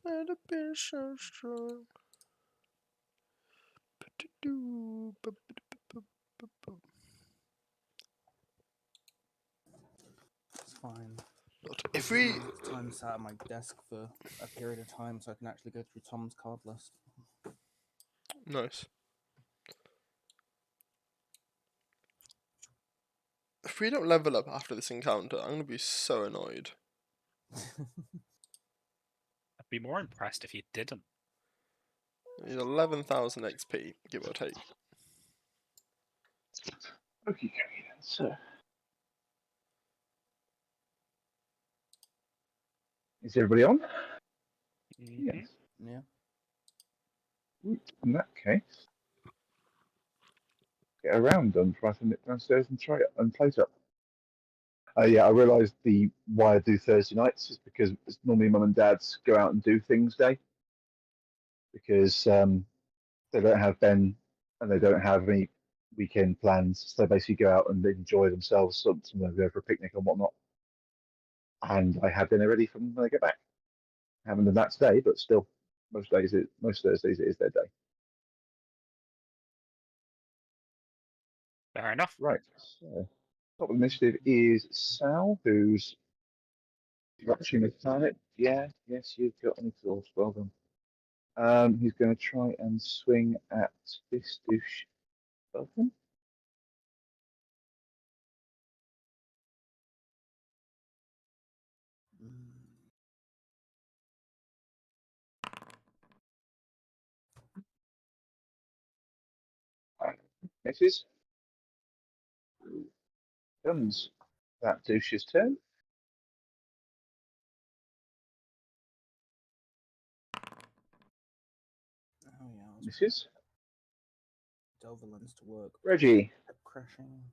And a bit so strong. It's fine. If we time sat at my desk for a period of time, so I can actually go through Tom's card list. nice. If we don't level up after this encounter, I'm gonna be so annoyed. I'd be more impressed if you didn't. He's 11,000 XP, give or take. Okay, then. So, is everybody on? Mm-hmm. Yes. Yeah. In that case, get a round done before I send it downstairs and try it and plate up. Yeah, I realised the why I do Thursday nights is because it's normally mum and dad's go out and do things day because they don't have Ben and they don't have any weekend plans. So they basically go out and they enjoy themselves. Sometimes go for a picnic and whatnot. And I have dinner ready for them when they get back. I haven't done that today, but still, most Thursdays it is their day. Fair enough. Right. So, top of the initiative is Sal, who's watching the planet. Yeah, yes, you've got an exhaust. Well done. He's going to try and swing at this douche. Welcome. Misses. Comes that douche's turn. Oh yeah. Misses. Delverlands to work. Reggie. Crashing.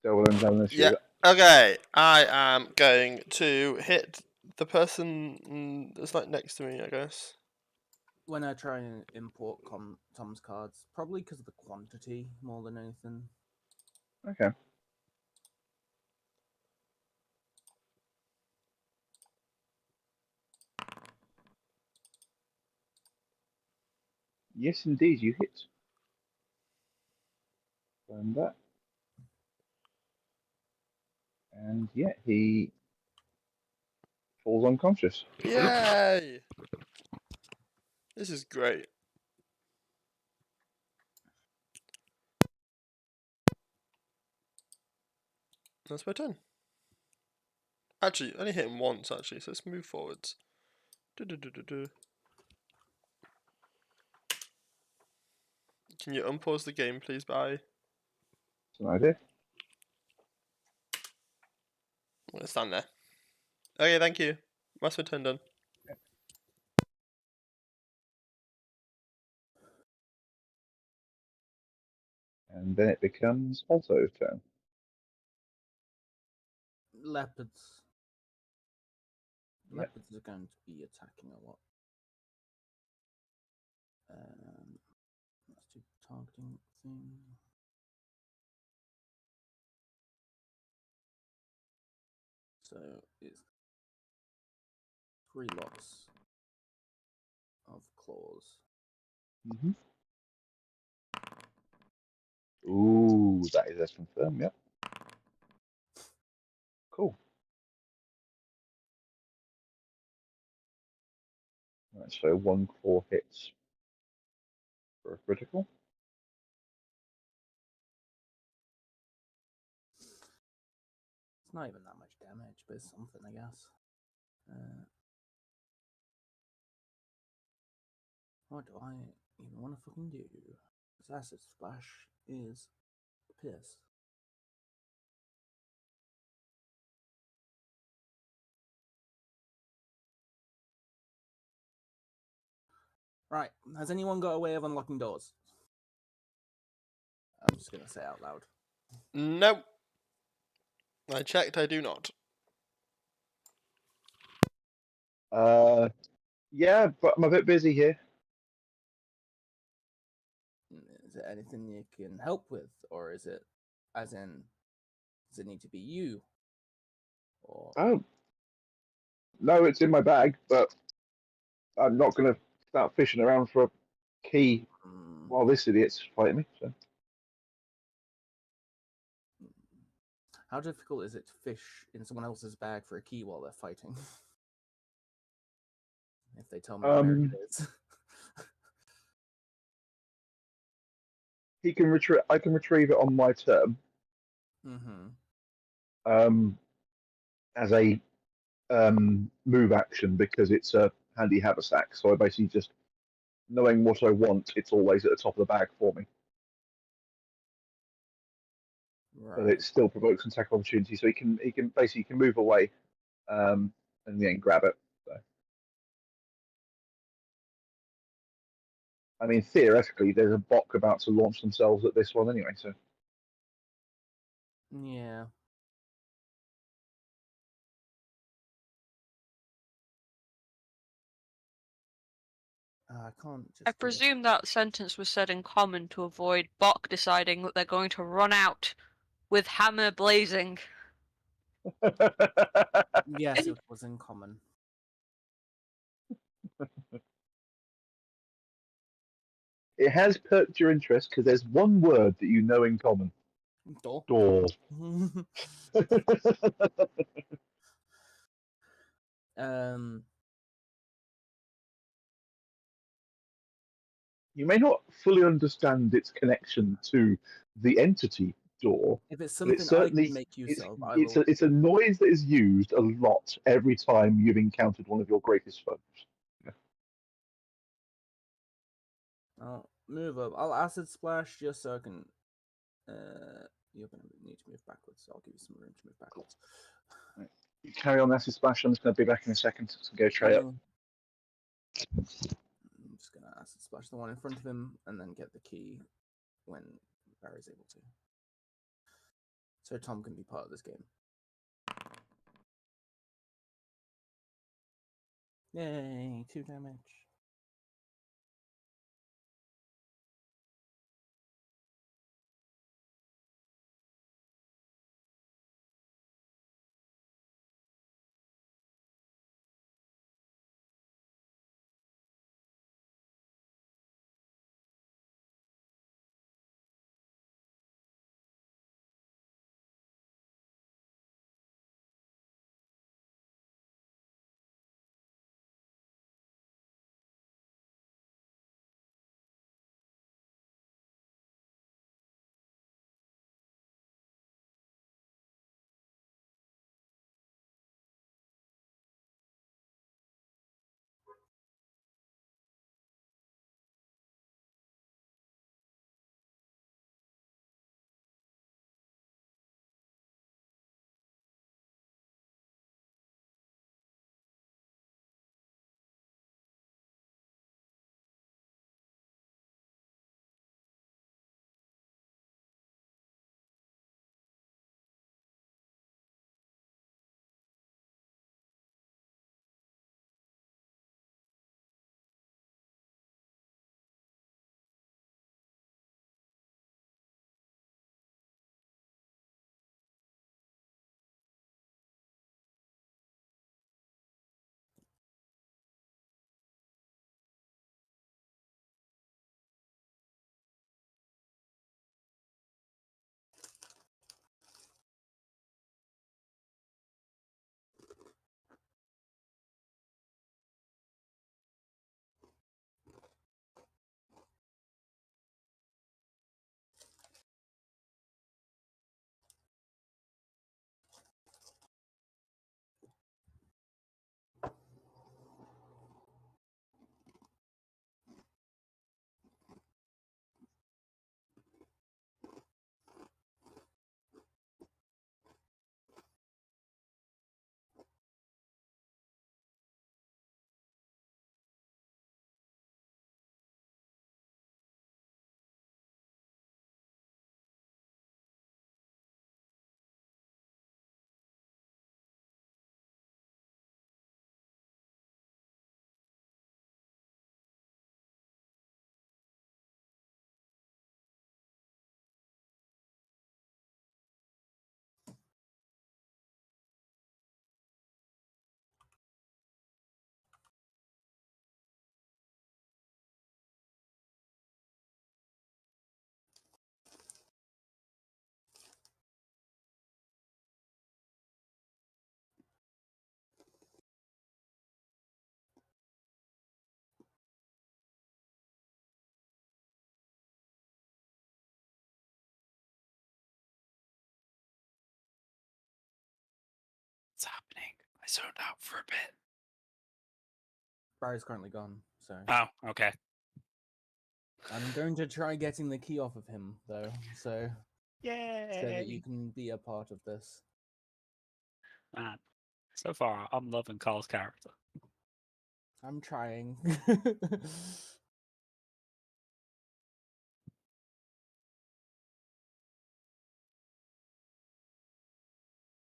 Delverland's having an issue. Yeah. Okay, I am going to hit the person that's like next to me, I guess. When I try and import Tom's cards, probably because of the quantity more than anything. Okay. Yes, indeed, you hit. And that. And yeah, he falls unconscious. Yay! This is great. That's my turn. Actually, only hit him once, actually, so let's move forwards. Can you unpause the game, please? Bye. That's an idea. I'm gonna stand there. Okay, thank you. That's my turn done. And then it becomes Alto's turn. Leopards. Yep. Leopards are going to be attacking a lot. Let's do the targeting thing. So it's 3 lots of claws. Mm-hmm. Ooh, that is confirmed, yep. Cool. Right, so 1 claw hits for a critical. It's not even that much damage, but it's something, I guess. What do I even want to fucking do? Because Acid Splash is piss. Right, has anyone got a way of unlocking doors? I'm just going to say out loud. Nope. I checked, I do not. Yeah, but I'm a bit busy here. Is there anything you can help with? Or is it, as in, does it need to be you? Or... Oh, No, it's in my bag, but I'm not going to start fishing around for a key Hmm. while this idiot's fighting me. So. How difficult is it to fish in someone else's bag for a key while they're fighting? If they tell me where it is. He can retrieve. I can retrieve it on my turn. Mm-hmm. As a move action because it's a handy haversack. So I basically just knowing what I want, it's always at the top of the bag for me. But Right. it still provokes an attack opportunity, so he can basically can move away and then grab it. So. I mean, theoretically, there's a Bok about to launch themselves at this one anyway. So Yeah. I can't just. I presume that sentence was said in common to avoid Bok deciding that they're going to run out with hammer blazing. Yes, it was in common. it has perked your interest because there's one word that you know in common. Door. Door. um. You may not fully understand its connection to the entity door, If it's but something it's I certainly can make use of, I it's will. it's a noise that is used a lot every time you've encountered one of your greatest foes. I'll move up. I'll acid splash just so I can. You're gonna need to move backwards. So I'll give you some room to move backwards. You carry on acid splash. I'm just going to be back in a second to go try it. I'm just gonna acid splash the one in front of him and then get the key when Barry's able to. So Tom can be part of this game. Yay, 2 damage. What's happening? I zoned out for a bit. Barry's currently gone, so Oh, okay. I'm going to try getting the key off of him, though, so that you Yay! can be a part of this. Man, so far I'm loving Carl's character. I'm trying.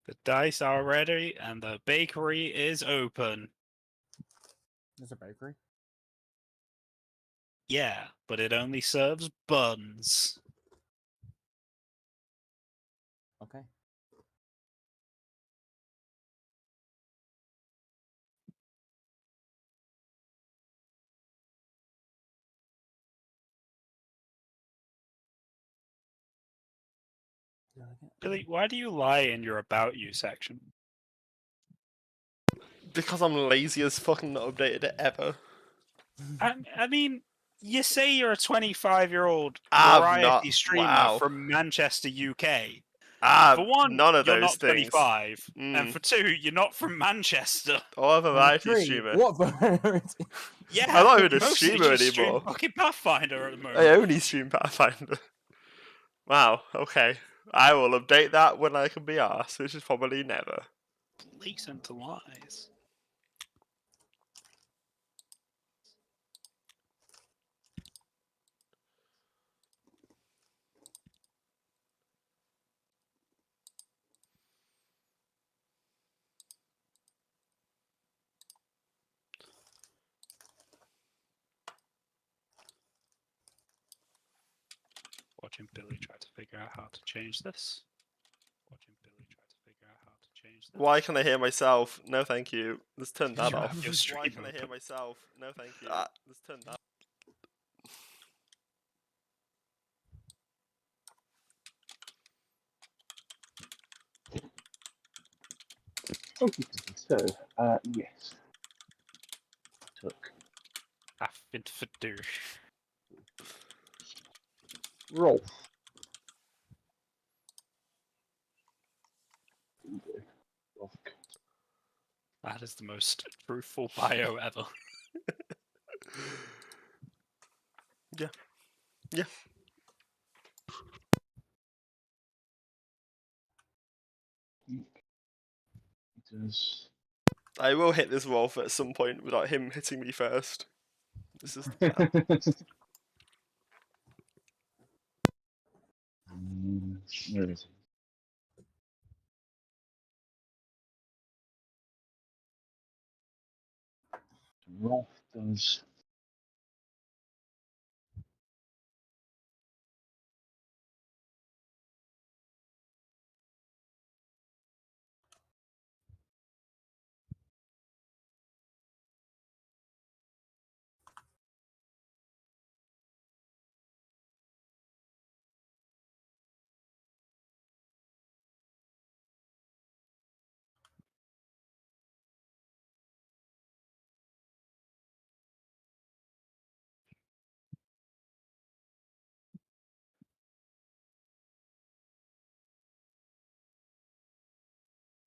The dice are ready and the bakery is open. There's a bakery. Yeah, but it only serves buns. Okay. Did I get- Billy, why do you lie in your About You section? Because I'm lazy as fucking not updated it ever. I mean, you say you're a 25-year-old I've variety not. streamer Wow. from Manchester, UK. Ah, For one, none of you're those not things. 25. And Mm. for two, you're not from Manchester. Or a And variety three, streamer. what variety? Yeah, I'm not even a mostly streamer just stream anymore. fucking Pathfinder at the moment. I only stream Pathfinder. Wow, okay. I will update that when I can be asked, which is probably never. Blatant lies. Watching Billy try to figure out how to change this. Watching Billy try to figure out how to change this. Why can I hear myself? No, thank you. Let's turn that You off. have your stream Why can I hear open. myself? No, thank you. Let's turn that. Okay, so, yes. Took Pathfinder. Rolf. Rolf. That is the most truthful bio ever. Yeah. Yeah. He does. I will hit this Rolf at some point without him hitting me first. This is Where is he? Rolf does.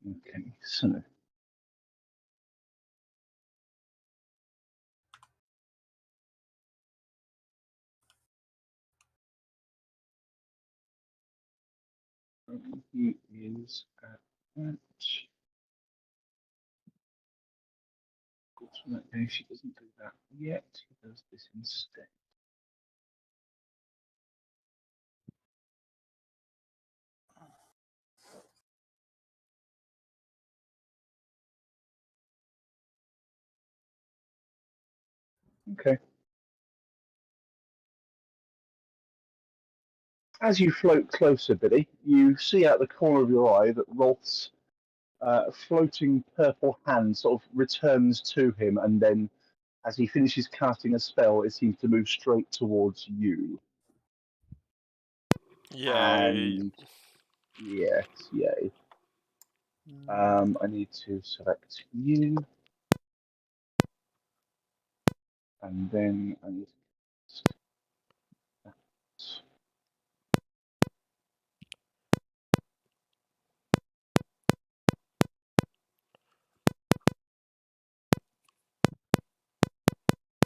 Okay, so. He is at that. In that case, she doesn't do that yet. He does this instead. Okay. As you float closer, Billy, you see out the corner of your eye that Rolf's floating purple hand sort of returns to him, and then as he finishes casting a spell, it seems to move straight towards you. Yay. And yes, yay. I need to select you, and then I need to cast that.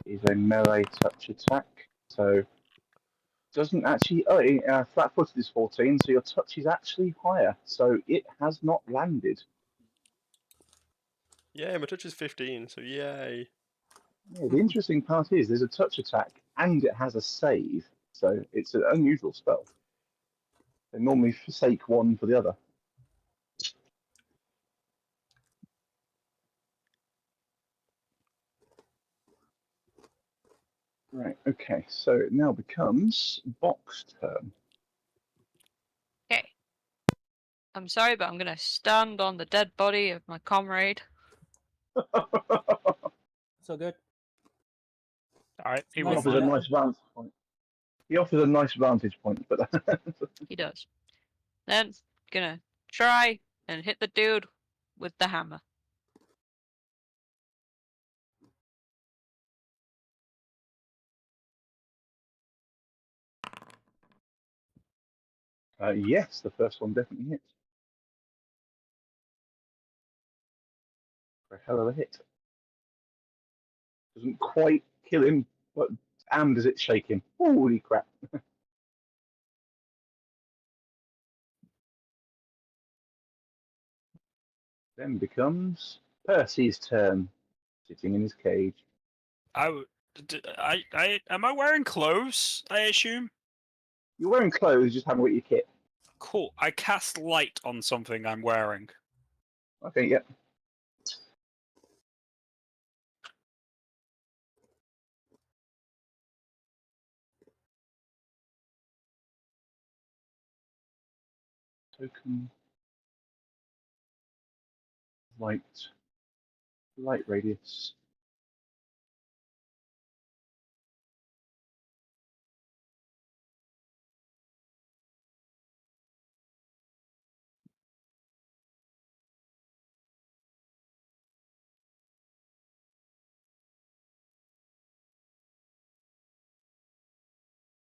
is a melee touch attack. So doesn't actually. Oh, flat-footed is 14, so your touch is actually higher. So it has not landed. Yeah, my touch is 15, so yay. Yeah, the interesting part is there's a touch attack and it has a save, so it's an unusual spell. They normally forsake one for the other. Right, okay, so it now becomes Bok's turn. Okay. I'm sorry, but I'm gonna stand on the dead body of my comrade. So good. Alright, he He Nice wouldn't offers a mind. job. nice vantage point. He offers a nice vantage point, but He does. Then gonna try and hit the dude with the hammer. yes, the first one definitely hits. For a hell of a hit. Doesn't quite kill him, but damn does it shake him. Holy crap. Then becomes Percy's turn, sitting in his cage. Am I wearing clothes, I assume? You're wearing clothes, you just haven't got your kit. Cool. I cast light on something I'm wearing. Okay, yep. Token. Light radius.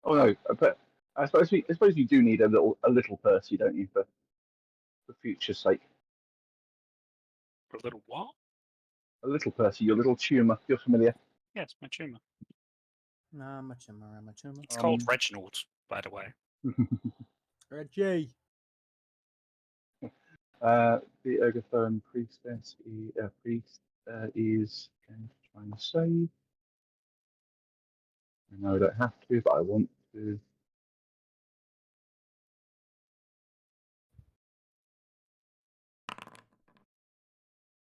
Oh no, but I suppose you do need a little Percy, don't you, for future's sake? A little what? A little Percy, your little tumour. You're familiar. Yes, my tumor. I'm a chummer. It's called Reginald, by the way. Reggie. The Ergothone priestess priest is going to try and save. I know I don't have to, but I want to.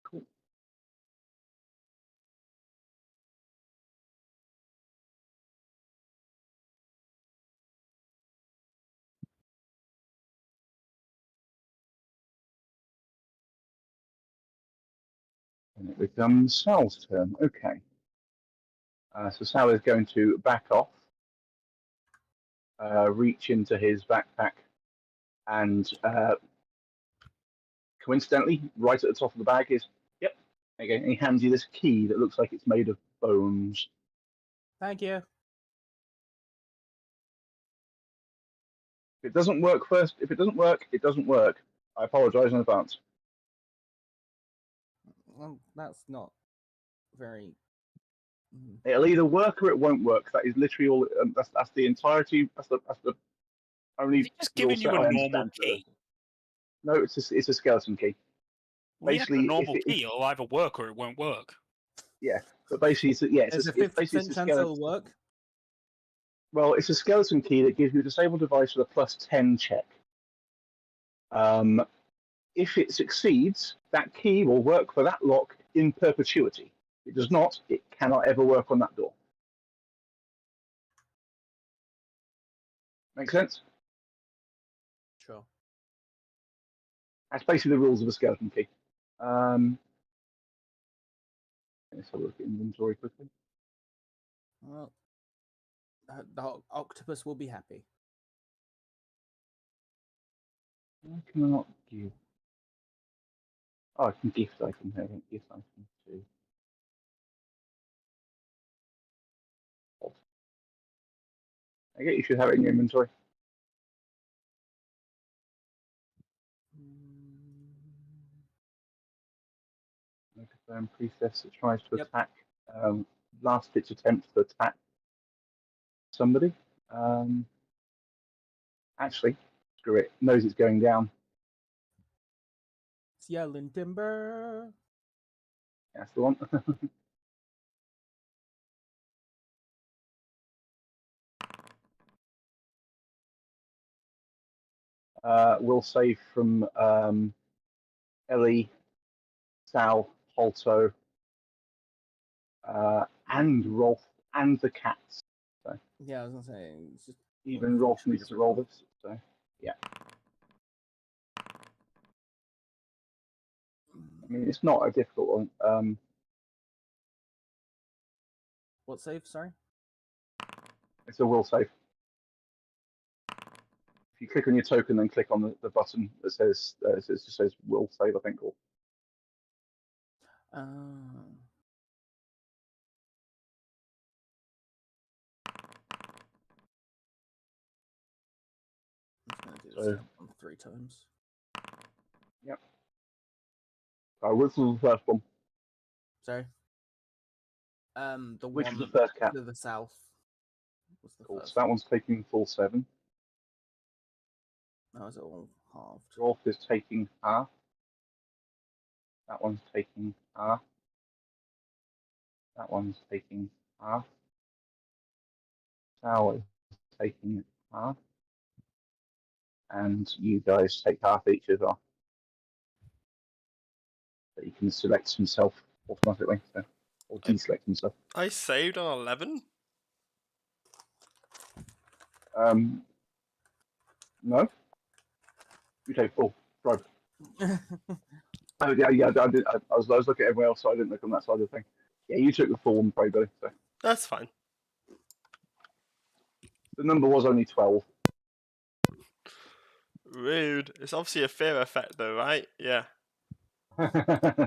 Cool. And it becomes Sal's turn. Okay. So Sal is going to back off, reach into his backpack, and coincidentally, right at the top of the bag is, yep, okay, and he hands you this key that looks like it's made of bones. Thank you. If it doesn't work first, if it doesn't work, it doesn't work. I apologise in advance. Well, that's not very. It'll either work or it won't work. That is literally all. That's the entirety. That's the only. Is he just giving you rule a set I normal understand. key? No, it's a skeleton key. Well, yeah, Basically, a if normal it- key, it'll either work or it won't work. Yeah, but basically, There's a it's 50% basically a chance it'll skeleton. work. Well, it's a skeleton key that gives you a disabled device with a +10 check. If it succeeds, that key will work for that lock in perpetuity. If it does not, it cannot ever work on that door. Make sense? Sure. That's basically the rules of a skeleton key. Let's have a look at inventory quickly. Well, the octopus will be happy. Why can I not give? Oh, I can gift item here. Gift item too. I get you should have it in your inventory. Priestess that tries to Yep. attack last-ditch attempt to attack somebody. Actually, screw it. Knows it's going down. It's yelling timber. That's the one. Will save from Ellie, Sal, Holto, and Rolf, and the cats. So Yeah, I was gonna say it's just even Rolf needs to roll this. So yeah. I mean, it's not a difficult one. what save? Sorry. It's a will save. If you click on your token, then click on the button that says it just says will save, I think. Or I'm just gonna do So- this on 3 times. which was the first one? Sorry. The Which one was the first cat? to the south was the Cool. first. So that one's taking full 7. That was all halved. Rolf is taking half. That one's taking half. That one's taking half. Sal is taking half. And you guys take half each as well. But you can select himself automatically, so, or deselect himself. I saved on 11. No, you take full. Right. Oh yeah. I was looking at everyone else, so I didn't look on that side of the thing. Yeah, you took the full one, probably, buddy. So That's fine. the number was only 12. Rude. It's obviously a fear effect, though, right? Yeah.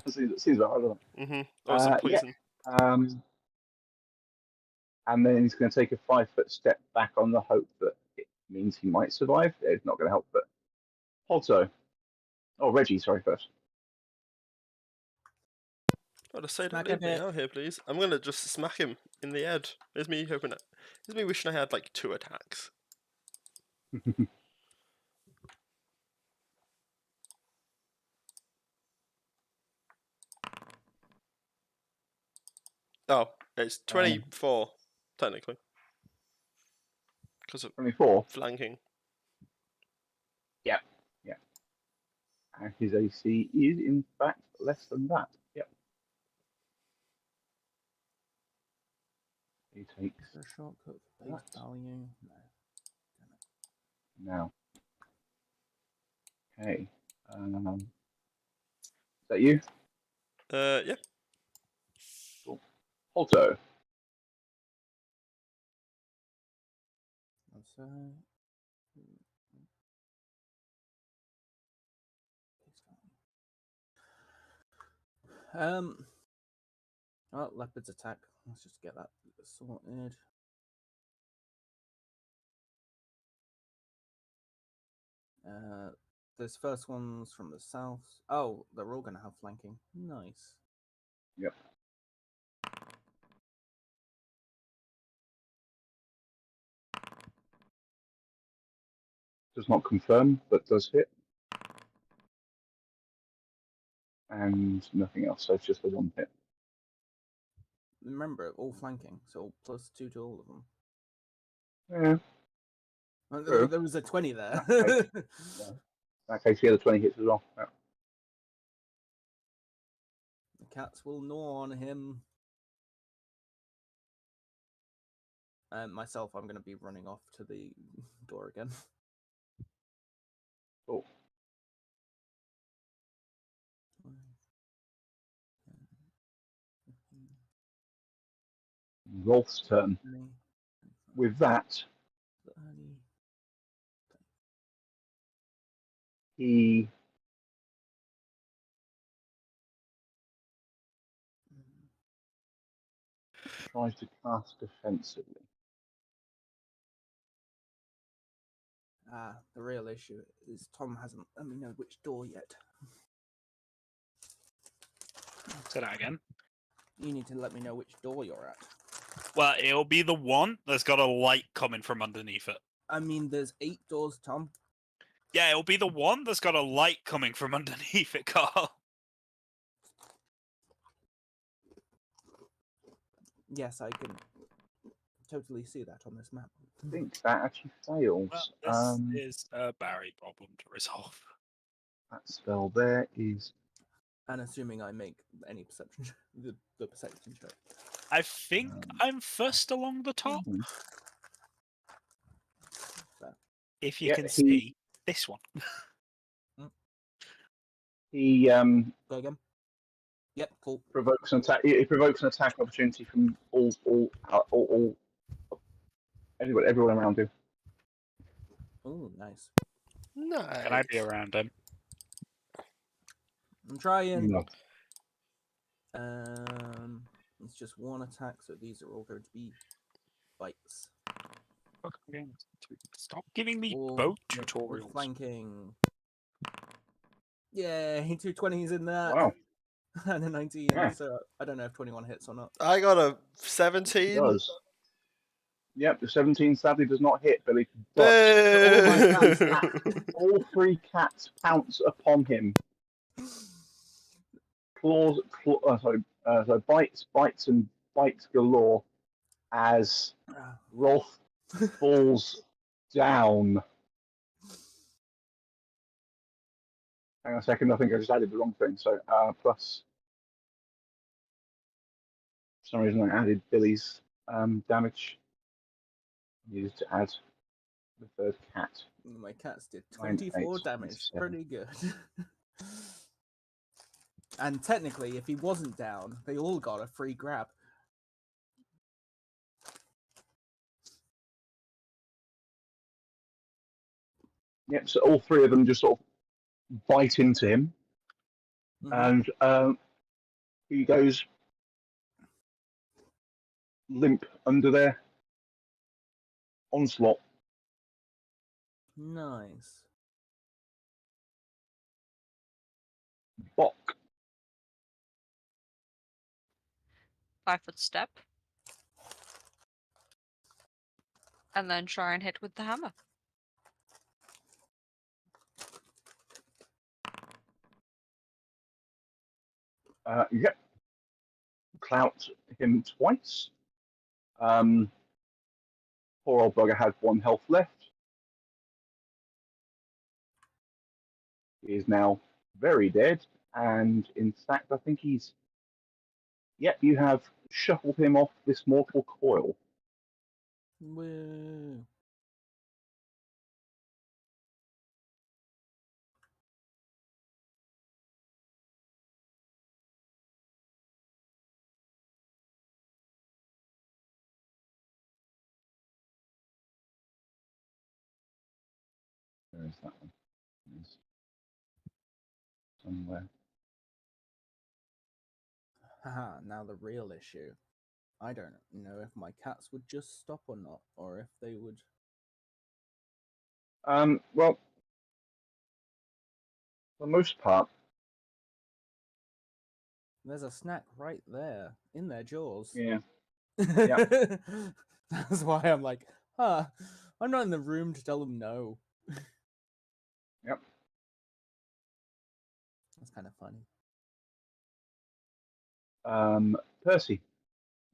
seems about right, doesn't it? Or some Yeah. poison. And then he's going to take a 5-foot step back on the hope that it means he might survive. It's not going to help, but also, Reggie, sorry, first. Oh, to say Smack don't leave a me bit. out here, please. I'm gonna just smack him in the head. Here's me hoping. Here's me wishing I had like 2 attacks. Oh, it's 24 technically because of 24. flanking. Yeah. And his AC is, in fact, less than that. Yep. He takes Is there a shortcut for base That. value? No. now. Okay. Is that you? Yeah. Holto. That's oh, leopard's attack. Let's just get that sorted. This first one's from the south. Oh, they're all gonna have flanking. Nice. Yep. Does not confirm, but does hit. And nothing else, so it's just the 1 hit. Remember, all flanking, so +2 to all of them. Yeah. True. There was a 20 there. Okay. In that case, the other 20 hits as well. Yeah. The cats will gnaw on him. Myself, I'm going to be running off to the door again. Cool. Rolf's turn. With that, he tries to cast defensively. The real issue is Tom hasn't let me know which door yet. Say that again. You need to let me know which door you're at. Well, it'll be the one that's got a light coming from underneath it. I mean, there's 8 doors, Tom. Yeah, it'll be the one that's got a light coming from underneath it, Carl. Yes, I can totally see that on this map. I think that actually fails. Well, this is a Barry problem to resolve. That spell there is. And assuming I make any perception, the perception check. I think I'm first along the top. If you Yeah, can see this one. He Go again. Yep, cool. provokes an attack. It provokes an attack opportunity from everyone around him. Oh, nice. Nice. Can I be around him? I'm trying. No. It's just one attack, so these are all going to be bites. Fuck, again. Stop giving me Or boat with tutorials. flanking. Yeah, 2 20s in that. Wow. And a 19. Yeah. So I don't know if 21 hits or not. I got a It 17. does. Yep, the 17 sadly does not hit Billy, but Boo! all 3 cats pounce upon him. Claws, so bites and bites galore as Rolf falls down. Hang on a second, I think I just added the wrong thing. So plus, for some reason I added Billy's damage. Needed to add the third cat. My cats did 9, 24 8, damage. 27. Pretty good. And technically, if he wasn't down, they all got a free grab. Yep, so all 3 of them just sort of bite into him. Mhm. And he goes limp under their onslaught. Nice. Bok. 5-foot step. And then try and hit with the hammer. Yep. Clout him twice. Poor old bugger had 1 health left. He is now very dead, and in fact, I think he's. Yep, you have shuffled him off this mortal coil. Woo. Where is that one? It's somewhere. Haha, now the real issue. I don't know if my cats would just stop or not, or if they would. Well, for the most part, There's a snack right there in their jaws. yeah. That's why I'm like, I'm not in the room to tell them no. Yep. That's kind of funny. Percy,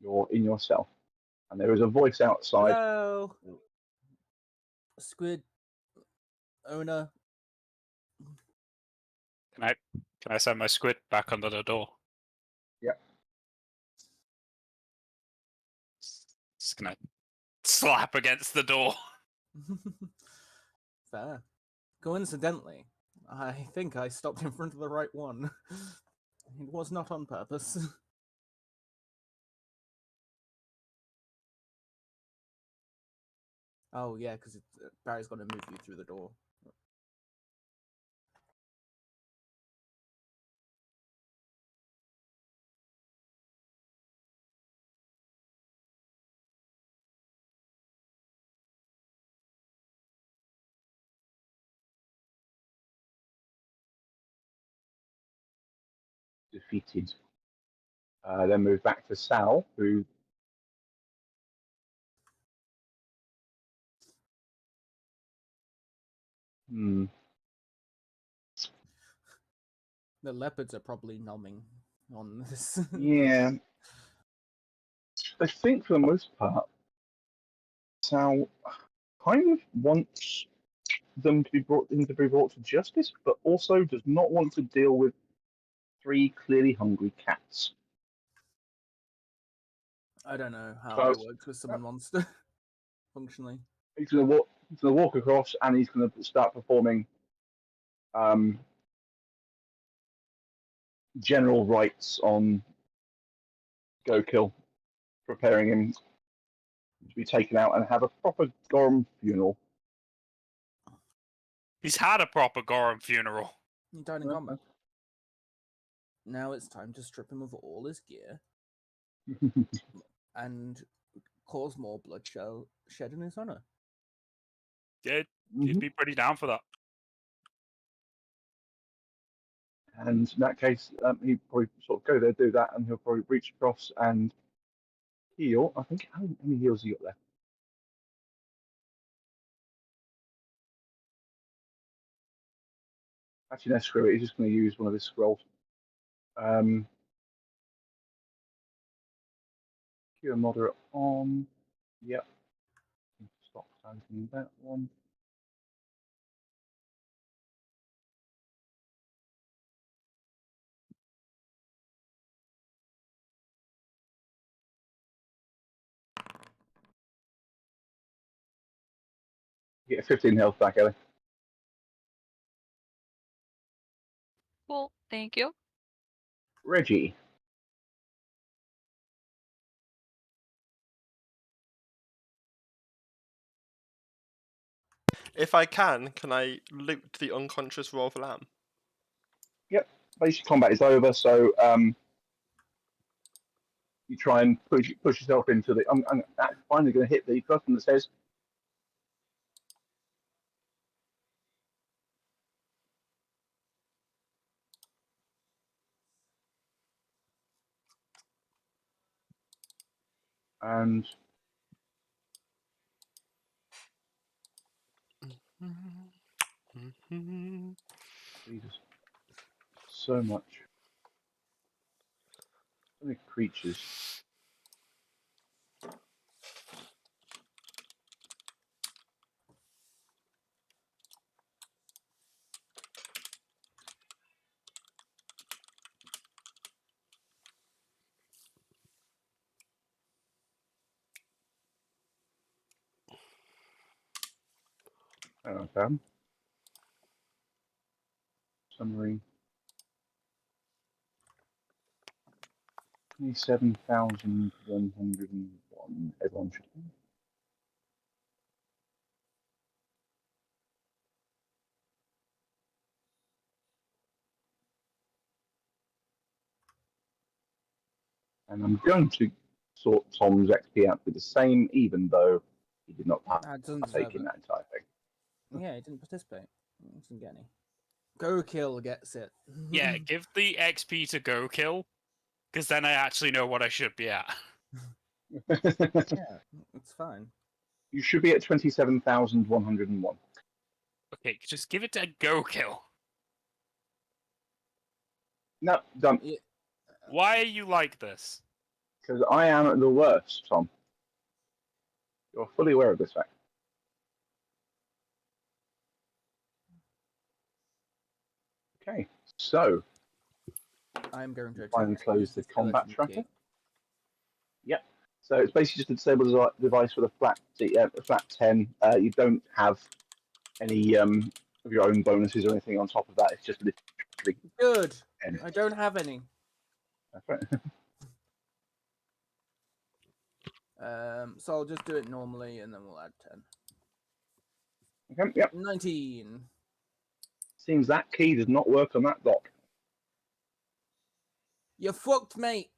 you're in your cell, and there is a voice outside. Hello, squid owner. Can I send my squid back under the door? Yep. Just gonna slap against the door. Fair. Coincidentally, I think I stopped in front of the right one. It was not on purpose. Oh yeah, because Barry's going to move you through the door. Defeated. Then move back to Sal, who Hmm. The leopards are probably numbing on this. Yeah. I think for the most part, Sal kind of wants them to be brought to justice, but also does not want to deal with 3 clearly hungry cats. I don't know how So- that works with summon monster functionally. He's gonna walk. He's gonna walk across, and he's gonna start performing general rites on Go-Kill, preparing him to be taken out and have a proper Gorham funeral. He's had a proper Gorham funeral. He died in combat. Now it's time to strip him of all his gear and cause more bloodshed in his honor. Yeah, he'd be pretty down for that. And in that case, he'd probably sort of go there, do that, and he'll probably reach across and heal. I think, how many heals he got there? Actually, no, screw it. He's just going to use one of his scrolls. Cure moderate on. Yep. Stop typing that one. Get 15 health back, Ellie. Cool, thank you. Reggie. If I can I loot the unconscious raw lamb? Basic combat is over, so you try and push yourself into the. I'm finally going to hit the person that says. And Jesus, so much. So many creatures. Okay. Summary. 27,101. Everyone should. And I'm going to sort Tom's XP out with the same, even though he did not That doesn't partake deserve in it. that entire thing. Yeah, he didn't participate. He didn't get any. Go kill gets it. Yeah, give the XP to Go Kill, because then I actually know what I should be at. Yeah, it's fine. You should be at 27,101. Okay, just give it to Go Kill. No, done. Yeah. Why are you like this? Because I am the worst, Tom. You're fully aware of this fact. Okay, so I'm going to finally attempt to close use the this combat skeleton tracker. key. Yep. So it's basically just a disabled device with a flat 10. You don't have any of your own bonuses or anything on top of that. It's just literally Good. 10. I don't have any. That's right. So I'll just do it normally, and then we'll add 10. Okay, yep. 19. Seems that key does not work on that dock. You fucked, mate.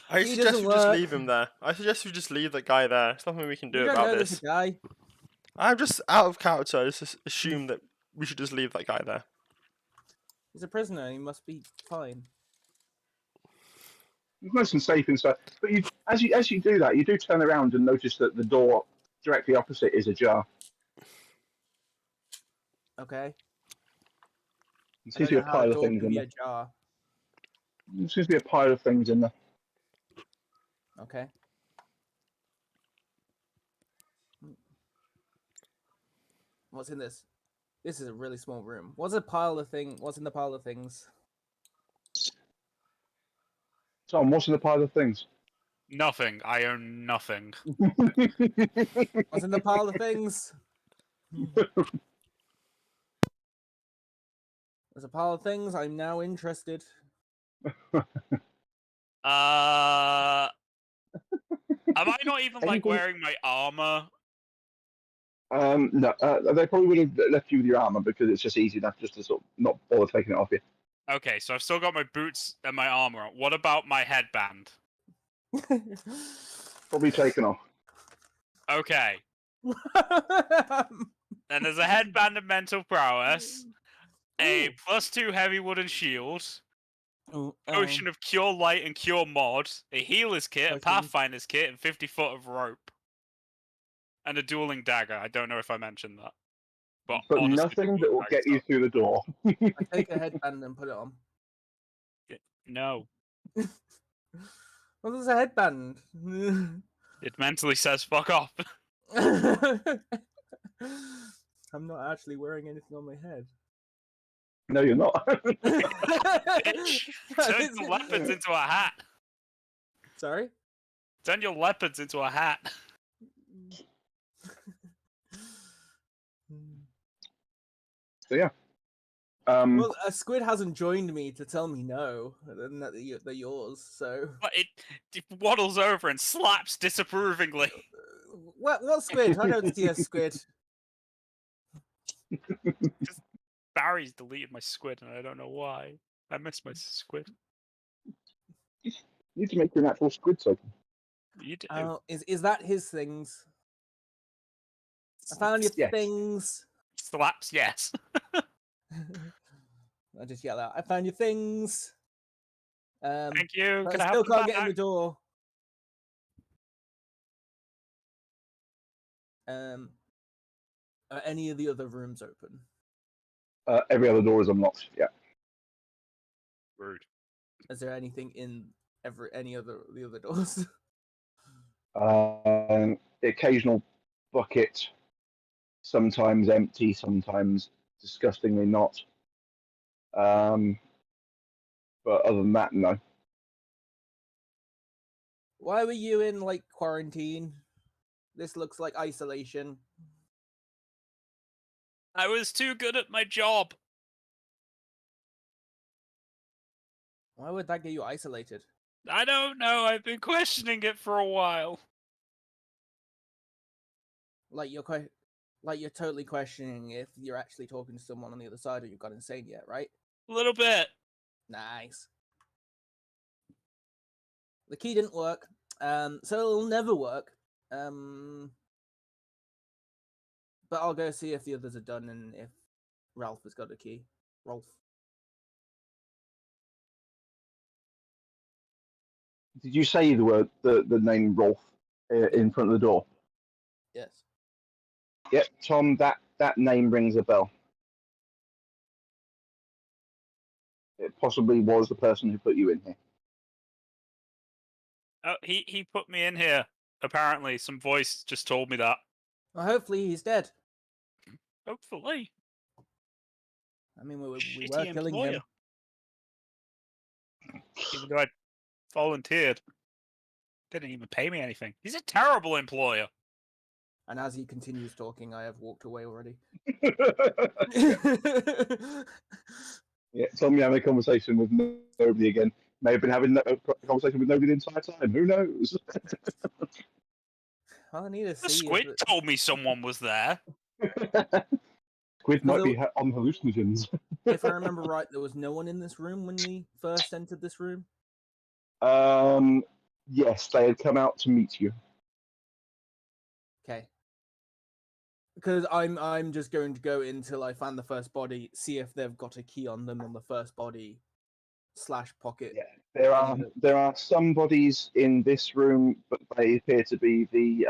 I He suggest doesn't we just work. leave him there. I suggest we just leave that guy there. There's nothing we can do You don't about know this. there's a guy. I'm just out of character. I just assume that we should just leave that guy there. He's a prisoner. He must be fine. It's nice and safe inside. But as you do that, you do turn around and notice that the door directly opposite is a jar. Okay. There I seems don't to be know a how a pile of door things can in be there. a jar. There seems to be a pile of things in there. Okay. What's in this? This is a really small room. What's in the pile of things? Tom, what's in the pile of things? Nothing. I own nothing. What's in the pile of things? There's a pile of things. I'm now interested. Am I not even like Anything- wearing my armor? No, they probably would have left you with your armor because it's just easy enough just to sort of not bother taking it off you. Okay, so I've still got my boots and my armor on. What about my headband? Probably taken off. Okay. Then there's a headband of mental prowess, a +2 heavy wooden shield, potion of cure light and cure mod, a healer's kit, a Potion. pathfinder's kit, and 50 foot of rope. And a dueling dagger. I don't know if I mentioned that. But honestly, nothing the that will dueling get you dagger's through the door. I take a headband and put it on. up. No. Well, there's a headband. It mentally says fuck off. I'm not actually wearing anything on my head. No, you're not. Bitch. Turn your leopards into a hat. Sorry? Turn your leopards into a hat. So yeah. Well, a squid hasn't joined me to tell me no, and that they're yours. So But it waddles over and slaps disapprovingly. what squid? I don't see a squid. Barry's deleted my squid, and I don't know why. I miss my squid. You need to make your natural squid token. You do. Oh, is that his things? I found your Yes. things. Slaps, yes. I just yell out, I found your things. Thank you. But Can I I still have them can't get in the back? door. Are any of the other rooms open? Every other door is unlocked. Yeah. Rude. Is there anything in the other doors? The occasional bucket, sometimes empty, sometimes disgustingly not. But other than that, no. Why were you in like quarantine? This looks like isolation. I was too good at my job. Why would that get you isolated? I don't know. I've been questioning it for a while. Like you're totally questioning if you're actually talking to someone on the other side or you've got insane yet, right? A little bit. Nice. The key didn't work, so it'll never work. But I'll go see if the others are done and if Ralph has got a key. Rolf. Did you say the name Rolf in front of the door? Yes. Yep, Tom. That name rings a bell. It possibly was the person who put you in here. Oh, he put me in here. Apparently, some voice just told me that. Well, hopefully he's dead. Hopefully. I mean, we Shitty were killing him. employer. Even though I volunteered. Didn't even pay me anything. He's a terrible employer. And as he continues talking, I have walked away already. Yeah, Tom, you having a conversation with nobody again. May have been having a conversation with nobody the entire time. Who knows? All I need to The see squid is told me someone was there. Squid might Although- be on hallucinogens. if I remember right, there was no one in this room when we first entered this room. Yes, they had come out to meet you. Okay. Because I'm just going to go until I find the first body, see if they've got a key on them on the first body / pocket. Yeah, there are some bodies in this room, but they appear to be the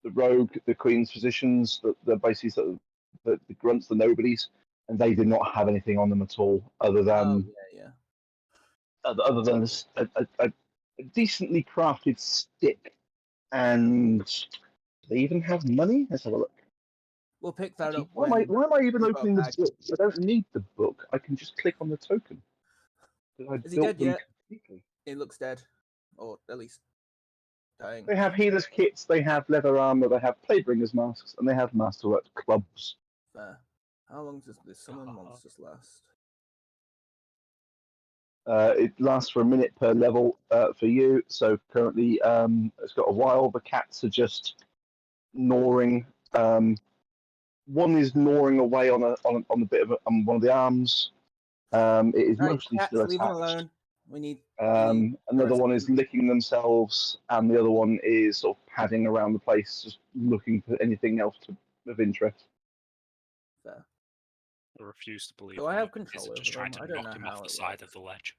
the rogue, the queen's physicians, the basically sort of the grunts, the nobodies, and they did not have anything on them at all, other than other than a decently crafted stick, and they even have money. Let's have a look. We'll pick that Actually, up. why am I even we've got opening the back. book? I don't need the book. I can just click on the token. Is he dead yet? It looks dead, or at least dying. They have healers kits, they have leather armor, they have playbringers masks, and they have masterwork clubs. Fair. How long does this summon monsters last? It lasts for a minute per level for you. So currently, it's got a while. The cats are just gnawing. One is gnawing away on a bit of on one of the arms. It is Right, mostly cats, still leave them attached. alone. We need. Another one is licking themselves, and the other one is sort of padding around the place, just looking for anything else of interest. Fair. I refuse to believe. Do I have Is control it over just trying them? to I don't knock know him how off the it side of works. the ledge?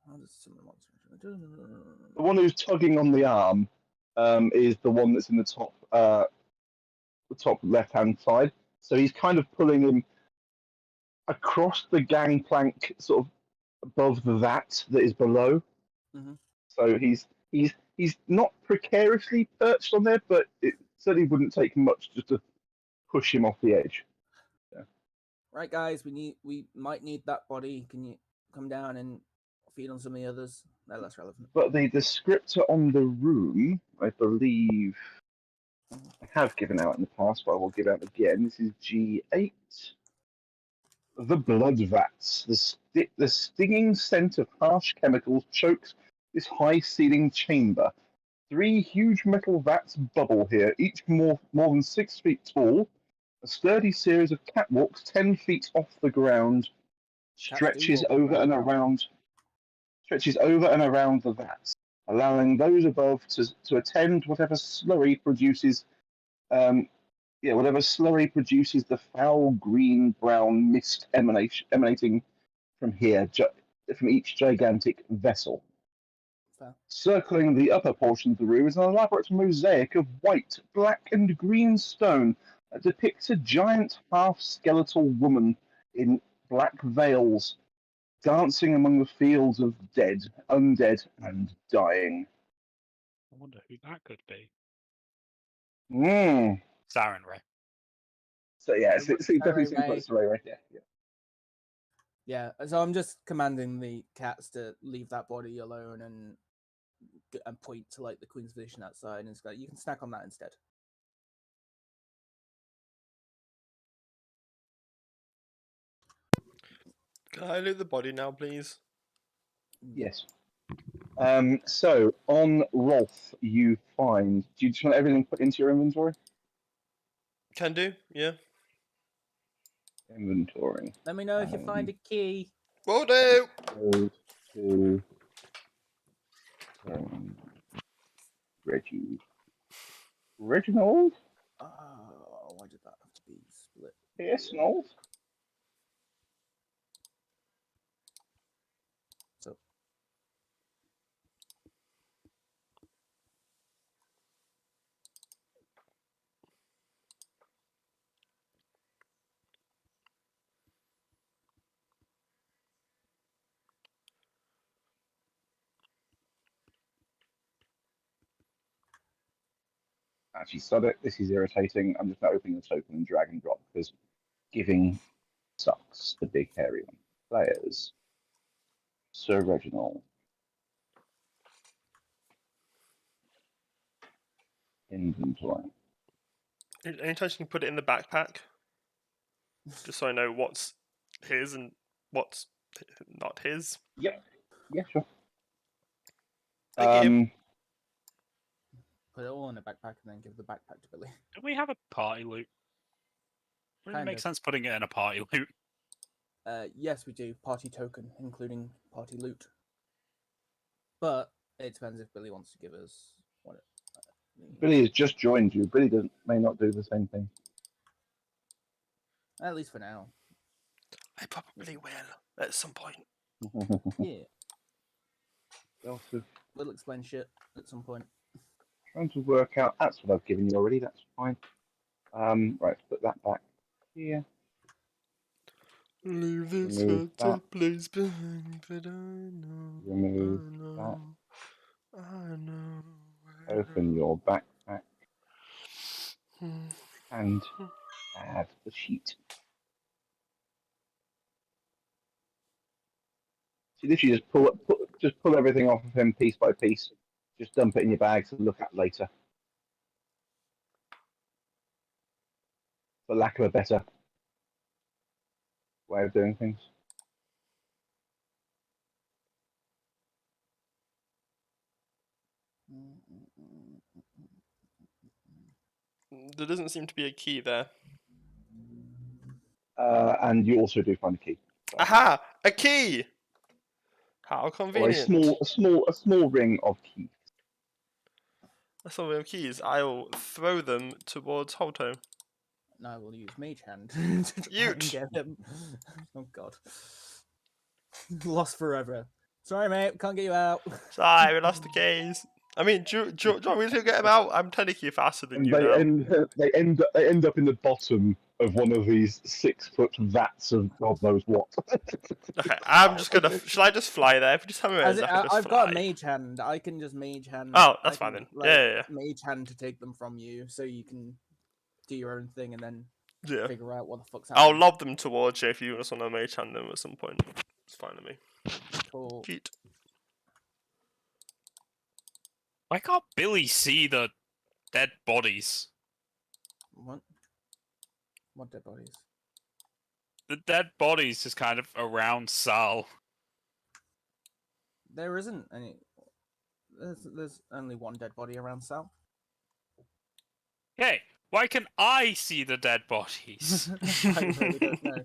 How does summon monster? The one who's tugging on the arm is the one that's in the top left-hand side. So he's kind of pulling him across the gangplank, sort of above the vat that is below. Mm-hmm. So he's not precariously perched on there, but it certainly wouldn't take much just to push him off the edge. Yeah. Right, guys, we might need that body. Can you come down and feed on some of the others? No, that's relevant. But the descriptor on the room, I believe, I have given out in the past, but I will give out again. This is G8. The blood vats. The stinging scent of harsh chemicals chokes this high-ceiling chamber. 3 huge metal vats bubble here, each more than 6 feet tall. A sturdy series of catwalks 10 feet off the ground stretches over and around the vats, allowing those above to attend whatever slurry produces the foul green-brown mist emanating from here, from each gigantic vessel. Fair. Circling the upper portion of the room is an elaborate mosaic of white, black, and green stone that depicts a giant half-skeletal woman in black veils dancing among the fields of undead, and dying. I wonder who that could be. Mm. Saren Ray. So yeah, it definitely seems like Saray right there. Yeah. Yeah, so I'm just commanding the cats to leave that body alone and point to like the Queen's Physician outside and go, you can snack on that instead. Can I loot the body now, please? Yes. So on Rolf, you find. Do you just want everything put into your inventory? Can do, yeah. Inventory. Let me know if you find a key. Will do. Go to Reginald. Oh, why did that have to be split? Yes, Nold. So Actually, Sudek, this is irritating. I'm just not opening the token and drag and drop because giving sucks. The big hairy one. Players. Sir Reginald. Inventory. Any chance you can put it in the backpack? Just so I know what's his and what's not his. Yep. Yeah, sure. Thank you. put it all in a backpack and then give the backpack to Billy. Do we have a party loot? Would it Kind make of. sense putting it in a party loot? Yes, we do. Party token, including party loot. But it depends if Billy wants to give us what it needs. Billy has just joined you. Billy may not do the same thing. At least for now. I probably will at some point. Yeah. Delta We'll explain shit at some point. Trying to work out. That's what I've given you already. That's fine. Right, put that back here. Leave this Remove that. hurted place behind, but I know, Remove I that. know, I know. Open your backpack Hmm. and add the sheet. So literally just pull everything off of him piece by piece. Just dump it in your bag to look at later. For lack of a better way of doing things. There doesn't seem to be a key there. And you also do find a key. So. Aha! A key! How Or convenient. a small ring of keys. A small ring of keys. I'll throw them towards Holto. And I will use Mage Hand to try and Ute. get him. Oh god. Lost forever. Sorry, mate. Can't get you out. Sorry, we lost the keys. I mean, do you want me to get them out? I'm technically faster than And you now. they end up in the bottom of one of these 6-foot vats of God knows what. Okay, I'm just gonna. Shall I just fly there? If you just tell me where it As is, it, I can just I've fly. got a Mage Hand. I can just Mage Hand. Oh, I that's fine can, then. like, Yeah. Mage Hand to take them from you, so you can do your own thing and then Yeah. figure out what the fuck's I'll happening. lob them towards you if you just want to mage hand them at some point. It's fine with me. Cool. Cheat. Why can't Billy see the dead bodies? What? What dead bodies? The dead bodies just kind of around Sal. There isn't any. There's only one dead body around Sal. Hey, why can I see the dead bodies? I really don't know.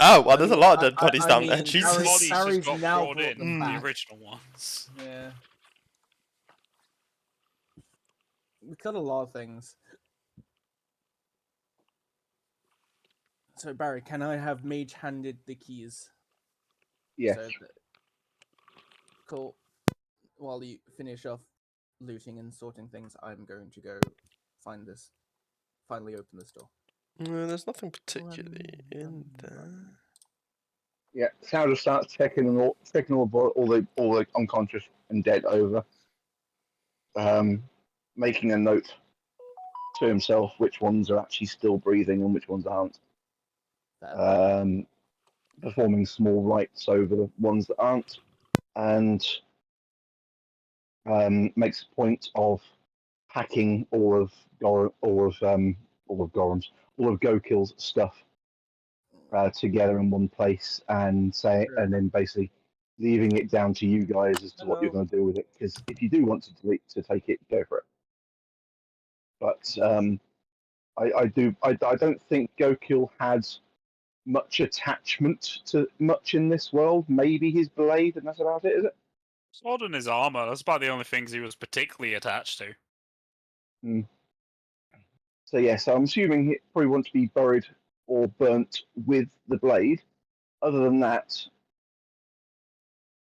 Oh, well, there's a mean, lot of dead bodies I down there. mean, Jesus. The bodies Harry's just got now brought brought in, them the back. original ones. Yeah. We cut a lot of things. So Barry, can I have Mage handed the keys? Yes. So cool. While you finish off looting and sorting things, I'm going to go find this. Finally, open this door. No, there's nothing particularly in there. Yeah, Sal just starts checking all the unconscious and dead over. Making a note to himself which ones are actually still breathing and which ones aren't. Performing small rites over the ones that aren't, and makes a point of packing all of Gokil's stuff together in one place, and and then basically leaving it down to you guys as to what you're going to do with it. Because if you do want to take it, go for it. But I don't think Gokil had much attachment to much in this world. Maybe his blade, and that's about it, is it? Sword and his armor, that's about the only things he was particularly attached to. So yes, I'm assuming he probably wants to be buried or burnt with the blade. Other than that,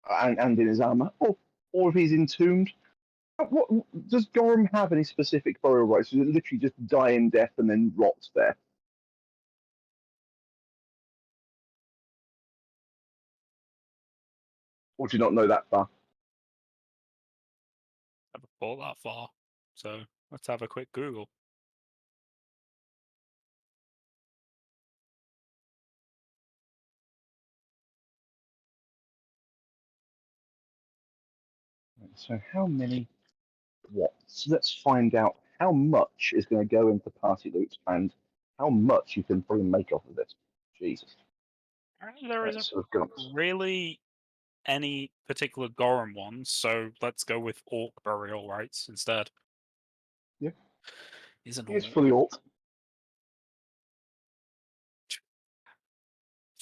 and in his armor, or if he's entombed. What does Gorham have any specific burial rites? Does it literally just die in death and then rot there? Or do you not know that far? Never thought that far. So let's have a quick Google. So how many what? So let's find out how much is going to go into party loot and how much you can probably make off of this. Jesus. Apparently there Right, isn't so we've got really any particular Gorham ones, so let's go with Orc burial rites instead. Yeah. He's an it's orc. fully alt.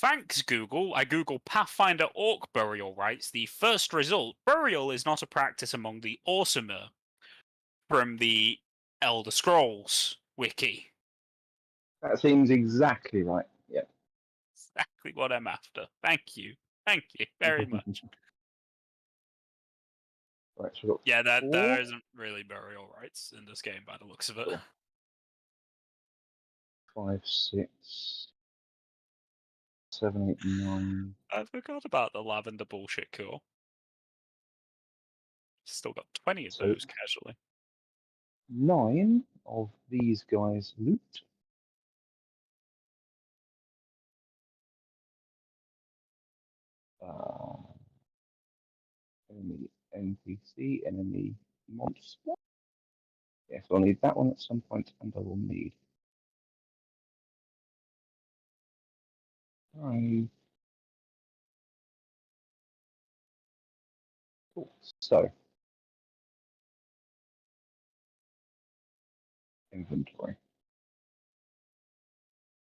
Thanks, Google. I Google Pathfinder Orc burial rites. The first result, burial is not a practice among the Orsimer from the Elder Scrolls wiki. That seems exactly right. Yeah. Exactly what I'm after. Thank you. Thank you very much. Right, so we've got Yeah, there 4. isn't really burial rights in this game by the looks of it. Cool. 5, 6, 7, 8, 9. I forgot about the lavender bullshit core. Still got 20 of So- those casually. 9 of these guys loot. Enemy NPC, enemy monster. Yes, I'll need that one at some point, and I will need. 5. Cool. So, inventory.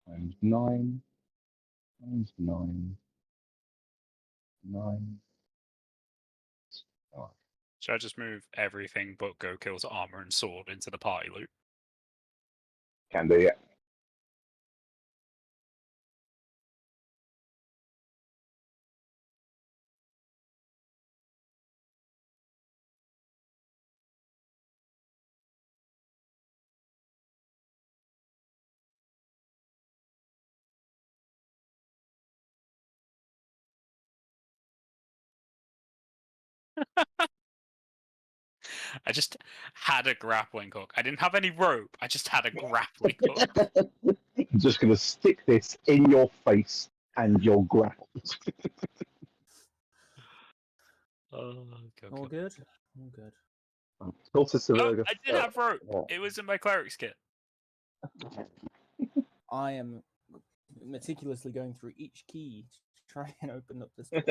Times 9. Times 9. 9. Oh, Should I just move everything but Gokil's armor and sword into the party loot? can do, yeah. I just had a grappling hook. I didn't have any rope. I just had a grappling hook. I'm just going to stick this in your face and you're grappled. Oh, All good. All good. Cultists of Oh, Urga I did fell. have rope. Oh. It was in my cleric's kit. I am meticulously going through each key to try and open up this door.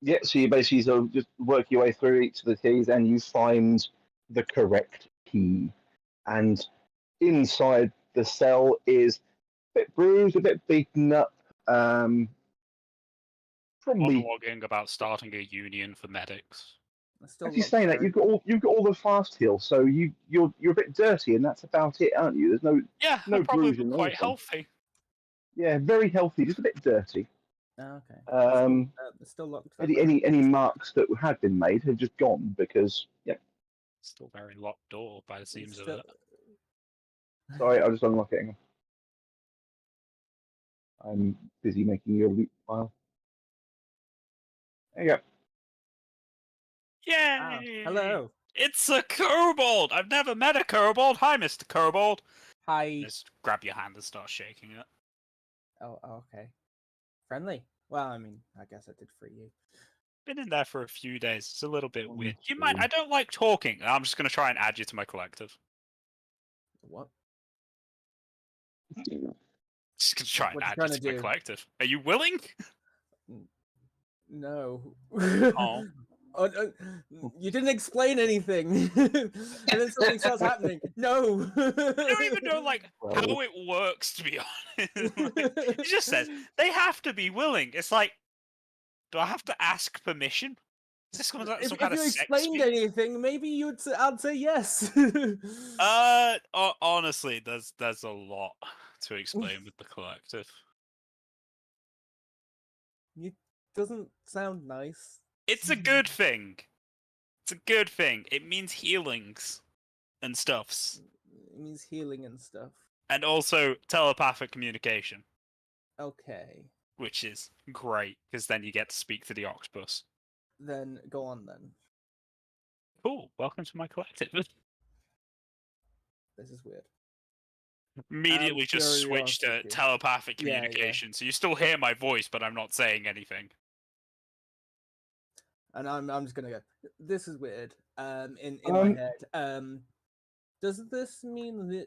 Yeah, so you basically sort of just work your way through each of the keys and you find the correct key. And inside the cell is a bit bruised, a bit beaten up. Probably, Monologuing about starting a union for medics. I still as you look saying that, very- you've got all the fast heal, so you're a bit dirty, and that's about it, aren't you? There's no Yeah, no I probably bruising look or quite anything. healthy. Yeah, very healthy, just a bit dirty. Oh, okay. Um, Still locked. any marks that had been made have just gone because Still very locked door by the seams of it. Sorry, I'll just unlock it. Hang on. I'm busy making your loot file. There you go. Yay! Hello. It's a kobold! I've never met a kobold! Hi, Mr. Kobold! Hi. Just grab your hand and start shaking it. Oh, okay. Friendly. Well, I mean, I guess I did free you. Been in there for a few days. It's a little bit One, weird. You might. two. I don't like talking. I'm just going to try and add you to my collective. What? Just going to try and What you add trying you to to my do? collective. Are you willing? No. Oh. You didn't explain anything, and then something starts happening. No. I don't even know like Well. how it works. To be honest, Like, it just says they have to be willing. It's like, do I have to ask permission? Is this some If kind of you sex explained speak? anything, maybe I'd say yes. Honestly, there's a lot to explain with the collective. It doesn't sound nice. It's a good thing. It's a good thing. It means healings and stuffs, It means healing and stuff. and also telepathic communication, Okay, which is great because then you get to speak to the octopus. then go on then. Cool. Welcome to my collective. This is weird. Immediately just switch to curiosity. telepathic Yeah, yeah. communication, so you still hear my voice, but I'm not saying anything. And I'm just gonna go. This is weird. In my head. Does this mean that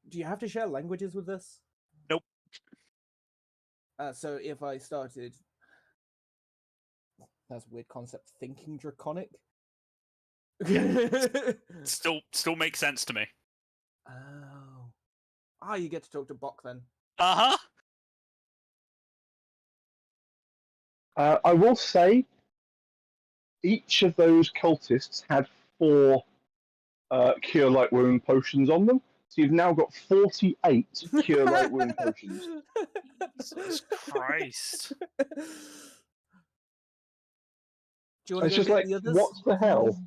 do you have to share languages with this? Nope. So if I started, that's a weird concept. Thinking draconic. Still makes sense to me. Oh. You get to talk to Bok then. Uh-huh. I will say, each of those cultists had 4 cure light wound potions on them, so you've now got 48 cure light wound potions. Jesus Christ. Do you want It's to go just get like, the others? what the hell?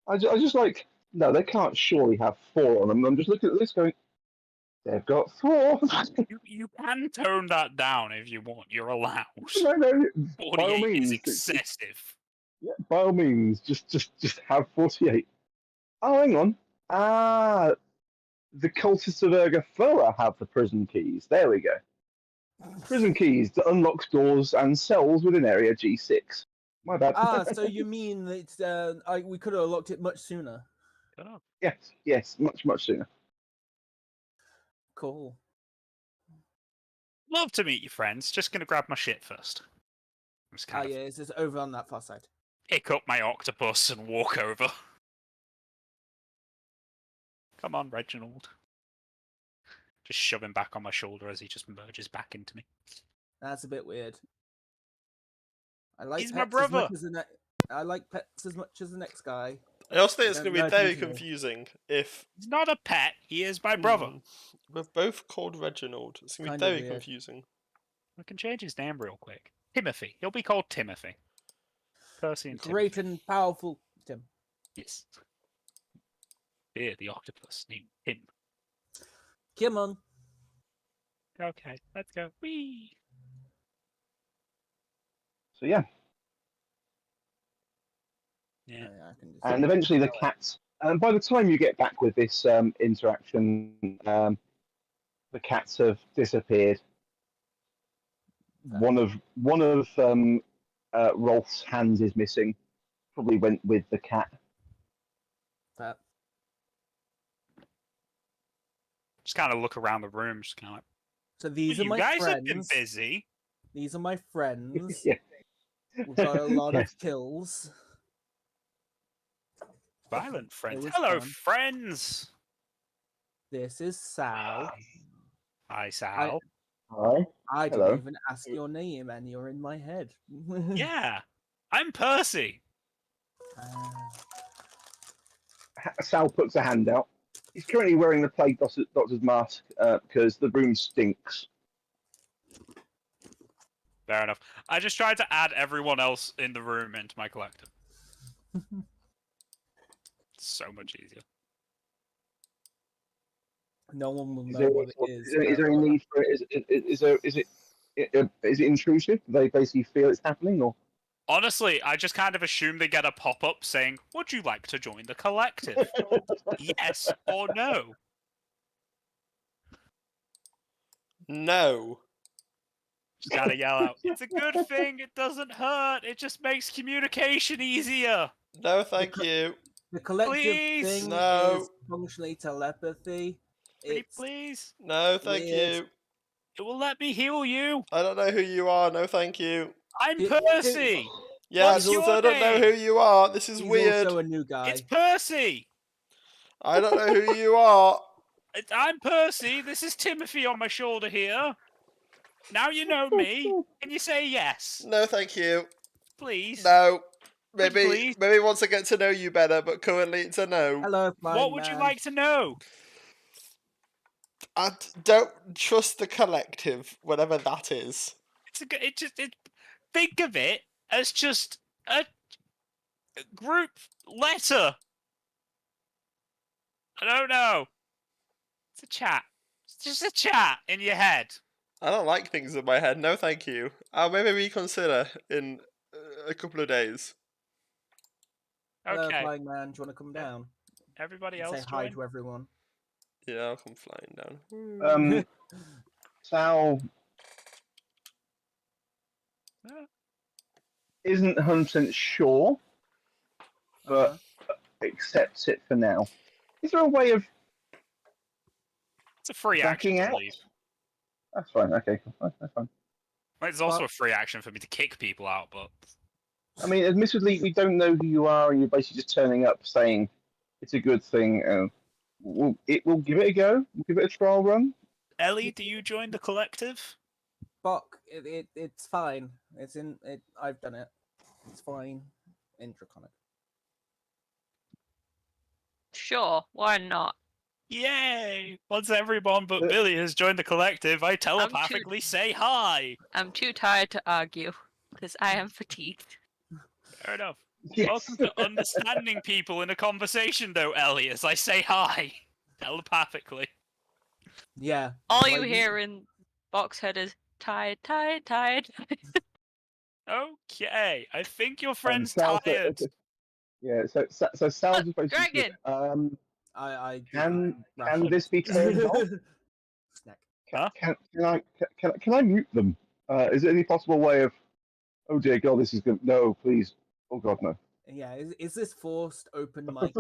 I just like, no, they can't surely have 4 on them. I'm just looking at this going, they've got 4. You can tone that down if you want. You're allowed. No, no, by all 48 is means. excessive. Yeah, by all means, just have 48. Oh, hang on. Ah, the cultists of Ergofoa have the prison keys. There we go. Prison keys that unlocks doors and cells within area G6. My bad. So you mean that we could have locked it much sooner? Oh, Yes, much sooner. Cool. love to meet you, friends. Just gonna grab my shit first. Just kind of Yeah, it's just over on that far side. pick up my octopus and walk over. Come on, Reginald. Just shove him back on my shoulder as he just merges back into me. That's a bit weird. I like He's my pets as much brother. as I like pets as much as the next guy. I also think it's Don't going to know be if you very do. confusing if He's not a pet. He is my brother. we're both called Reginald. It's going to be Kinda very weird. confusing. I can change his name real quick. Timothy. He'll be called Timothy. Percy and Great Timothy. and powerful Tim. Yes. Here, the octopus named Tim. Come on. Okay, let's go. Whee! So yeah, Yeah. I can just... and eventually the cats. By the time you get back with this interaction, the cats have disappeared. One of Rolf's hands is missing. Probably went with the cat. That. Just kind of look around the room, just kind of like, So these are you my guys have been friends. busy. These are my friends. Yeah. We've got a lot Yeah. of kills. Violent friends. was Hello, fun. friends. This is Sal. Hi, Sal. Hi. I Hello. didn't even ask your name, and you're in my head. Yeah, I'm Percy. Sal puts a hand out. He's currently wearing the plague doctor's mask because the room stinks. Fair enough. I just tried to add everyone else in the room into my collective. So much easier. No one will Is know there, what it is there any but- need for it? Is it intrusive? Do they basically feel it's happening, or? Honestly, I just kind of assume they get a pop-up saying, "Would you like to join the collective?" Yes or no? No. Just gotta yell out, "It's a good thing, it doesn't hurt, it just makes communication easier." No, thank you. The collective Please! thing No. is functionally telepathy. Pretty It's please? No, thank Weird. you. It will let me heal you. I don't know who you are. No, thank you. I'm It- Percy. Yeah, What's your I don't know name? who you are. This is he's weird. also a new guy. It's Percy. I don't know who you are. I'm Percy. This is Timothy on my shoulder here. Now you know me. Can you say yes, No, thank you. please? No. Please. Maybe once I get to know you better, but currently it's a no. Hello, blind What would you man. like to know? I don't trust the collective, whatever that is. Think of it as just a group letter. I don't know. It's a chat. It's just a chat in your head. I don't like things in my head. No, thank you. I'll maybe reconsider in a couple of days. Hello, Okay. blind man. Do you want to come down? Everybody And else say hi join? to everyone. Yeah, I'll come flying down. Sal Yeah. isn't 100% sure, but accepts it for now. Is there a way of It's a free action backing to out? leave. That's fine. Okay, cool. That's fine. It's also a free action for me to kick people out, but I mean, admittedly, we don't know who you are, and you're basically just turning up saying it's a good thing. We'll give it a go. We'll give it a trial run. Ellie, do you join the collective? Bok, it's fine. It's in it. I've done it. It's fine. In Draconic. Sure, why not? Yay! Once everyone but Billy has joined the collective, I telepathically say hi. I'm too tired to argue because I am fatigued. Fair enough. Yes. Welcome to understanding people in a conversation, though, Ellie, as I say hi. Telepathically. Yeah. All like you hear in Boxhead is tired, tired, tired. Okay, I think your friend's Sal's tired. yeah. So Sal's just basically Dragon! I Can ration. this be turned off? Snack. Huh? Can I mute them? Is there any possible way of? Oh dear God, this is good. No, please. Oh God, no. Yeah, is this forced open mic?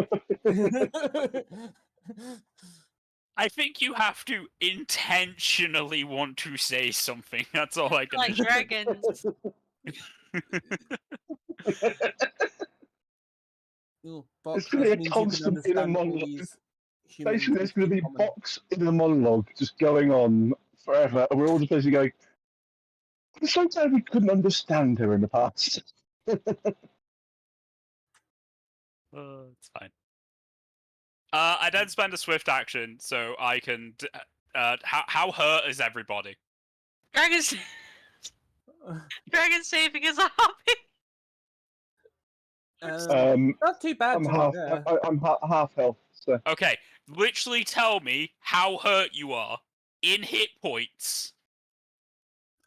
I think you have to intentionally want to say something. That's all I can Like do. dragons. Ooh, It's Box, going this to be a means you can constant inner understand all monologue. these human Basically, there's going to be common. Box in a monologue just going on forever, and we're all just basically going. I'm so glad we couldn't understand her in the past. It's fine. I then spend a swift action so I can. How hurt is everybody? Dragon's Dragon saving is a hobby. Not too bad. I'm to be half. fair. I'm half health. So Okay, literally tell me how hurt you are in hit points.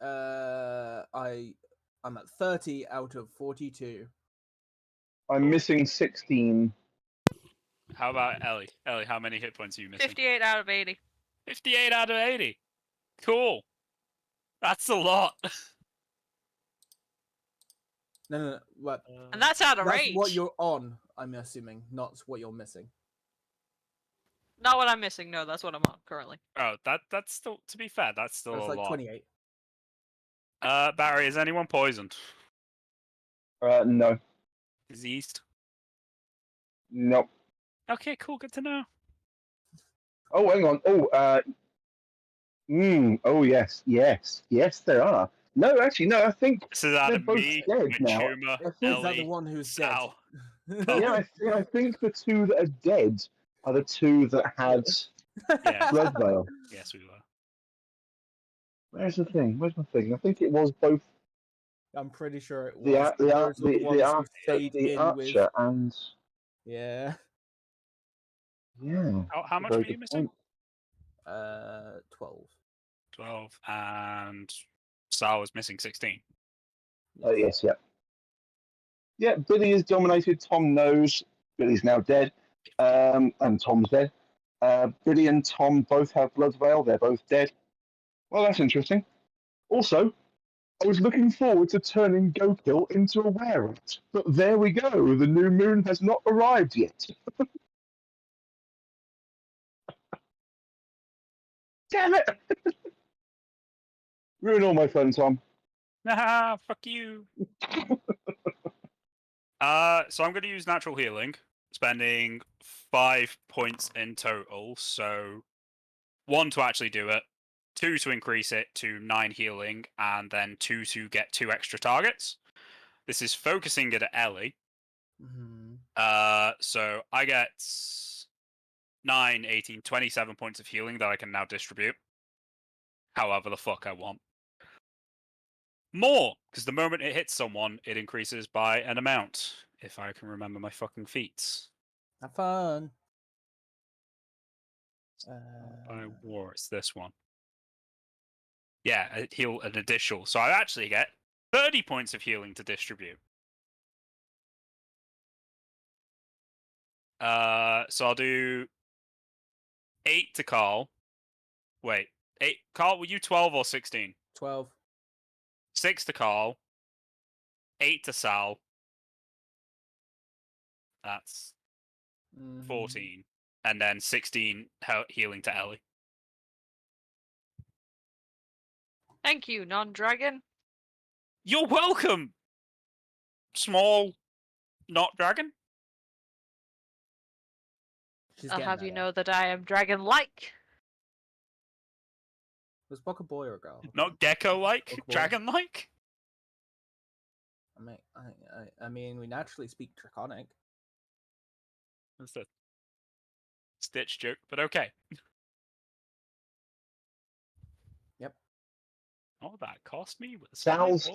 I'm at 30 out of 42. I'm missing 16. How about Ellie? Ellie, how many hit points are you missing? 58 out of 80. 58 out of 80. Cool. That's a lot. No. What? And that's out of That's range. what you're on. I'm assuming, not what you're missing. Not what I'm missing. No, that's what I'm on currently. Oh, that's still, to be fair, that's still That's a like lot. 28. Barry, is anyone poisoned? No. Diseased? Nope. Okay, cool, good to know. Oh, hang on. Oh, yes. There are. No, actually, no. I think This is out they're of both me, dead now. Machuma, Is that the Ellie, one who's Sal. dead? Yeah, I think the two that are dead are the two that had Yeah, Blood Veil. yes, we were. Where's the thing? Where's my thing? I think it was both I'm pretty sure it was. the Those were the ones who stayed in archer with. and Yeah. yeah. How much were you missing? 12. 12, and Sal was missing 16. Yes, yeah. Yeah, Billy is dominated. Tom knows. Billy's now dead. And Tom's dead. Billy and Tom both have Blood Veil. They're both dead. Well, that's interesting. Also, I was looking forward to turning Gokil into a were-rat. But there we go. The new moon has not arrived yet. Damn it! Ruin all my fun, Tom. Nah, fuck you. So I'm going to use natural healing, spending 5 points in total. So 1 to actually do it, 2 to increase it to 9 healing, and then 2 to get 2 extra targets. This is focusing it at Ellie. Mm-hmm. So I get 9, 18, 27 points of healing that I can now distribute however the fuck I want. More, because the moment it hits someone, it increases by an amount, if I can remember my fucking feats. Have fun. By war, it's this one. Yeah, heal an additional. So I actually get 30 points of healing to distribute. So I'll do 8 to Carl. Wait, 8. Carl, were you 12 or 16? 12. 6 to Carl. 8 to Sal. That's 14. And then 16 healing to Ellie. Thank you, non-dragon. You're welcome! Small, not dragon? She's I'll getting have you there. know that I am dragon-like. Was Buck a boy or a girl? Not gecko-like? Book boy. Dragon-like? I mean, we naturally speak Draconic. That's a Stitch joke, but okay. Yep. Oh, that cost me with Sal's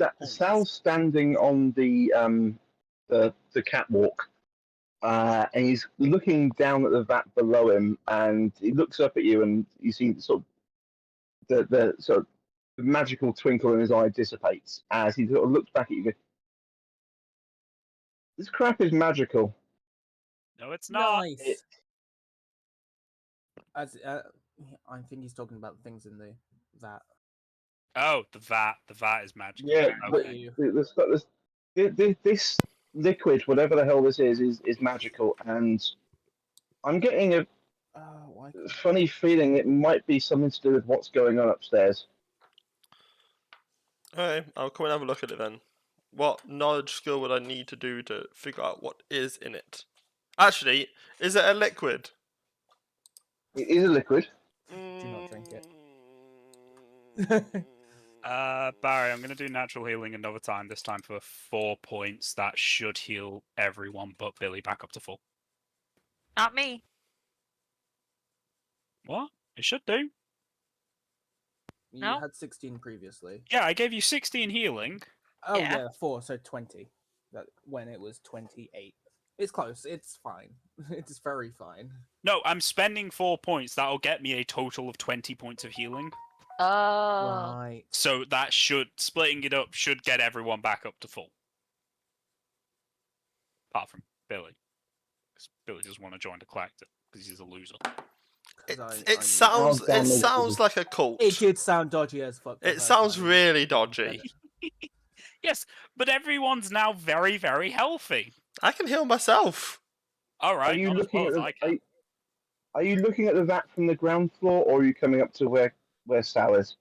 standing on the the catwalk, and he's looking down at the vat below him, and he looks up at you, and you see sort of the sort of the magical twinkle in his eye dissipates as he sort of looks back at you. This crap is magical. No, it's not. Nice. As I think he's talking about the things in the that. Oh, the vat. The vat is magical. Yeah, Okay. this liquid, whatever the hell this is magical, and I'm getting a Why? funny feeling it might be something to do with what's going on upstairs. Okay, I'll come and have a look at it then. What knowledge skill would I need to do to figure out what is in it? Actually, is it a liquid? It is a liquid. Do not drink it. Barry, I'm going to do natural healing another time, this time for 4 points. That should heal everyone but Billy back up to full. Not me. What? It should do. You No? had 16 previously. Yeah, I gave you 16 healing. Oh Yeah. yeah, 4, so 20. That when it was 28. It's close. It's fine. It's very fine. No, I'm spending 4 points. That'll get me a total of 20 points of healing. Oh. Right. So that should, splitting it up, should get everyone back up to full. Apart from Billy. 'Cause Billy doesn't want to join the collective because he's a loser. It sounds like a cult. It did sound dodgy as fuck. It sounds really dodgy. Yes, but everyone's now very, very healthy. I can heal myself. All right. Are you not as looking well at as the, I can. are you looking at the vat from the ground floor, or are you coming up to where Sal is?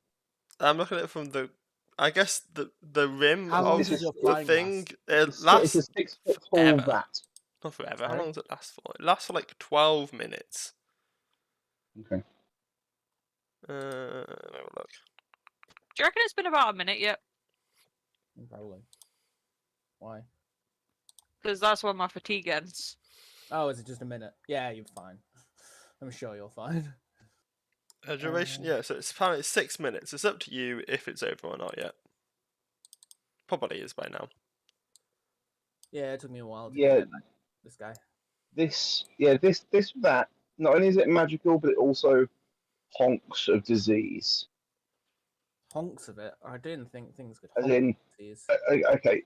I'm looking at it from the, I guess the rim How long of does your the flying thing. last? It It's a lasts 6 foot tall forever. vat. Not forever. How Sorry? long does it last for? It lasts for like 12 minutes. Okay. Let me have a look. Do you reckon it's been about a minute yet? Probably. Why? Because that's when my fatigue ends. Oh, is it just a minute? Yeah, you're fine. I'm sure you're fine. Duration, yeah. So it's apparently 6 minutes. It's up to you if it's over or not yet. Probably is by now. Yeah, it took me a while to Yeah. get this guy. This vat. Not only is it magical, but it also honks of disease. Honks of it. I didn't think things could As honk in, disease. okay,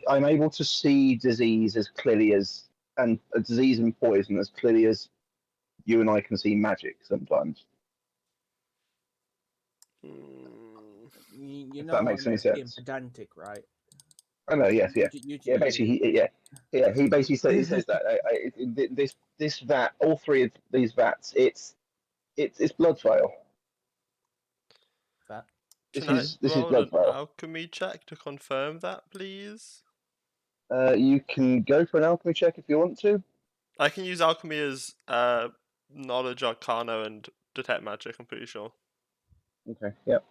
I'm able to see disease as clearly as, and a disease and poison as clearly as you and I can see magic sometimes. You if know that makes I'm any being sense. pedantic, right? I know, yes, yeah. Yeah, basically, he basically says that this vat, all three of these vats, it's blood vial. That. Can I This is roll blood an vial. alchemy check to confirm that, please? You can go for an alchemy check if you want to. I can use alchemy as knowledge, arcana, and detect magic. I'm pretty sure. Okay. Yep.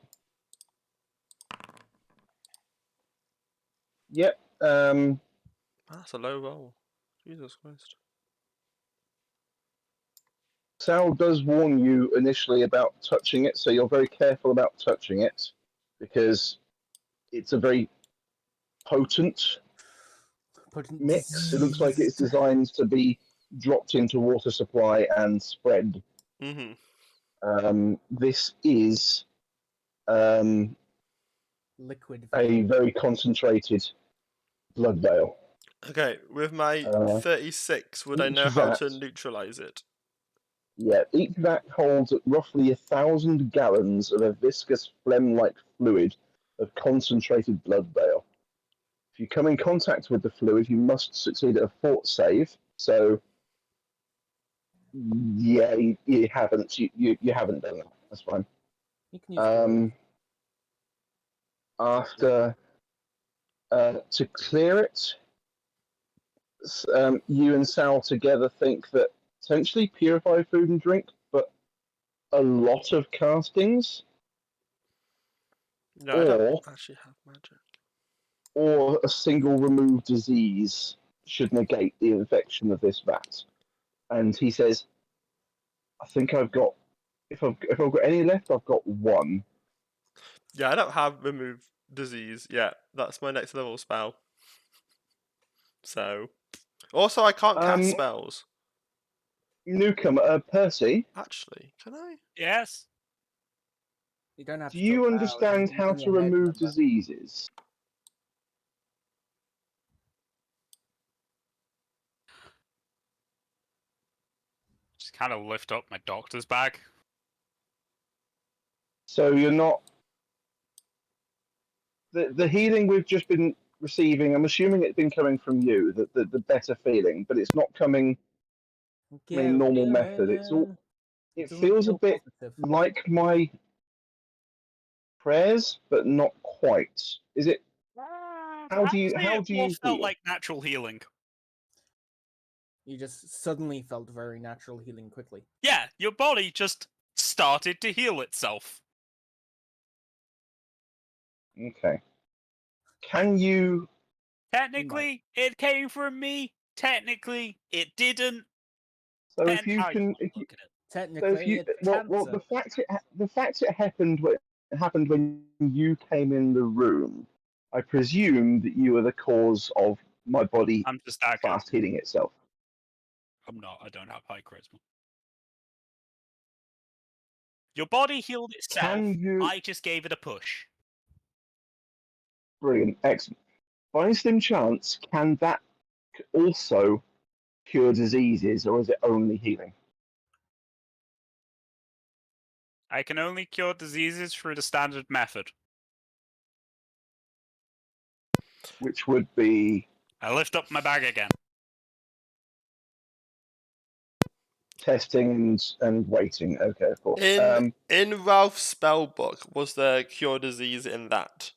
Yep. That's a low roll. Jesus Christ. Sal does warn you initially about touching it, so you're very careful about touching it because it's a very potent mix. It looks like it's designed to be dropped into water supply and spread. Mm-hmm. This is liquid. a very concentrated blood veil. Okay, with my 36, would I each know how vat- to neutralize it? Yeah, each vat holds roughly 1,000 gallons of a viscous phlegm-like fluid of concentrated blood veil. If you come in contact with the fluid, you must succeed at a fort save. So, yeah, you haven't you haven't done that. That's fine. You can use After to clear it, you and Sal together think that potentially purify food and drink, but a lot of castings. No, I don't actually have magic. Or a single remove disease should negate the infection of this vat. And he says, I think I've got, if I've got any left, I've got one. Yeah, I don't have remove disease yet. That's my next level spell. So, also I can't cast Um, spells. Newcomer, Percy, Actually, can I? Yes. You don't have do to you talk loud, understand just how in to your head, remove remember. diseases? Just kind of lift up my doctor's bag. So you're not the healing we've just been receiving. I'm assuming it's been coming from you, the better feeling, but it's not coming from a Get normal feeling. method. It Doesn't feels a feel bit positive. like my prayers, but not quite. Is it? How do I'd say you it more felt heal? like natural healing. You just suddenly felt very natural healing quickly. Yeah, your body just started to heal itself. Okay. Can you? Technically, it came from me. Technically, it didn't. So if Depends you how you can, want to if you, look at it. so if Technically, you, it's well, cancer. the fact it happened when you came in the room. I presume that you are the cause of my body I'm just that good. fast healing itself. I'm not. I don't have high charisma. Your body healed itself. Can you? I just gave it a push. Brilliant, excellent. By a slim chance, can that also cure diseases, or is it only healing? I can only cure diseases through the standard method. Which would be I lift up my bag again. testing and waiting. Okay, of course. In Ralph's spell book, was there cure disease in that?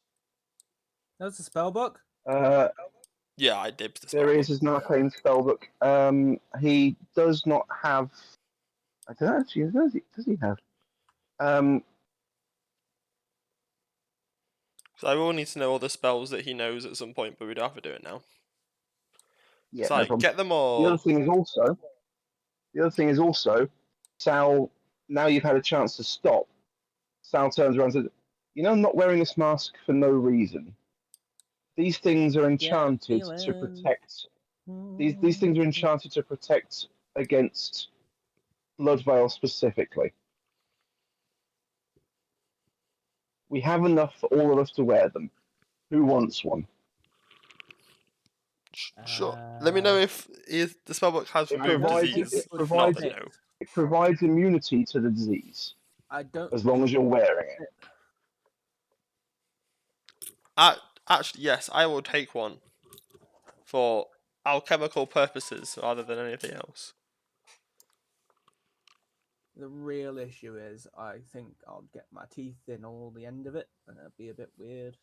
That's a spell book. Yeah, I dipped the spell There book. is his Narcane spellbook. He does not have. I don't know actually. Does he have? So I will need to know all the spells that he knows at some point, but we don't have to do it now. Yeah, It's no like, problem. get them The other all. thing is also, Sal. Now you've had a chance to stop. Sal turns around and says, "You know, I'm not wearing this mask for no reason. These things are enchanted to protect. These things are enchanted to protect against blood veil specifically. We have enough for all of us to wear them. Who wants one? Sure. Let me know if the spellbook has It removed provides disease. it If not, provides then no. it provides immunity to the disease I don't. as long as you're wearing it. Actually, yes, I will take one for alchemical purposes rather than anything else. The real issue is, I think I'll get my teeth in all the end of it, and it'll be a bit weird.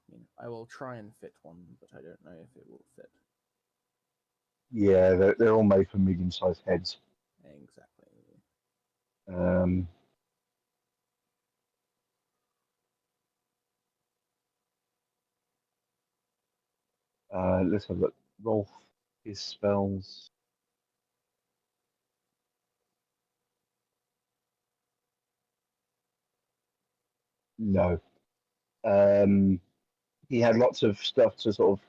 I mean, I will try and fit one, but I don't know if it will fit. Yeah, they're all made for medium-sized heads. Exactly. Let's have a look. Rolf, his spells. No. He had lots of stuff to sort of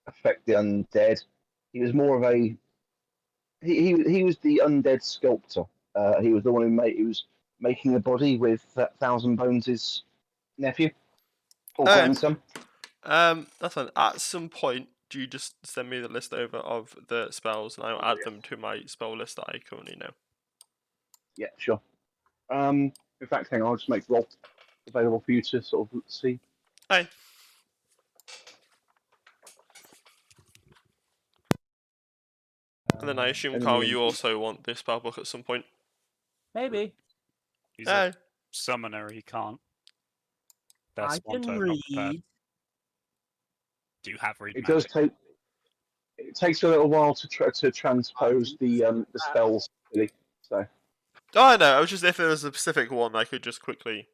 affect the undead. He was more of a he was the undead sculptor. He was the one he was making the body with Thousand Bones' nephew or Oh, grandson. that's fine. At some point, do you just send me the list over of the spells, and I'll add them to my spell list that I currently know. Yeah, sure. In fact, hang on, I'll just make Rolf available for you to sort of see. Hey. And then I assume, Enemy Carl, you indeed. also want this spellbook at some point. Maybe. He's Hey. a summoner. He can't. I That's one can turn not prepared. read. Do you have read It magic? does take. It takes a little while to transpose the spells. Really. So Oh, I know. I was just if there was a specific one, I could just quickly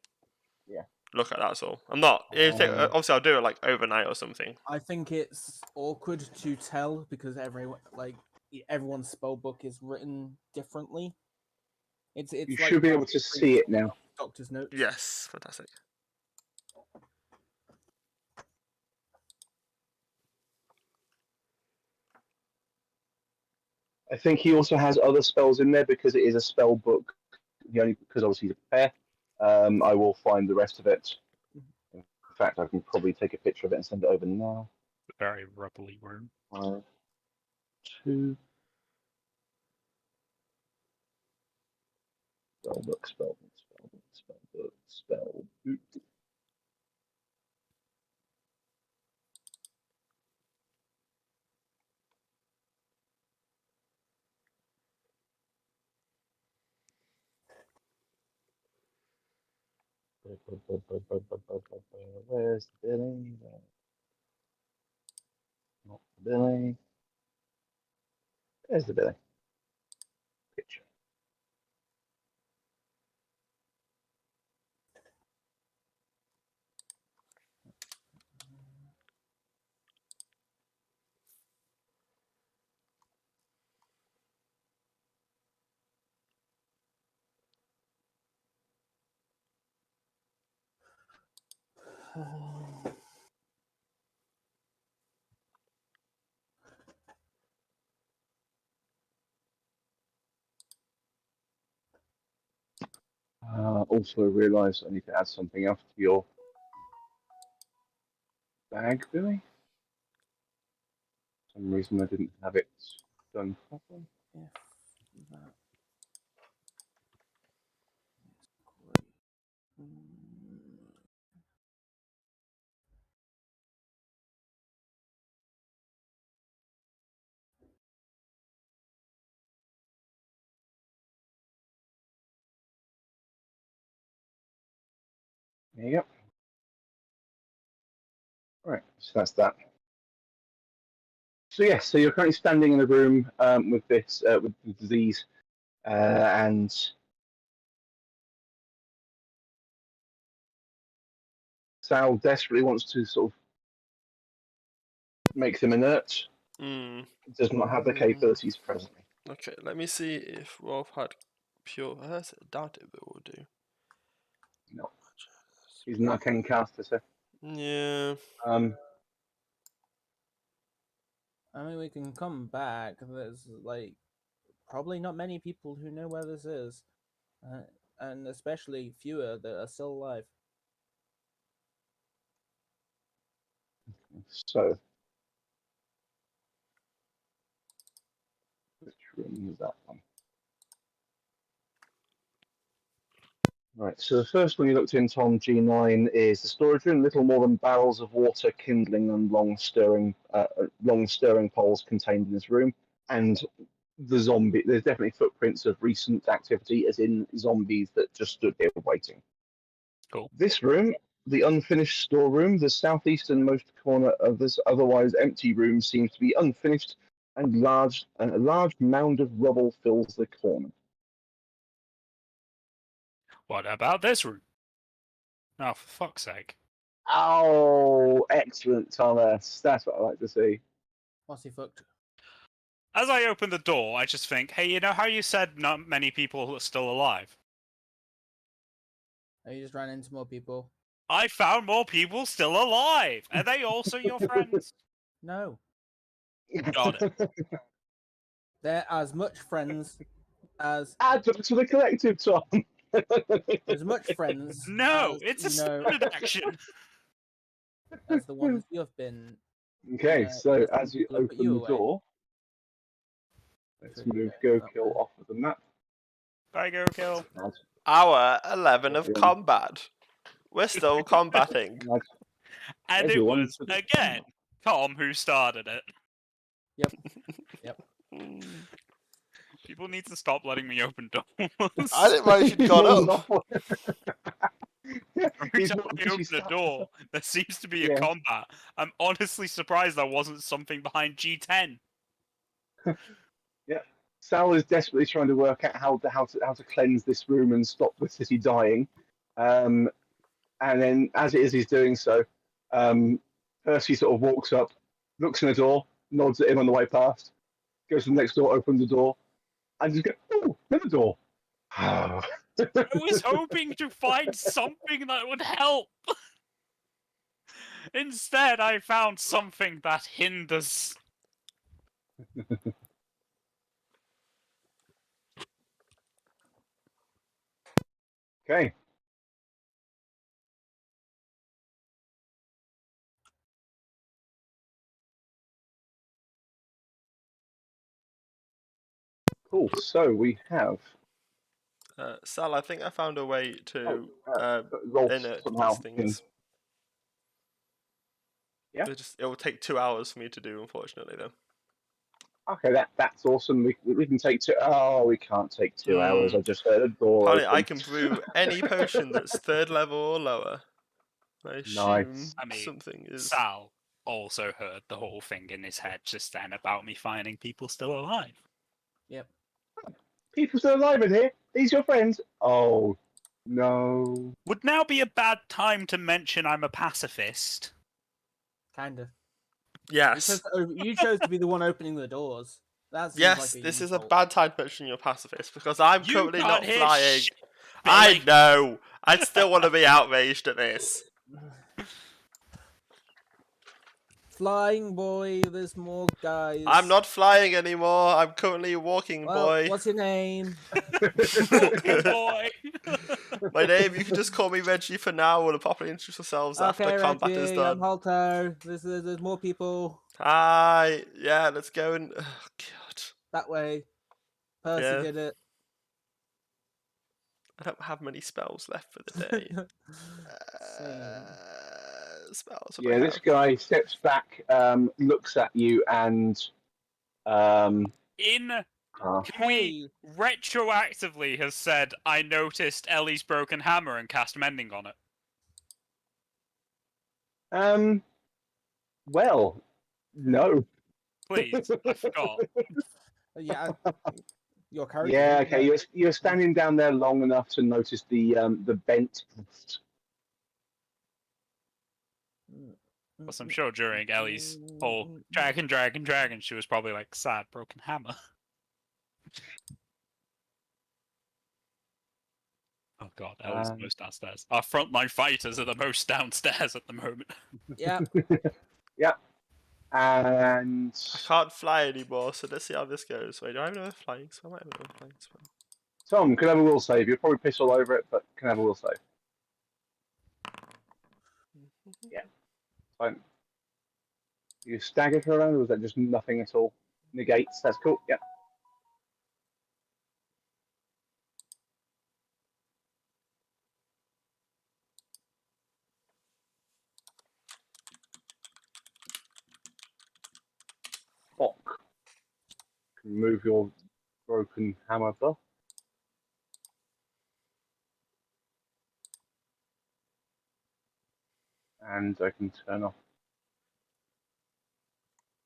Yeah. look at. That's all. I'm not. Obviously, I'll do it like overnight or something. I think it's awkward to tell because everyone's spell book is written differently. It's You like should be able to see it now. Doctor's notes. Yes, fantastic. I think he also has other spells in there because it is a spell book. Because obviously he's a pair. I will find the rest of it. In fact, I can probably take a picture of it and send it over now. The very rubbly room. 5, 2. Spellbook, spellbook, spellbook, spellbook, spellbook. Where's the Billy? Not the Billy. There's the Billy. Picture. Also realised I need to add something else to your bag, Billy. For some reason I didn't have it done properly. If that is great. There you go. Right, so that's that. So yes, so you're currently standing in a room with this with the disease, and Sal desperately wants to sort of make them inert. Does not have the capabilities presently. Okay, let me see if Rolf had pure. I doubt it, but we'll do. No, he's an arcane caster, so. Yeah. I mean, we can come back. There's like probably not many people who know where this is, and especially fewer that are still alive. So, which room is that one? Right, so the first one you looked into on G9 is the storage room. Little more than barrels of water, kindling, and long stirring poles contained in this room. And the zombie, there's definitely footprints of recent activity, as in zombies that just stood here waiting. Cool. This room, the unfinished storeroom, the southeasternmost corner of this otherwise empty room, seems to be unfinished, and a large mound of rubble fills the corner. What about this room? Oh, for fuck's sake. Oh, excellent, Thomas. That's what I like to see. What's he fucked? As I open the door, I just think, hey, you know how you said not many people are still alive? Oh, you just ran into more people. I found more people still alive. Are they also your friends? No, Got it. they're as much friends as Add them to the collective, Tom. as much friends. No, as, it's a you know, standard action. as the ones you have been. Okay, so as as you people have put open you the away. door, let's move Go Kill off of the map. Bye, Go Kill. Hour 11 of Everyone. combat. We're still combating. And Everyone it was, to the again, Tom who started it. Yep. People need to stop letting me open doors. I didn't realize you'd got up. Every He's time not- I she open a starts- door, there seems to be a Yeah. combat. I'm honestly surprised there wasn't something behind G10. Sal is desperately trying to work out how to cleanse this room and stop the city dying. And then, as it is, he's doing so. Percy sort of walks up, looks in the door, nods at him on the way past, goes to the next door, opens the door, and just goes, "Oh, another door." I was hoping to find something that would help. Instead, I found something that hinders. Okay. Cool. So we have Sal, I think I found a way to Rolf inert somehow. these things. Yeah. It will take 2 hours for me to do, unfortunately, though. Okay, that's awesome. We can take 2. Oh, we can't take 2 hours. I just heard a door Apparently, open. I can brew any potion that's 3rd level or lower. I assume Nice. I mean, something is. Sal also heard the whole thing in his head just then about me finding people still alive. Yep. People still alive in here? These your friends? Oh, no. Would now be a bad time to mention I'm a pacifist. Kind of. Yes. You chose to be the one opening the doors. That seems Yes, like this is a insult. bad time to mention your pacifist because I'm You currently can't not hear flying. shit, I Billy. know. I'd still want to be outraged at this. Flying boy, there's more guys. I'm not flying anymore. I'm currently a walking Well, boy. what's your name? Walking boy. My name, you can just call me Reggie for now. We'll properly introduce ourselves after Okay, combat Reggie, is I'm done. Halto. There's more people Hi. Yeah, let's go and. Oh, God. that way. Percy Yeah. did it. I don't have many spells left for the day. Same. Spells. What do Yeah, I this have? guy steps back, looks at you, and In uh, we retroactively has said I noticed Ellie's broken hammer and cast mending on it. well, no. Please, I forgot. Yeah, your character. Yeah, didn't okay. know. You're standing down there long enough to notice the bent. Plus, I'm sure during Ellie's whole dragon, she was probably like, sad, broken hammer. Oh god, Ellie's the most downstairs. Our frontline fighters are the most downstairs at the moment. Yeah. Yeah. And I can't fly anymore, so let's see how this goes. Wait, do I have another flying spell? I might have another flying spell. Tom, can I have a will save? You'll probably piss all over it, but can I have a will save? Yeah. Fine. You staggered her around, or was that just nothing at all? Negates. That's cool. Yeah. Fuck. Can move your broken hammer buff. And I can turn off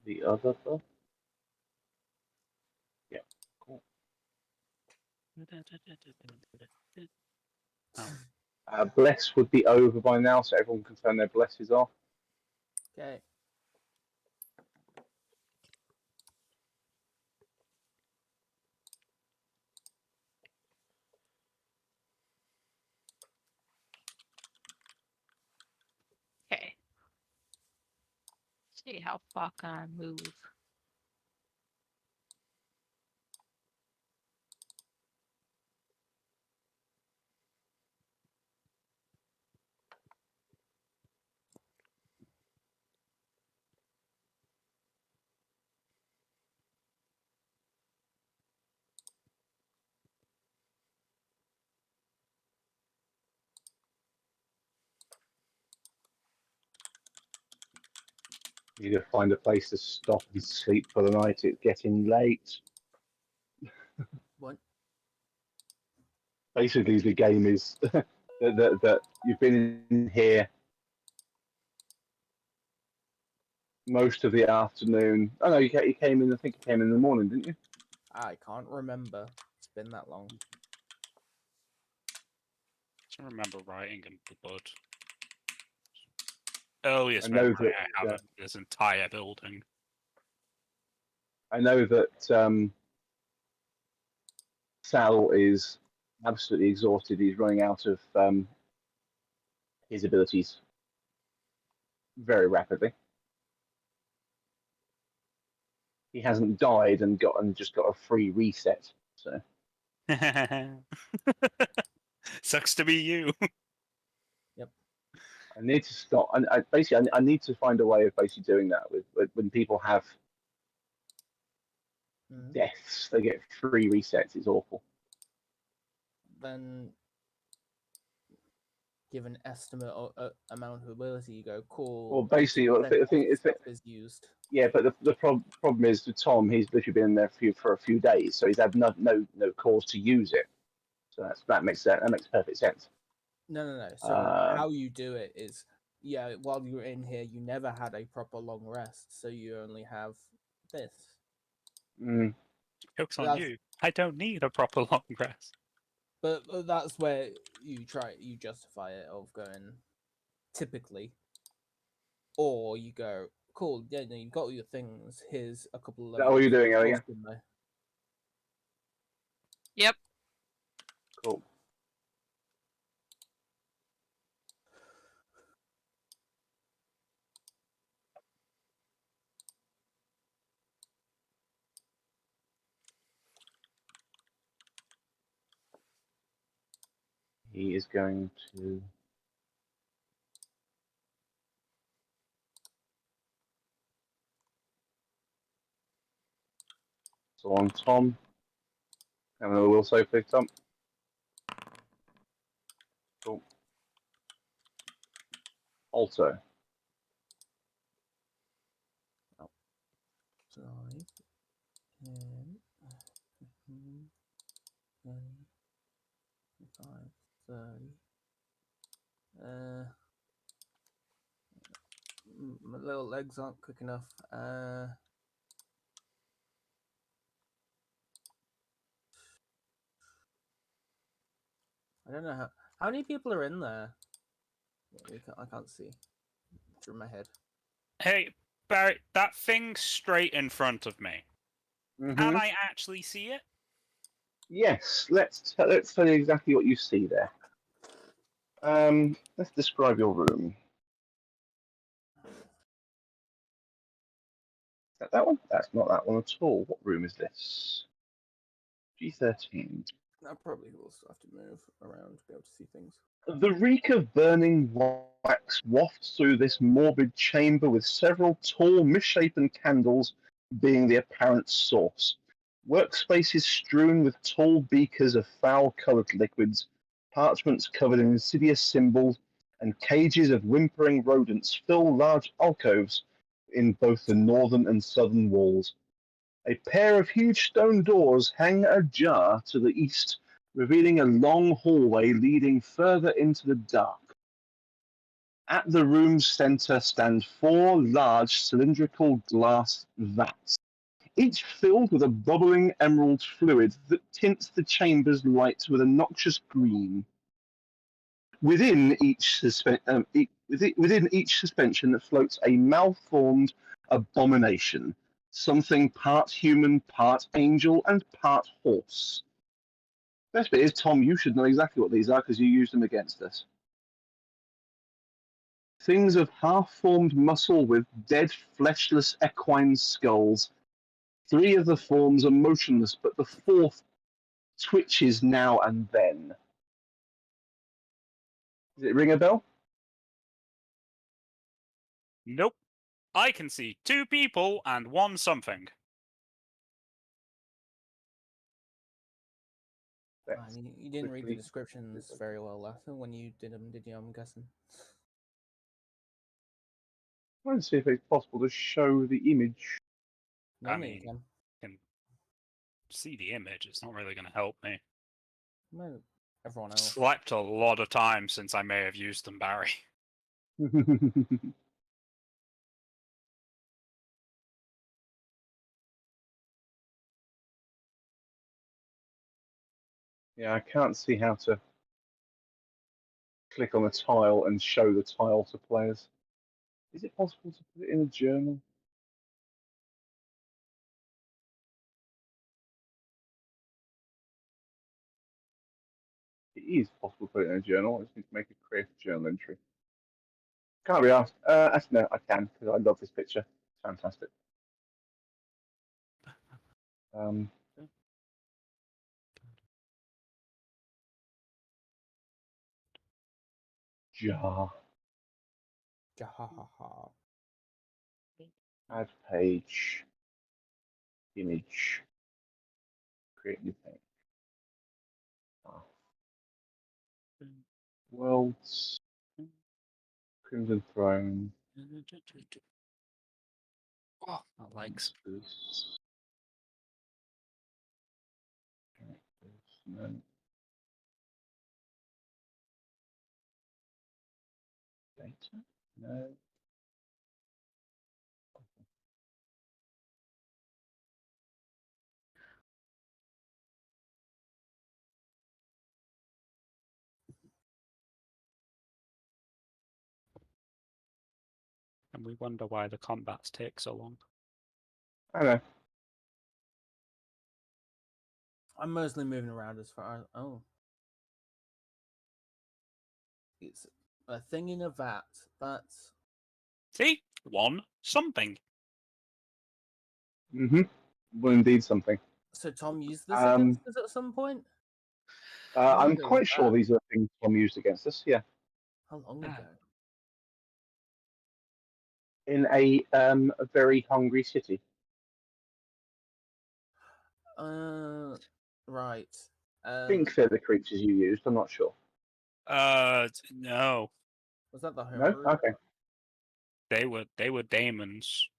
the other buff. Yeah, cool. Bless would be over by now, so everyone can turn their blesses off. Okay. Okay. See how far can I move? You need to find a place to stop and sleep for the night. It's getting late. What? Basically, the game is that you've been in here most of the afternoon. Oh no, you came in. I think you came in the morning, didn't you? I can't remember. It's been that long. I remember writing in the book. Earliest I know memory that, I have of this entire building. I know that Sal is absolutely exhausted. He's running out of his abilities very rapidly. He hasn't died and just got a free reset. So Sucks to be you. I need to stop. I need to find a way of basically doing that with when people have Mhm. deaths, they get free resets. It's awful. Then give an estimate or amount of ability. You go, cool. Well, basically, I 80% think of stuff is used. yeah, but the problem is with Tom. He's literally been in there for a few days, so he's had no cause to use it. So that makes perfect sense. No. So how you do it is, yeah, while you were in here, you never had a proper long rest, so you only have this. Mm. Joke's on That's- you. I don't need a proper long rest. But that's where you justify it of going typically, or you go, cool, yeah, no, you've got all your things. Here's a couple of Is that all you're doing, levels Ellie? in there. Yep. Cool. He is going to. So on Tom. Have another will save, please, Tom. Cool. Also. 5, 10, 15, 20, 25, 30. My little legs aren't quick enough. I don't know how many people are in there. I can't see through my head. Hey, Barry, that thing straight in front of me. Mm-hmm. Can I actually see it? Yes. Let's tell you exactly what you see there. Let's describe your room. Is that one? That's not that one at all. What room is this? G13. I probably will still have to move around to be able to see things. The reek of burning wax wafts through this morbid chamber, with several tall, misshapen candles being the apparent source. Workspaces strewn with tall beakers of foul-coloured liquids, parchments covered in insidious symbols, and cages of whimpering rodents fill large alcoves in both the northern and southern walls. A pair of huge stone doors hang ajar to the east, revealing a long hallway leading further into the dark. At the room's center stand 4 large cylindrical glass vats, each filled with a bubbling emerald fluid that tints the chamber's light with a noxious green. Within each suspension floats a malformed abomination, something part human, part angel, and part horse. Best bit is, Tom, you should know exactly what these are because you used them against us. Things of half-formed muscle with dead, fleshless equine skulls. 3 of the forms are motionless, but the 4th twitches now and then. Does it ring a bell? Nope. I can see 2 people and 1 something. You didn't read the quickly- descriptions very well last time when you did them, did you? I'm guessing. I'm trying to see if it's possible to show the image. Normally mean, you Can see the image. It's not really going to help me. can. Everyone else. Slept a lot of time since I may have used them, Barry. Yeah, I can't see how to click on a tile and show the tile to players. Is it possible to put it in a journal? It is possible to put it in a journal. I just need to make a creative journal entry. Can't be asked. Actually, no, I can because I love this picture. It's fantastic. Jar. Jahahaha. Add page. Image. Create new page. Worlds. Crimson Throne. Oh, that likes. Characters. No. Data. No. And we wonder why the combats take so long. I know. I'm mostly moving around as far as it's a thing in a vat. That's See? One something. Well, indeed something. so Tom used this against us at some point. How long I'm ago was quite sure that? these are things Tom used against us. Yeah. How long ago? In a very hungry city. Right. I think they're the creatures you used. I'm not sure. No. Was that the No. homebrew? Okay. They were daemons.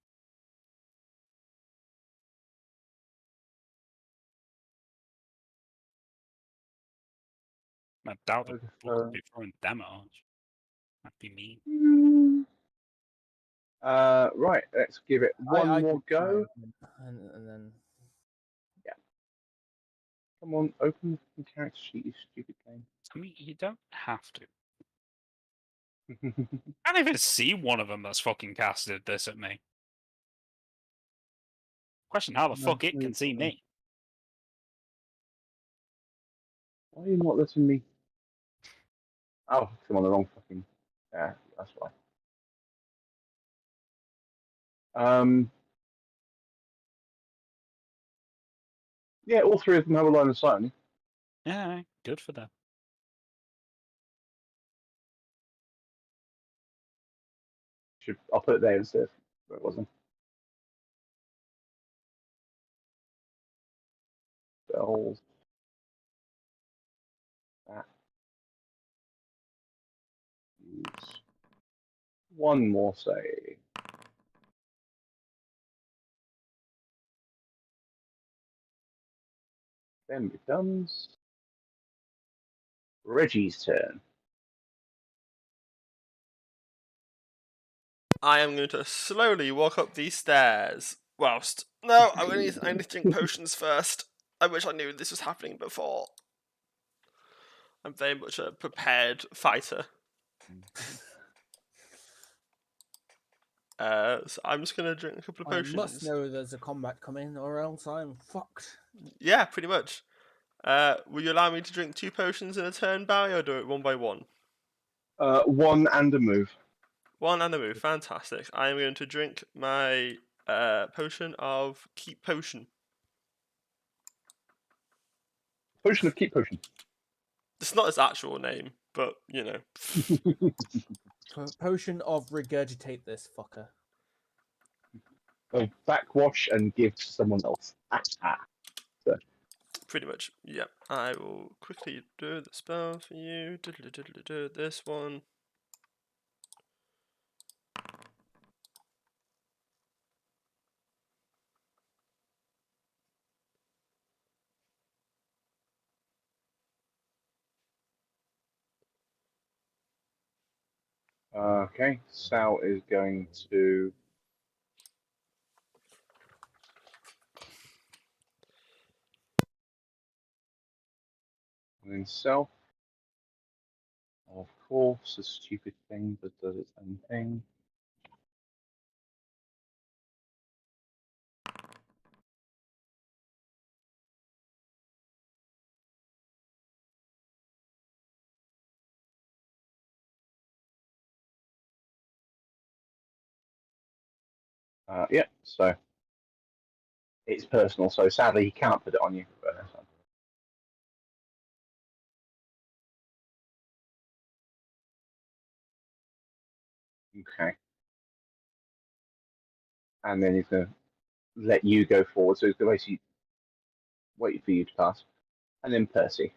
I doubt the book would be throwing them out. That'd be mean. Right. Let's give it one I more could try go. and then Come on, open the character sheet, you stupid game. I mean, you don't have to. I can't even see one of them that's fucking casted this at me. Question how the fuck it can see me. Why are you not letting me? Oh, I'm on the wrong fucking. Yeah, that's why. Yeah, all three of them have a line of sight on you. Yeah, good for them. I'll put it there instead. Where it wasn't. Spells. That. Use. One more save. Then becomes Reggie's turn. I am going to slowly walk up these stairs. Whilst no, I need to drink potions first. I wish I knew this was happening before. I'm very much a prepared fighter. So I'm just gonna drink a couple of I potions. must know there's a combat coming, or else I'm fucked. Yeah, pretty much. Will you allow me to drink 2 potions in a turn, Barry, or do it one by one? One and a move. One and a move. Fantastic. I am going to drink my potion of Keep Potion. Potion of Keep Potion. It's not its actual name, but you know. Potion of regurgitate this fucker. Backwash and give to someone else. So. Pretty much, yep. I will quickly do the spell for you. This one. Okay, Sal is going to. And then self. Of course, a stupid thing that does its own thing. Yeah, so it's personal, so sadly he cannot put it on you. But, okay. And then he's going to let you go forward, so he's going to basically wait for you to pass. And then Percy.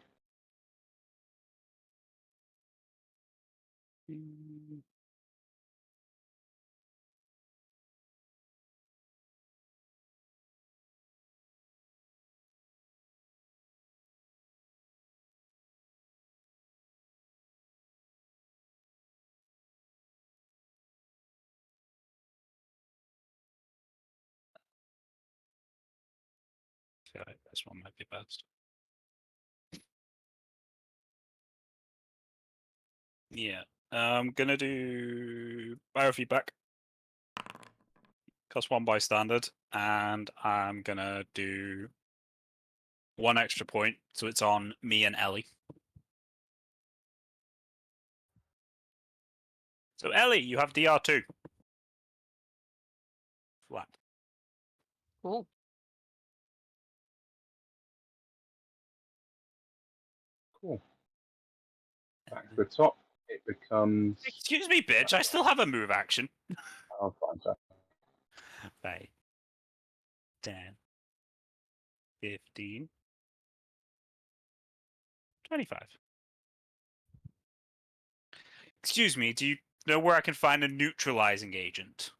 This one might be best. Yeah. I'm gonna do biofeedback. Cost 1 by standard, and I'm gonna do 1 extra point, so it's on me and Ellie. So Ellie, you have DR2. Flat. Cool. Cool. Back to the top. It becomes. Excuse me, bitch. I still have a move action. Oh, fine, so 5, 10, 15, 25. Excuse me, do you know where I can find a neutralizing agent?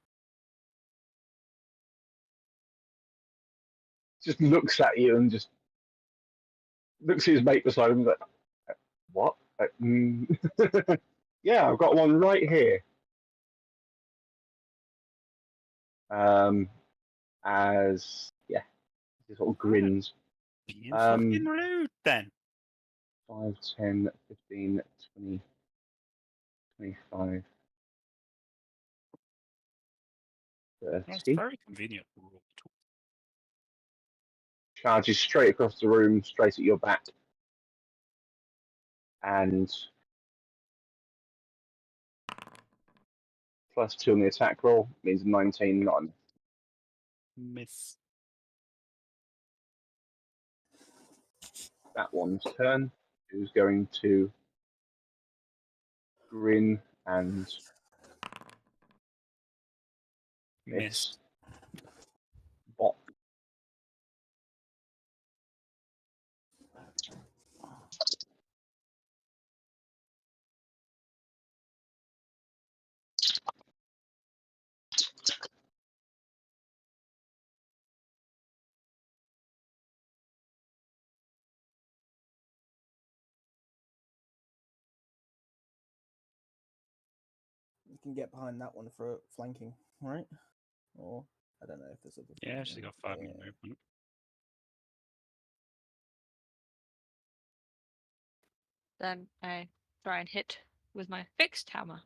just looks at you and just looks at his mate beside him and like, what? Like, yeah, I've got one right here. As yeah, he sort of grins. Being fucking Um, rude, then. 5, 10, 15, 20, 25, That's 30. very convenient. Charges straight across the room, straight at your back. And +2 on the attack roll means 19 non. Miss. That one's turn. Who's going to grin and Miss. bot. You can get behind that one for flanking, right? Or I don't know if there's other. Yeah, she's got 5 yeah. movement. Then I try and hit with my fixed hammer.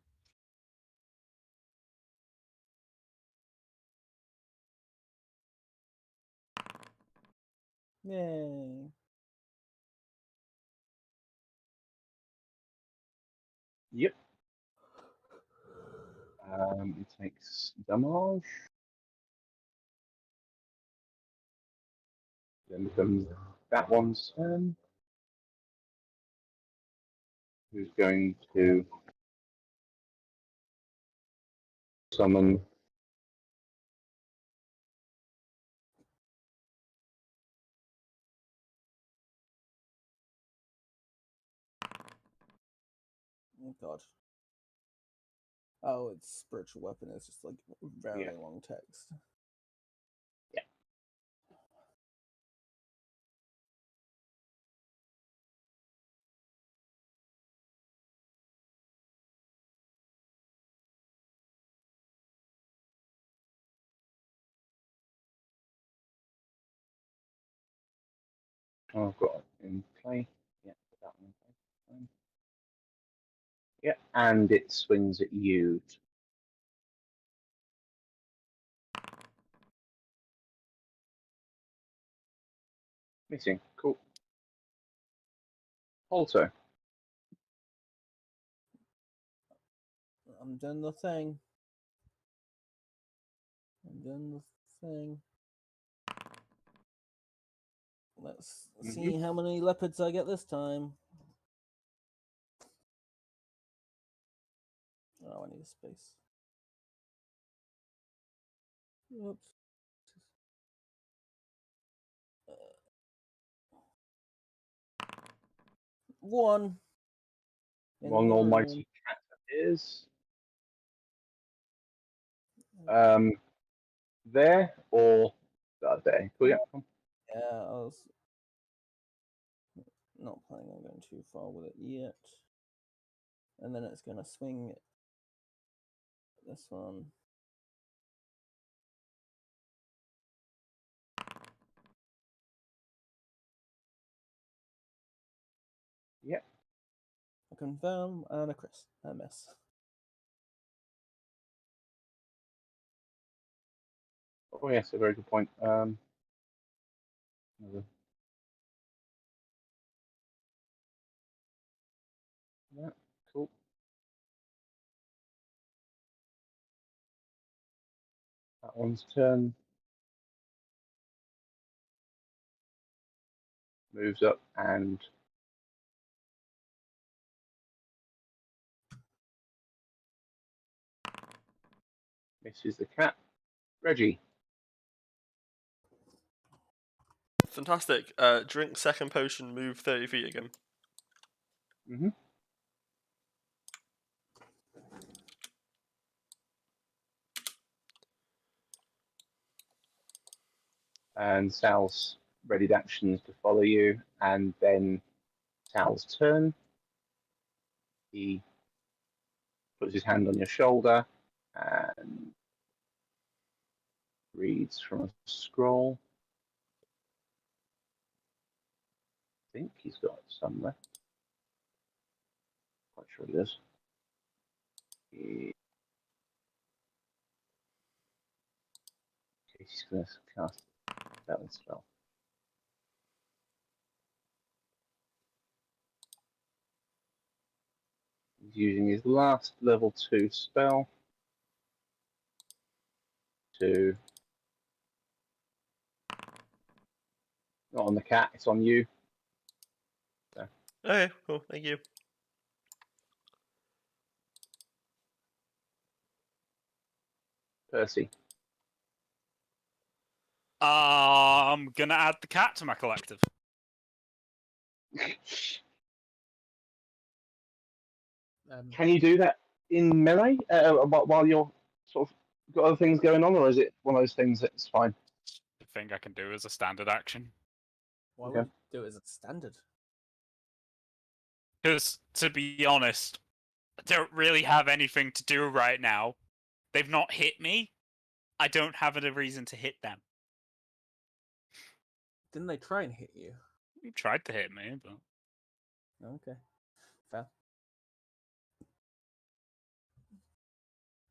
Yay. Yep. It takes damage. Then becomes that one's turn. Who's going to summon Oh god. Oh, it's spiritual weapon. It's just like very Yeah. long text. Yeah. I've got it in play. Yeah, that Yeah, and it swings at you. Missing. Cool. Also, I'm doing the thing. I'm doing the thing. Let's see how many leopards I get this time. Oh, I need a space. Oops. One. In one the almighty room. cat appears. There or there. Cool, yeah. Cool. Yeah, I was not planning on going too far with it yet. And then it's going to swing this one. Yep. A confirm and a miss. Oh yes, a very good point. Yeah, cool. That one's turn. Moves up and misses the cat. Reggie. Fantastic. Drink second potion, move 30 feet again. Mm-hmm. And Sal's readied actions to follow you, and then Sal's turn. He puts his hand on your shoulder and reads from a scroll. I think he's got it somewhere. Quite sure he does. Okay, he's going to cast that one spell. He's using his last level 2 spell to. Not on the cat, it's on you. So. Okay, cool. Thank you. Percy. I'm gonna add the cat to my collective. Can you do that in melee while you're sort of got other things going on, or is it one of those things that's fine? The thing I can do as a standard action. Why Okay. would you do it as a standard? Because, to be honest, I don't really have anything to do right now. They've not hit me. I don't have a reason to hit them. Didn't they try and hit you? You tried to hit me, but... Okay. Fair.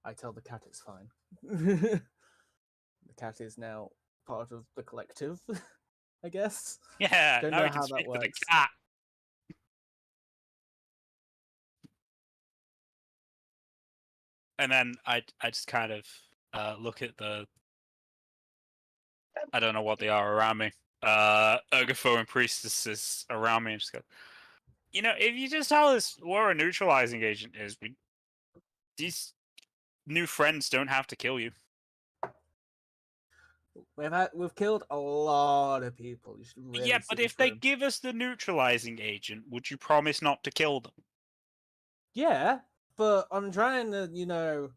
I tell the cat it's fine. The cat is now part of the collective, I guess. Yeah, Don't now know we can how that speak for the works. cat. And then I just kind of look at the... I don't know what they are around me. Ergotho and priestesses around me and just go, you know, if you just tell us what a neutralizing agent is, these new friends don't have to kill you. We've killed a lot of people. You should really Yeah, see but this if they room. give us the neutralizing agent, would you promise not to kill them? Yeah, but I'm trying to,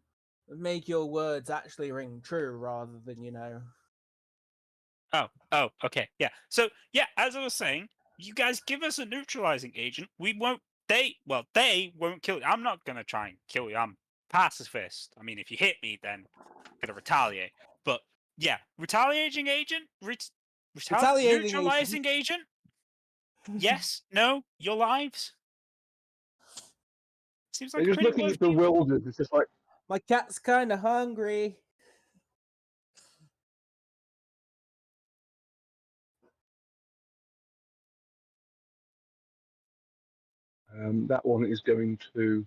make your words actually ring true rather than, Oh, okay, yeah. So, yeah, as I was saying, you guys give us a neutralizing agent, we won't, they won't kill you. I'm not gonna try and kill you, I'm pacifist. I mean, if you hit me, then I'm gonna retaliate. But, yeah, retaliating agent? Retaliating Neutralizing agent? Yes? No? Your lives? Seems They're like a just pretty looking worth bewildered. It's just like, My cat's kind of hungry. that one is going to.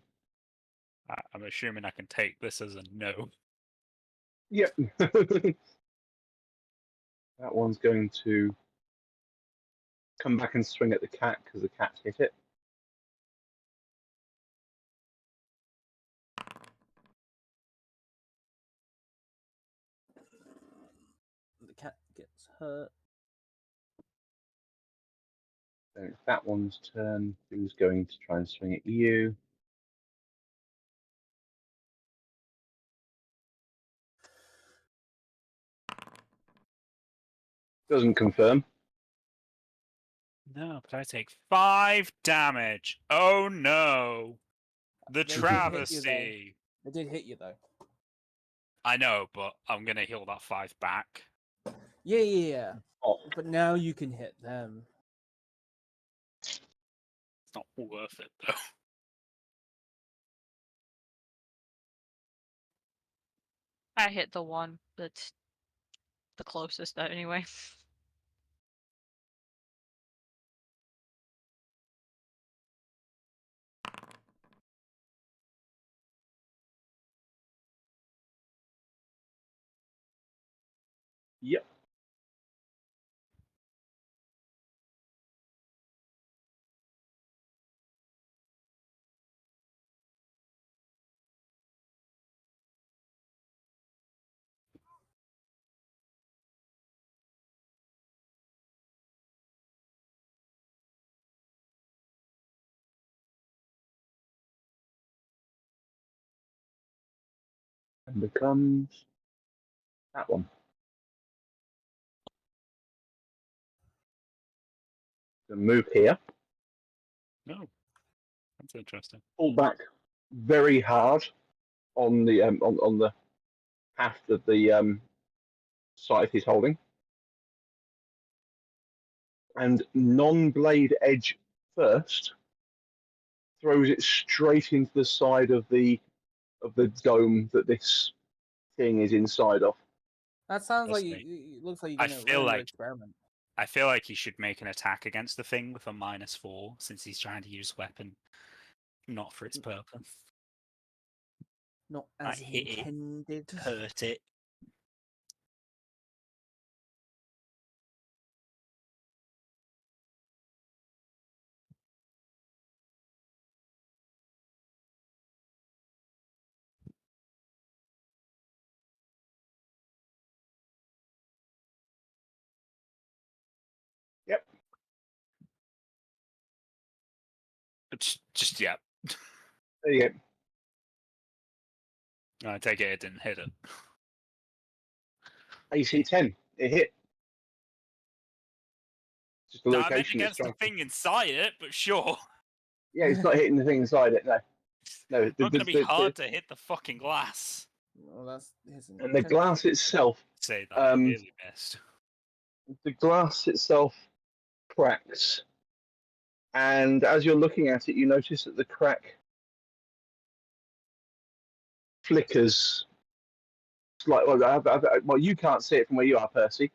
I'm assuming I can take this as a no. Yep. That one's going to come back and swing at the cat because the cat hit it. The cat gets hurt. So it's that one's turn. Who's going to try and swing at you? Doesn't confirm. No, but I take 5 damage. Oh no! The They did hit you, though. travesty. They did hit you though. I know, but I'm gonna heal that 5 back. Yeah. Oh, But now you can hit them. It's not worth it though. I hit the one that's the closest anyway. yep. And becomes that one. So move here. No. That's interesting. Pull back very hard on the on the path that the scythe is holding, and non-blade edge first throws it straight into the side of the dome that this thing is inside of. That sounds like Trust it looks like you're I gonna feel run your like- experiment. I feel like he should make an attack against the thing with a -4 since he's trying to use weapon not for its purpose. Not I as hit it. intended. Hurt it. Yep. Just yeah. There you go. I take it didn't hit it. AC 10. It hit. Just the Damage location it's against the striking. thing inside it, but sure. Yeah, it's not hitting the thing inside it. No. No. It's not gonna be hard to hit the fucking glass. Well, that's his And the glass itself. Say that you really missed. The glass itself cracks, and as you're looking at it, you notice that the crack flickers. Like, well, you can't see it from where you are, Percy,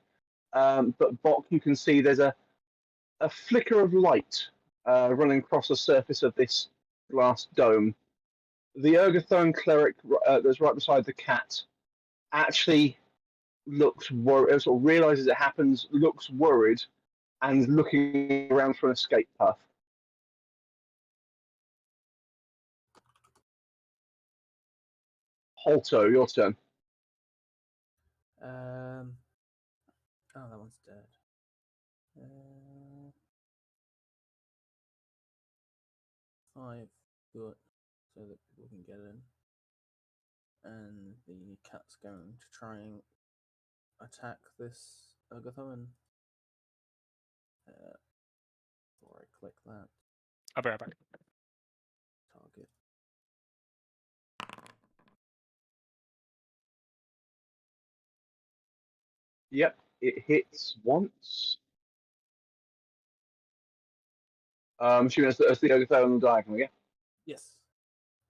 but Bok, you can see there's a flicker of light running across the surface of this glass dome. The Ergothone cleric that's right beside the cat actually looks worried, sort of realizes it happens, looks worried, and looking around for an escape path. Holto, your turn. Oh, that one's dead. 5 foot so that people can get in. And the cat's going to try and attack this Ergothon. Before I click that, I'll be right back. target. Yep, it hits once. Assuming that's the Ergothone on the diagonal, yeah? Yes.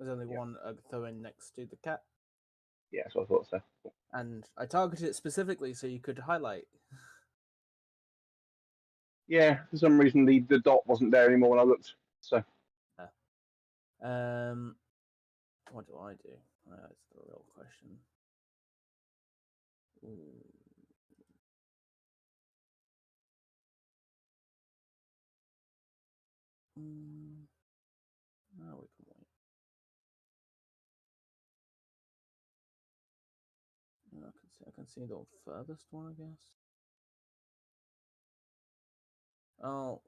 There's only Yeah. one Thrown next to the cat, Yeah, so I thought so. and I targeted it specifically so you could highlight. Yeah, for some reason the dot wasn't there anymore when I looked. So What do I do? That's the real question. Ooh. No, we can wait. I can see the furthest one, I guess. Oh,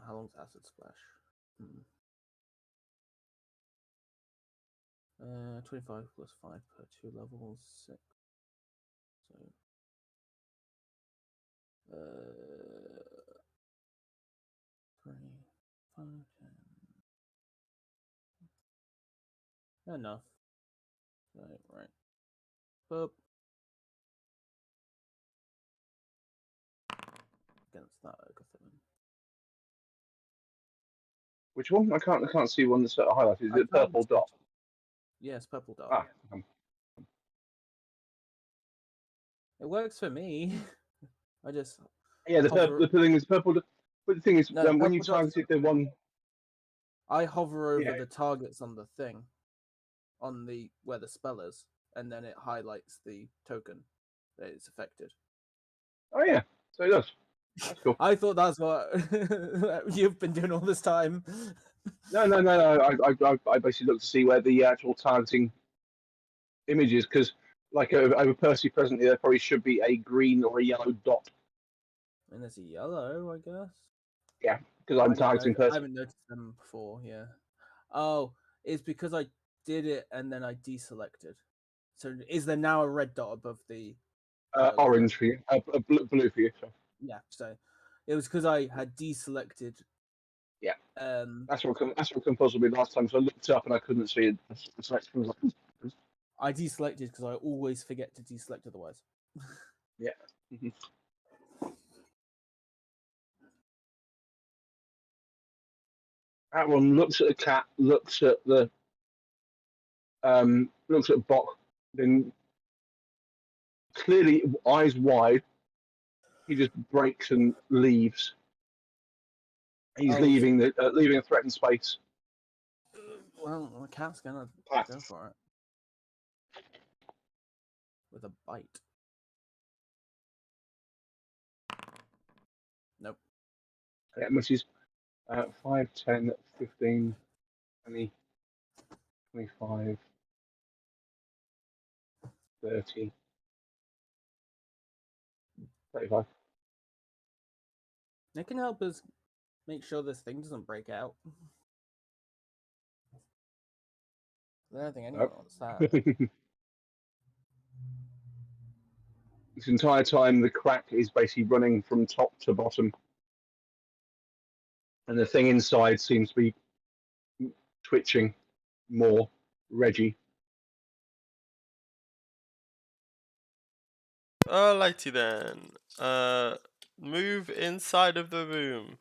how long's Acid Splash? 25 plus 5 per 2 levels, 6. So, 3, 5, 10. Enough. Right. Boop. Against that Ogathon. which one? I can't see one that's highlighted. Is it a purple dot? Yes, purple dot. Ah, It works for me. I just yeah. The thing is purple. But the thing is, No, when you purple dots target the one, I hover over Yeah. the targets on the thing, on the where the spell is, and then it highlights the token that it's affected. oh yeah, so it does. That's cool. I thought that's what you've been doing all this time. No. I basically looked to see where the actual targeting image is because, like over Percy presently, there probably should be a green or a yellow dot. And there's a yellow, I guess. Yeah, because I'm targeting I Percy. haven't noticed them before. Yeah. Oh, it's because I did it and then I deselected. So is there now a red dot above the? Orange for you, blue for you. So. Yeah. So it was because I had deselected. Yeah. That's what puzzled me last time. So I looked up and I couldn't see it. The selection was like. I deselected because I always forget to deselect otherwise. Yeah. Mm-hmm. That one looks at the cat, looks at Bok, then clearly eyes wide. He just breaks and leaves. He's leaving a threatened space. Well, the cat's gonna go for it with a bite. Nope. Yeah, which is 5, 10, 15, 20, 25, 30, 35. It can help us make sure this thing doesn't break out. I don't think anyone wants that. This entire time, the crack is basically running from top to bottom. And the thing inside seems to be twitching more. Reggie. Alrighty then. Move inside of the room.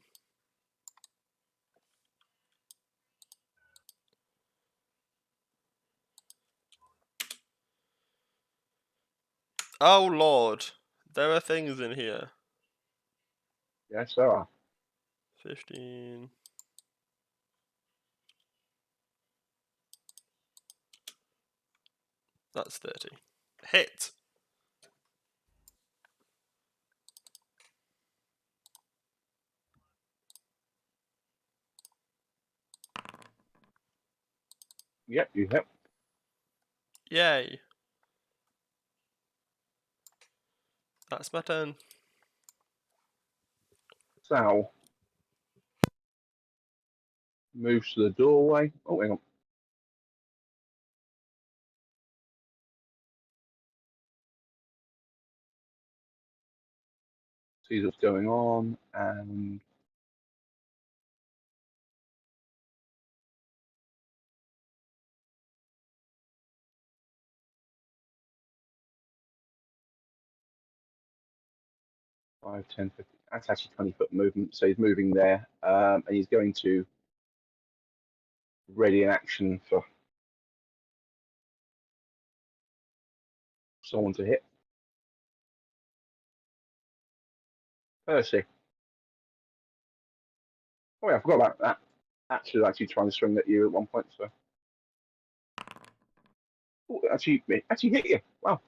Oh lord, there are things in here. Yes, there are. 15. That's 30. Hit. Yep, you hit. Yay. That's my turn. Sal moves to the doorway. Oh, hang on. Sees what's going on and five, 10, 15. That's actually 20-foot movement. So he's moving there, and he's going to ready in action for someone to hit. Percy. Oh yeah, I forgot about that. Actually trying to swing at you at one point, so. Oh, actually hit you. Wow.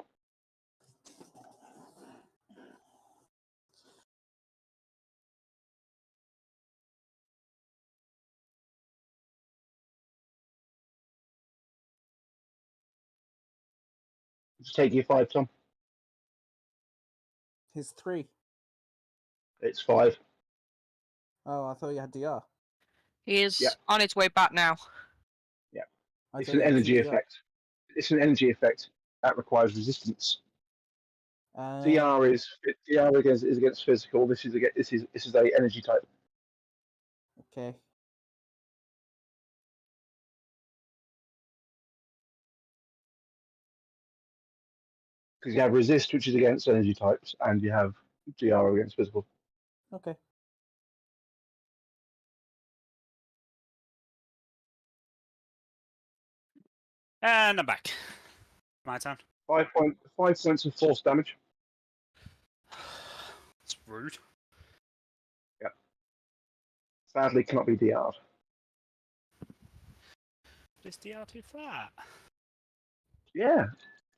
Just take your 5, Tom. His 3. It's 5. Oh, I thought you had DR. He is Yeah. on his way back now. I It's thought an you had energy CDR. effect. It's an energy effect that requires resistance. DR is against physical. This is a energy type. Okay. Because you have resist, which is against energy types, and you have GR against physical. Okay. And I'm back. My turn. 5 points of force damage. It's rude. Sadly, cannot be DR'd. Is DR too flat? Yeah,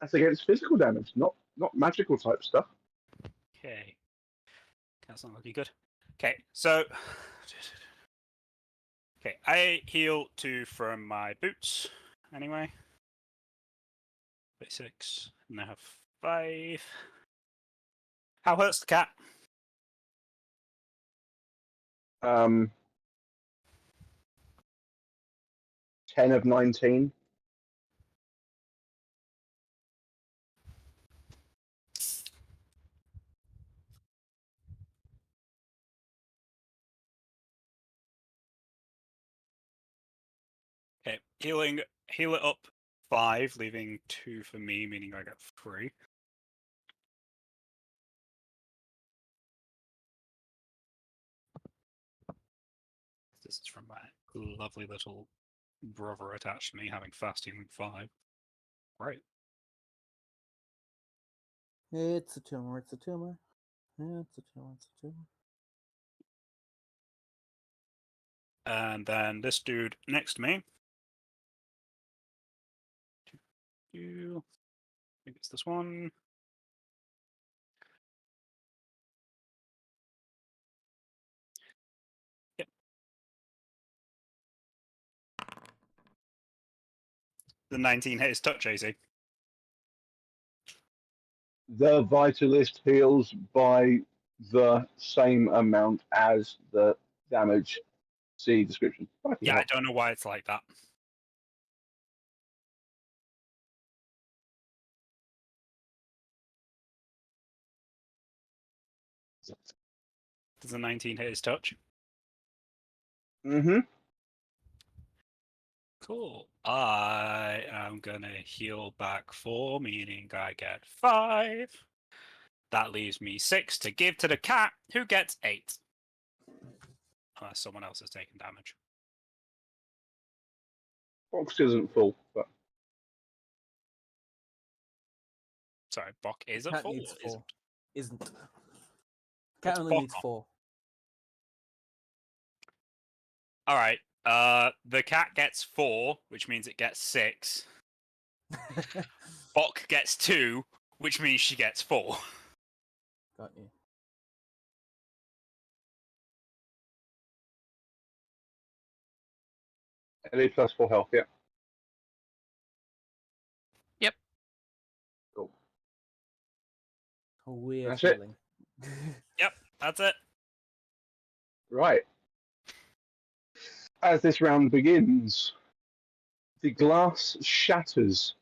that's against physical damage, not magical type stuff. Okay. That's not looking good. Okay, so. Okay, I heal 2 from my boots, anyway. 6, and I have 5. How hurt's the cat? 10 of 19. Okay, heal it up 5, leaving 2 for me, meaning I get 3. This is from my lovely little brother attached to me, having fast healing 5. Right. It's a tumor. It's a tumor. It's a tumor. It's a tumor. And then this dude next to me. I think it's this one. Yep. The 19 hit his touch, AC. The Vitalist heals by the same amount as the damage. See description. Yeah, I don't know why it's like that. Does a 19 hit his touch? Mm-hmm. Cool. I am gonna heal back 4, meaning I get 5. That leaves me 6 to give to the cat, who gets 8. Unless someone else has taken damage. Box isn't full, but Sorry, Bok is at Cat 4. needs or 4. Isn't. What's Cat only Bok needs on? 4. Alright, the cat gets 4, which means it gets 6. Bok gets 2, which means she gets 4. Got you. LA plus 4 health, yeah. Yep. Cool. A weird That's it. feeling. Yep, that's it. Right. As this round begins, the glass shatters,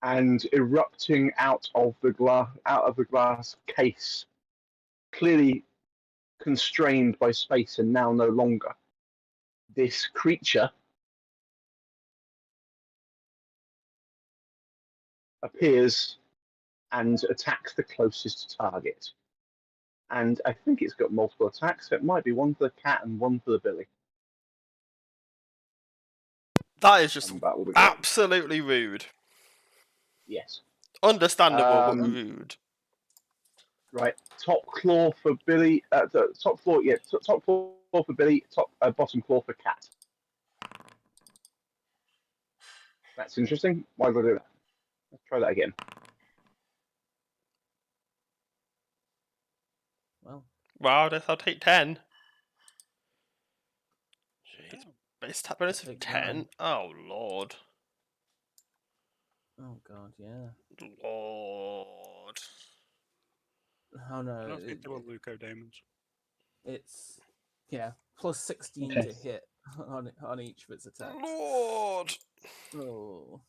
and erupting out of the glass case, clearly constrained by space and now no longer. This creature appears and attacks the closest target. And I think it's got multiple attacks, so it might be one for the cat and one for the Billy. That is just combat will be going. absolutely rude. Yes. Understandable, but Um, rude. Right. Top claw for Billy. Top floor. Yeah. Top floor for Billy. Bottom claw for Cat. That's interesting. Why would I do that? Let's try that again. Well, Wow, I guess I'll take 10. Jeez. Base tap bonus of Take 10? 9. Oh, Lord. oh god, yeah. Lord. Oh I no, don't think they were leucodaemons. it's plus 16 Okay. to hit on each of its attacks. Lord. Oh.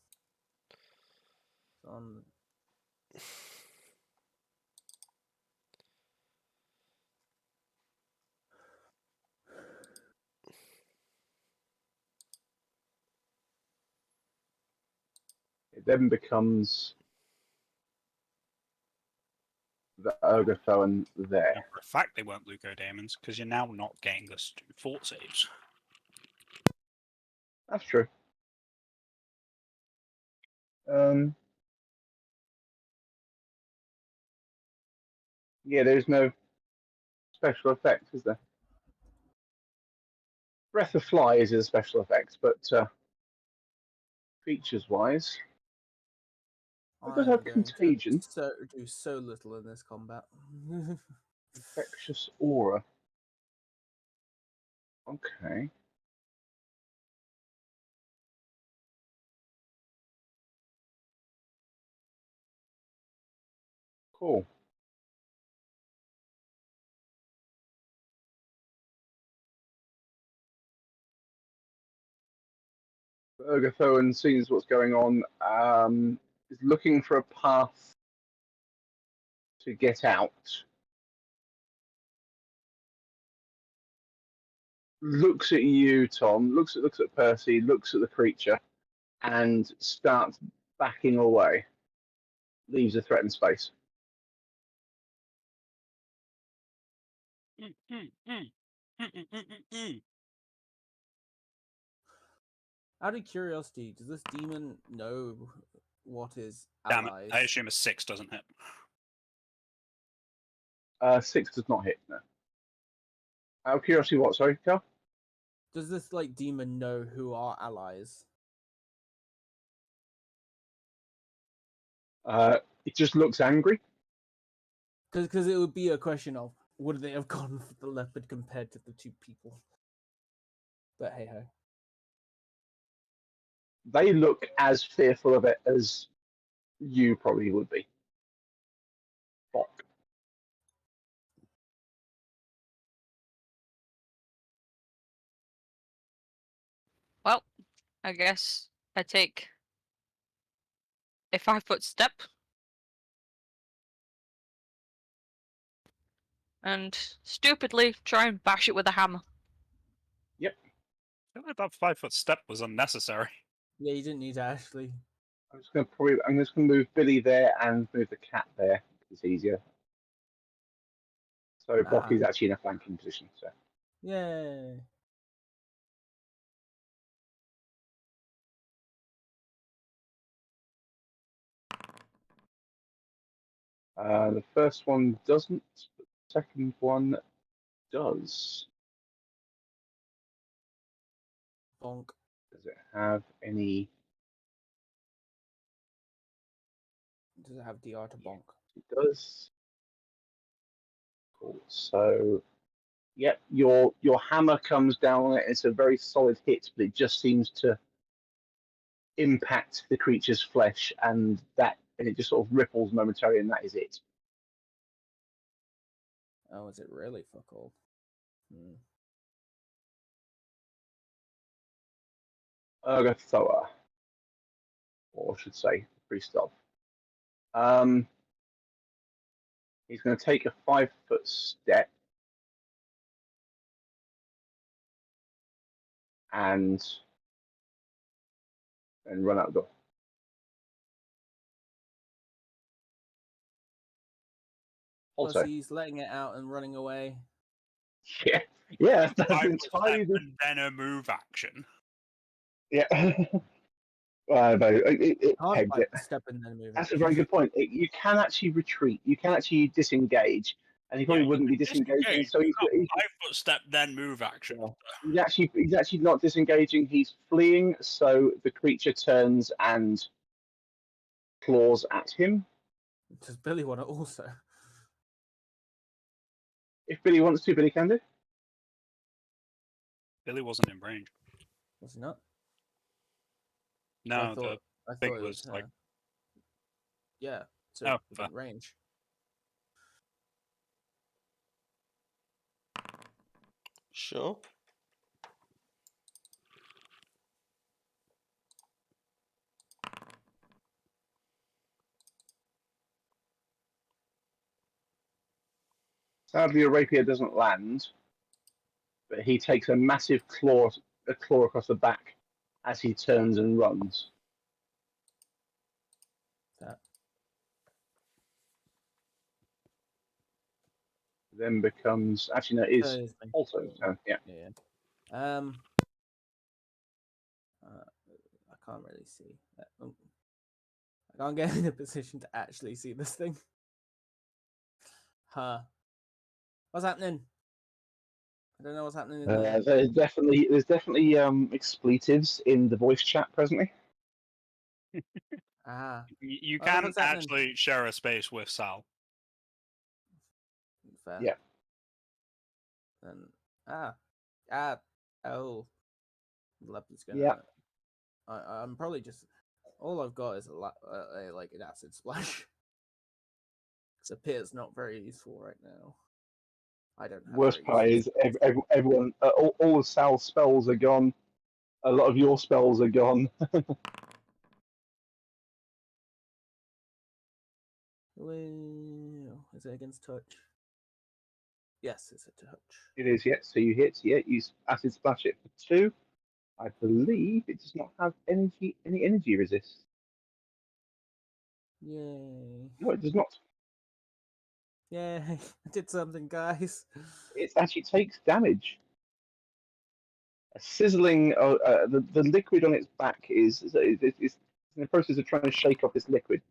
It then becomes the Ergothoan there. Now, for a fact, they weren't leucodaemons because you're now not getting us to fort saves. That's true. Yeah, there's no special effect, is there? Breath of Fly is a special effect, but features-wise, it does I'm have going Contagion, to do so little in this combat. Infectious Aura. Okay. Cool. Ergothoan sees what's going on, is looking for a path to get out. Looks at you, Tom, looks at Percy, looks at the creature, and starts backing away. Leaves a threatened space. Out of curiosity, does this demon know what is Damn it! allies? I assume a 6 doesn't hit. 6 does not hit, no. Out of curiosity, what? Sorry, Carl? Does this demon know who are allies? It just looks angry. Because it would be a question of would they have gone for the leopard compared to the 2 people? But hey ho. They look as fearful of it as you probably would be. Fuck. Well, I guess I take a 5-foot step and stupidly try and bash it with a hammer. Yep. I feel like that 5-foot step was unnecessary. Yeah, you didn't need to actually. I'm just going to move Billy there and move the cat there. It's easier. So Bocky's actually in a flanking position. So Yay. the first one doesn't. But the second one does. Bonk. Does it have any? Does it have DR to bonk? It does. Cool. So, yep, your hammer comes down on it. It's a very solid hit, but it just seems to impact the creature's flesh, and it just sort of ripples momentarily, and that is it. Oh, is it really fuck all? Ergothoa, or I should say, priest of. He's going to take a 5-foot step and run out the door. Plus Also, he's letting it out and running away. yeah, that's 5-foot entirely step and then a move action. Yeah. No, it Can't pegs it. step and then move. That's a very good point. You can actually retreat. You can actually disengage, and he probably wouldn't be disengaging. So he's 5-foot step, then move action. yeah. He's actually not disengaging. He's fleeing. So the creature turns and claws at him. Does Billy want to also? If Billy wants to, Billy can do. Billy wasn't in range. Was he not? No, I thought thing it was like. yeah. So Oh, within fair. range. Sure. Sadly, a rapier doesn't land, but he takes a massive claw across the back as he turns and runs. That. Then becomes actually no, it is It is me. also yeah. Yeah. I can't really see. Oh. I can't get in a position to actually see this thing. Huh. What's happening? I don't know what's happening in there. There's definitely expletives in the voice chat presently. Ah. You Oh, can what's happening? actually share a space with Sal. Fair. Yeah. And oh. The leopard's gonna. Yeah. I'm probably just. All I've got is like an acid splash. Because appears not very useful right now. I don't have. Worst part is everyone, all of Sal's spells are gone. A lot of your spells are gone. Well, is it against touch? Yes, it's a touch. It is, yeah. So you hit, yeah. You acid splash it for 2. I believe it does not have any energy resist. Yay! No, it does not. Yay! I did something, guys. It actually takes damage. A sizzling. The liquid on its back is it's in the process of trying to shake off this liquid,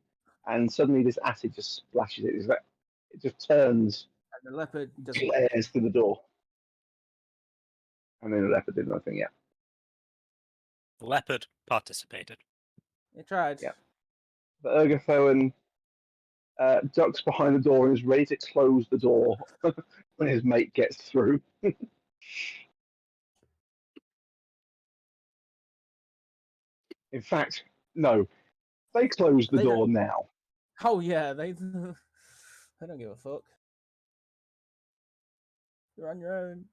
and suddenly this acid just splashes it. It just turns, And the leopard doesn't like it. glares to the door, and then the leopard did nothing. Yeah. The leopard participated. It tried. Yeah. The Ergothoan ducks behind the door and is ready to close the door when his mate gets through. In fact, no. They close the They door don't- now. Oh yeah, they don't give a fuck. You're on your own.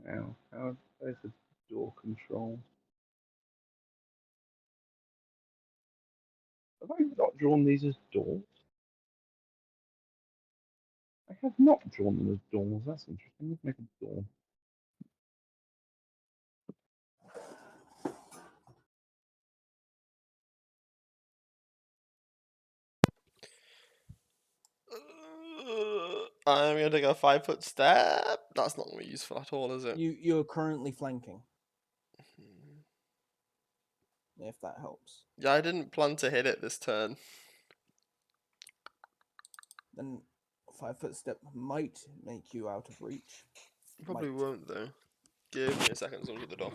Now, there's the door control. Have I not drawn these as doors? I have not drawn them as doors. That's interesting. Let's make a door. I'm gonna take a 5-foot step. That's not gonna be useful at all, is it? You're currently flanking. If that helps. Yeah, I didn't plan to hit it this turn. Then 5-foot step might make you out of reach. Probably Might. won't though. Give me a second to look at the door.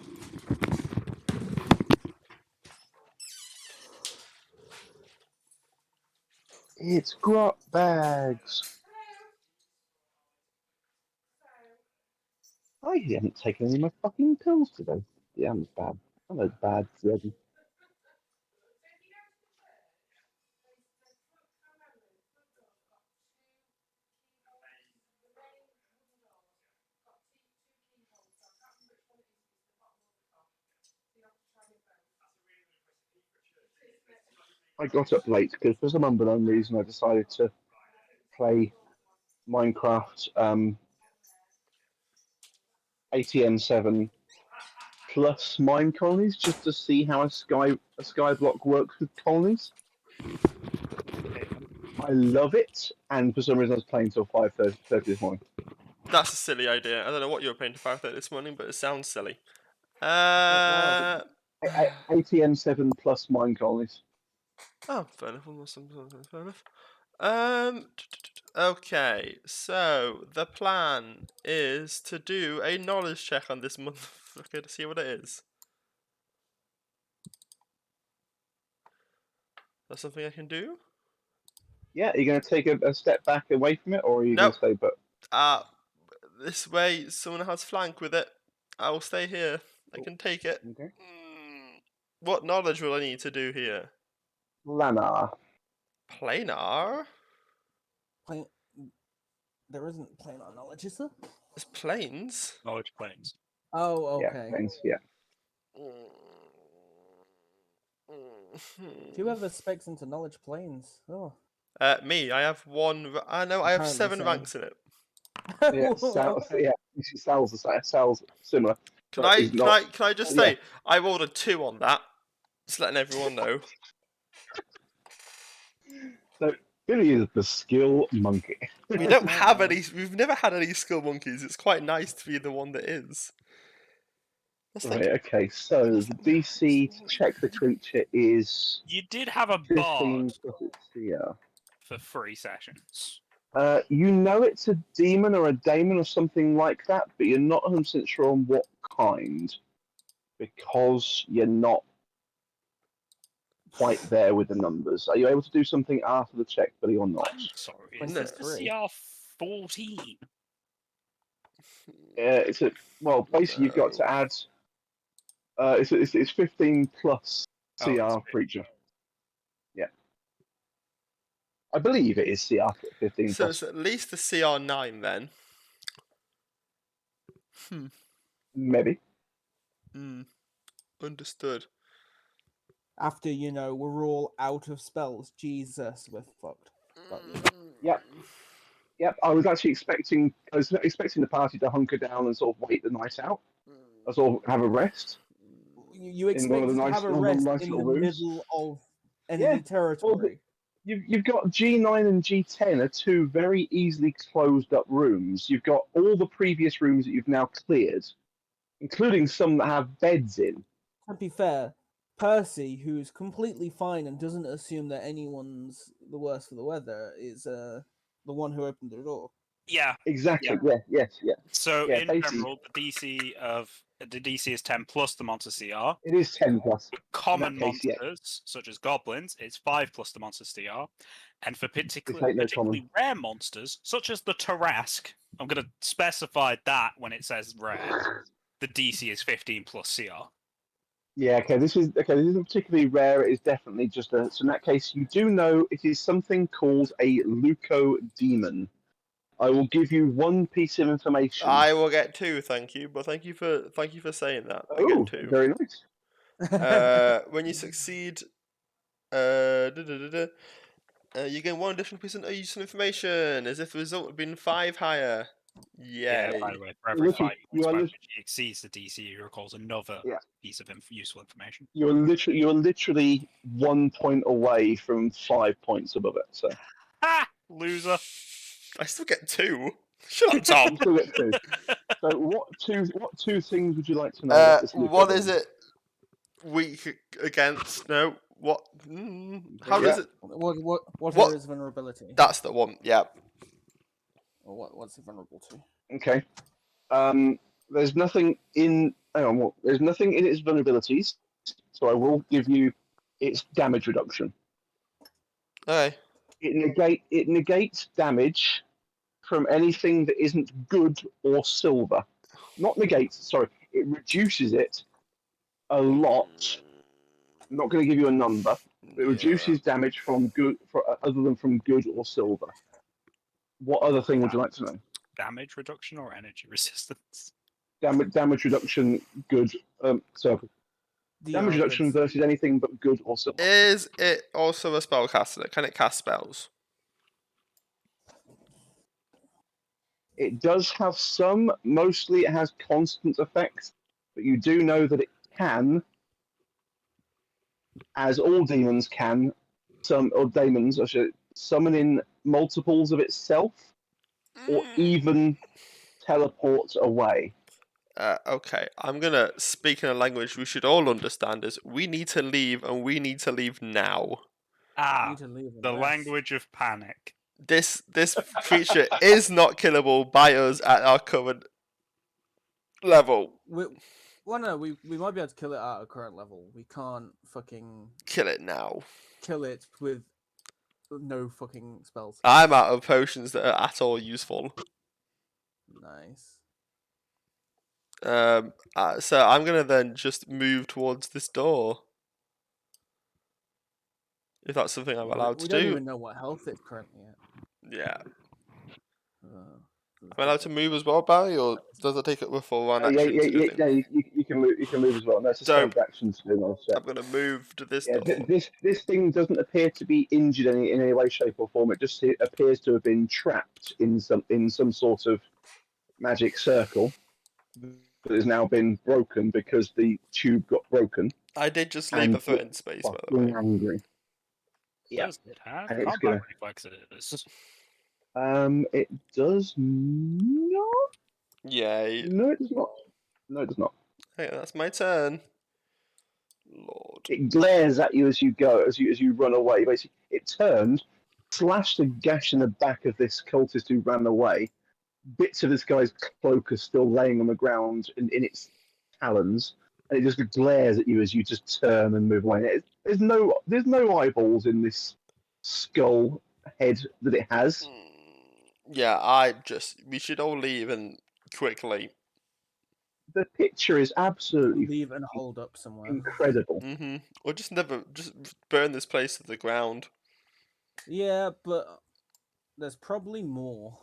It's grot bags. I haven't taken any of my fucking pills today. Yeah, I'm bad. I'm a bad ready. I got up late because for some unknown reason I decided to play Minecraft ATM 7 plus mine colonies just to see how a sky block works with colonies. I love it, and for some reason I was playing till 5:30 this morning. That's a silly idea. I don't know what you were paying to 5:30 this morning, but it sounds silly. was. ATM 7 plus mine colonies. Oh, fair enough. Fair enough. Okay, so the plan is to do a knowledge check on this motherfucker to see what it is. That's something I can do? Yeah, are you going to take a step back away from it, or are you going Nope. to stay put? This way, someone has flank with it. I will stay here. I can take it. Okay. What knowledge will I need to do here? Lanar. Planar? There isn't planar knowledge, is there? There's planes? Knowledge planes. Oh, Yeah, okay. thanks. Yeah. Whoever specs into knowledge planes. Oh. Me. I have one. I know. I have Apparently 7 same. ranks in it. Yeah, Okay. yeah. Sounds similar. Can but I? is Can not- I? Can I just yeah. say I rolled a 2 on that? Just letting everyone know. So Billy is the skill monkey. We don't have any. We've never had any skill monkeys. It's quite nice to be the one that is. Let's Right. think. Okay. So the DC to check the creature is You did have a 15 bard plus its CR. for 3 sessions. You know it's a demon or a daemon or something like that, but you're not 100% sure on what kind because you're not quite there with the numbers. Are you able to do something after the check, Billy, or not? I'm sorry. Wait, Is no. this the CR 14? It's a well. Basically, you've got to add. It's 15 plus CR Oh, it's creature. Yeah, I believe it is CR 15 So plus. it's at least the CR9 then. Maybe. Understood. After, we're all out of spells. Jesus, we're fucked. Got you. Yep. I was actually expecting. I was expecting the party to hunker down and sort of wait the night out. Or sort of have a rest. You In one expect of the to nice- have a one of the rest nice in the little rooms? middle of enemy territory. You've got G9 and G10 are 2 very easily closed up rooms. You've got all the previous rooms that you've now cleared, including some that have beds in. To be fair, Percy, who's completely fine and doesn't assume that anyone's the worse for the weather, is the one who opened the door. Yeah. Exactly. Yeah. Yes. Yeah. So Yeah, in basically- general, the DC is 10 plus the monster CR. It is 10 plus. Common case, yeah. monsters, such as goblins, it's 5 plus the monster CR. And for ain't no particularly rare monsters, such as the Tarrasque, I'm going to specify that when it says rare, the DC is 15 plus CR. Yeah. Okay. This isn't particularly rare. It is definitely just a. So in that case, you do know it is something called a leucodemon. I will give you one piece of information. I will get 2, thank you. But thank you for saying that. I Oh, get 2. very nice. When you succeed, you gain 1 additional piece of useful information, as if the result had been 5 higher. Yeah, Yay. by the way, for every Literally, fight you are which lit- exceeds the DC, he recalls another Yeah. piece of useful information. You're literally 1 point away from 5 points above it. So Ha! Loser. I still get 2. Shut up, Tom. you still get 2. So what two things would you like to know? about this What leucodemon? is it weak against? No. What? How does it? What What? are its vulnerability? That's the one. Yeah. Or what's it vulnerable to? Okay. There's nothing in. Hang on. There's nothing in its vulnerabilities. So I will give you its damage reduction. Okay. It negates damage from anything that isn't good or silver. Not negates. Sorry. It reduces it a lot. I'm not going to give you a number. It reduces damage from good, other than from good or silver. What other thing would you like to know? Damage reduction or energy resistance? Damage reduction, good. Damage reduction versus anything but good or silver. Is it also a spellcaster? Can it cast spells? It does have some. Mostly, it has constant effects, but you do know that it can, as all demons can, daemons, I should summon in multiples of itself, or even teleport away. Okay, I'm gonna speak in a language we should all understand. Is we need to leave, and we need to leave now. Ah, Need to leave and the rest. language of panic. This creature is not killable by us at our current level. Well, no, we might be able to kill it at our current level. We can't fucking Kill it now. kill it with no fucking spells. I'm out of potions that are at all useful. Nice. So I'm gonna then just move towards this door. If that's something I'm allowed We to don't do. even know what health it's currently at. Yeah. Uh, Am I allowed to move as well, Barry, or does it take up a full one Yeah, action to do things? you can move. You can move as well. No, it's a Dope. saved action to do another check. I'm gonna move to this Yeah, door. this thing doesn't appear to be injured in any way, shape, or form. It just appears to have been trapped in some sort of magic circle that has now been broken because the tube got broken. I did just leave a threatened space, by the way. Angry. Yeah, Does it have and it's combat gonna- reflexes? it does not. Yay. No, it does not. No, it does not. Hey, that's my turn. Lord. It glares at you as you go, as you run away. Basically, it turned, slashed a gash in the back of this cultist who ran away. Bits of this guy's cloak are still laying on the ground in its talons, and it just glares at you as you just turn and move away. There's no eyeballs in this skull head that it has. Yeah, we should all leave and quickly. The picture is absolutely leave and hold up somewhere. incredible. Or just burn this place to the ground. Yeah, but there's probably more.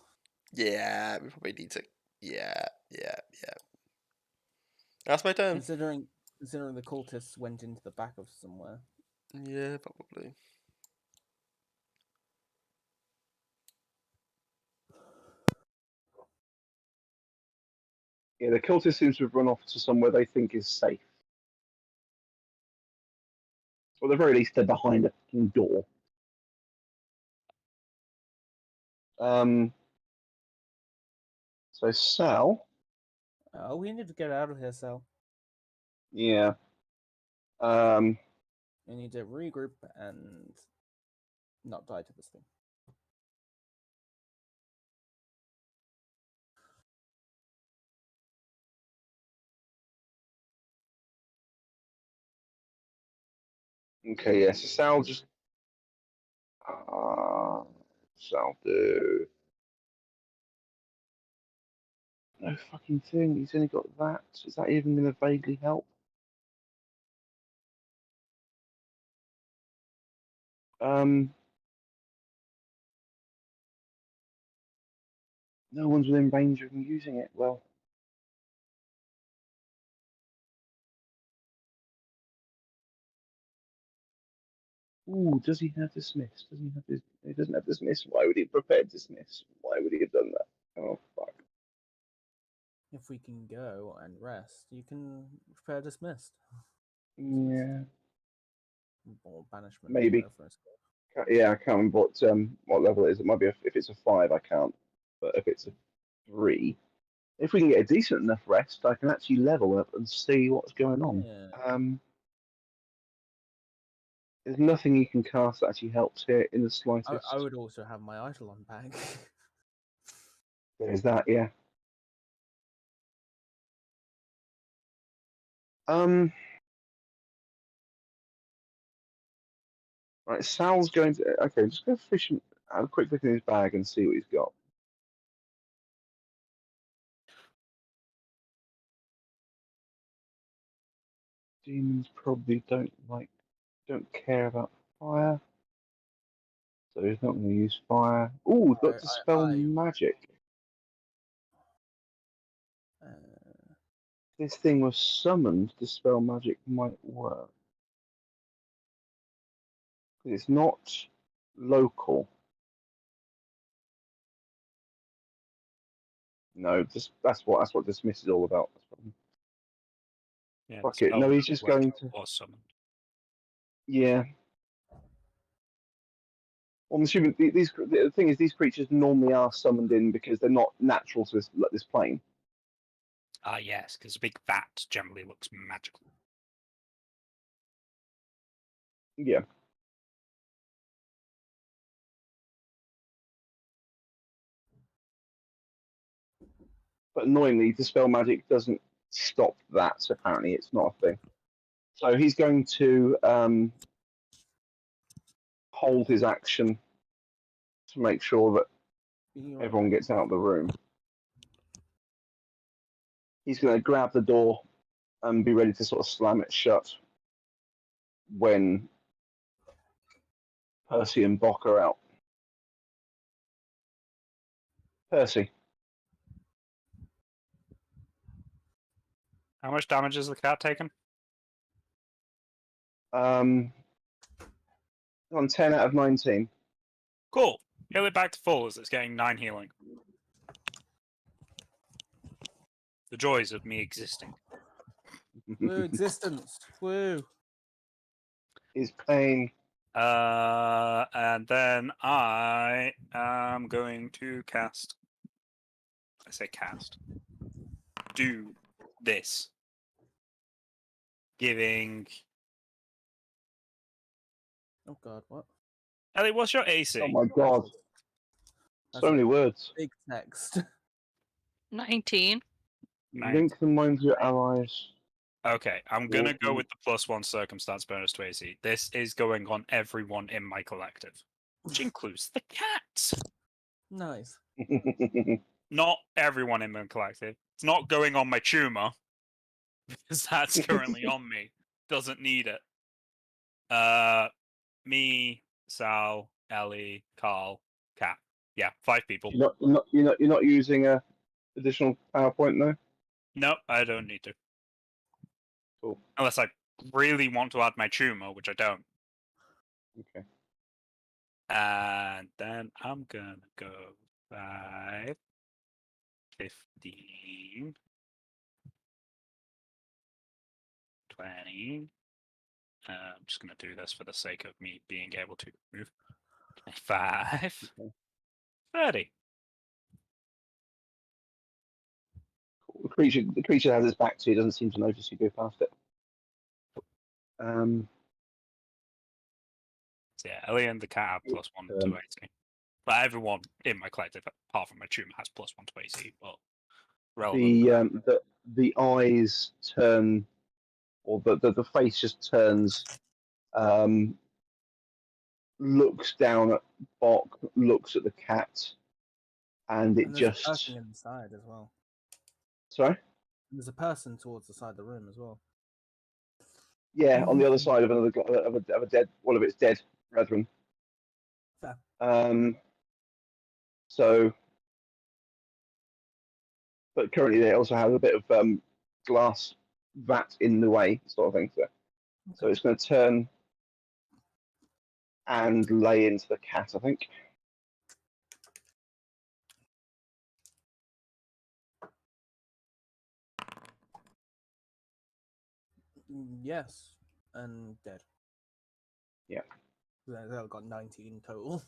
Yeah, we probably need to. Yeah. That's my turn. Considering the cultists went into the back of somewhere. Yeah, probably. Yeah, the cultist seems to have run off to somewhere they think is safe. Or at the very least, they're behind a fucking door. So Sal, Oh, we need to get out of here, Sal. yeah. We need to regroup and not die to this thing. Okay, yeah. So Sal just. Sal do. No fucking thing. He's only got that. Is that even going to vaguely help? No one's within range of him using it. Well. Ooh, does he have dismiss? Does he have this? He doesn't have dismiss. Why would he prepare dismiss? Why would he have done that? Oh fuck. If we can go and rest, you can prepare dismissed. Yeah. Or banishment. Maybe. Whatever it's called. Yeah, I can't remember what level it is. It might be if it's a 5, I can't. But if it's a 3, if we can get a decent enough rest, I can actually level up and see what's going on. Yeah. There's nothing you can cast that actually helps here in the slightest. I would also have my Eidolon bag. There's that, yeah. Right, Sal's going to. Okay, just go fish and have a quick look in his bag and see what he's got. Demons probably don't care about fire, so he's not going to use fire. Ooh, we've got dispel magic. This thing was summoned. Dispel magic might work. It's not local. No, that's what dismiss is all about. Yeah, Fuck it. No, he's just going to. Was summoned. Yeah. Well, I'm assuming the thing is, these creatures normally are summoned in because they're not natural to this plane. Ah, yes, because a big vat generally looks magical. Yeah. But annoyingly, dispel magic doesn't stop that. So apparently, it's not a thing. So he's going to hold his action to make sure that everyone gets out of the room. He's going to grab the door and be ready to sort of slam it shut when Percy and Bock are out. Percy. How much damage has the cat taken? On 10 out of 19. Cool. Heal it back to full as it's getting 9 healing. The joys of me existing. Woo, existence. Woo. His pain. And then I am going to cast. I say cast. Do this. Giving. Oh god, what? Ellie, what's your AC? Oh my god. That's So many words. big text. 19. Link the minds of your allies. Okay, I'm gonna go Walking. with the +1 circumstance bonus to AC. This is going on everyone in my collective, which includes the cat. Nice. Not everyone in my collective. It's not going on my tumor because that's currently on me. Doesn't need it. Me, Sal, Ellie, Carl, cat. Yeah, 5 people. You're not using a additional PowerPoint though? No, I don't need to. Cool. Unless I really want to add my tumor, which I don't. Okay. And then I'm gonna go 5, 15, 20. I'm just gonna do this for the sake of me being able to move. 5, 30. The creature has its back to you. It doesn't seem to notice you go past it. So yeah, Ellie and the cat have +1 to AC. But everyone in my collective, apart from my tumor, has +1 to AC. But relevant. The eyes turn, or the face just turns. Looks down at Bok, looks at the cat, and it And there's a just. person inside as well. Sorry. And there's a person towards the side of the room as well. Yeah, on the other side of another of a dead one of its dead brethren. Fair. So, but currently they also have a bit of glass vat in the way, sort of thing. So it's going to turn and lay into the cat, I think. Yes, and dead. Yeah. They've got 19 total.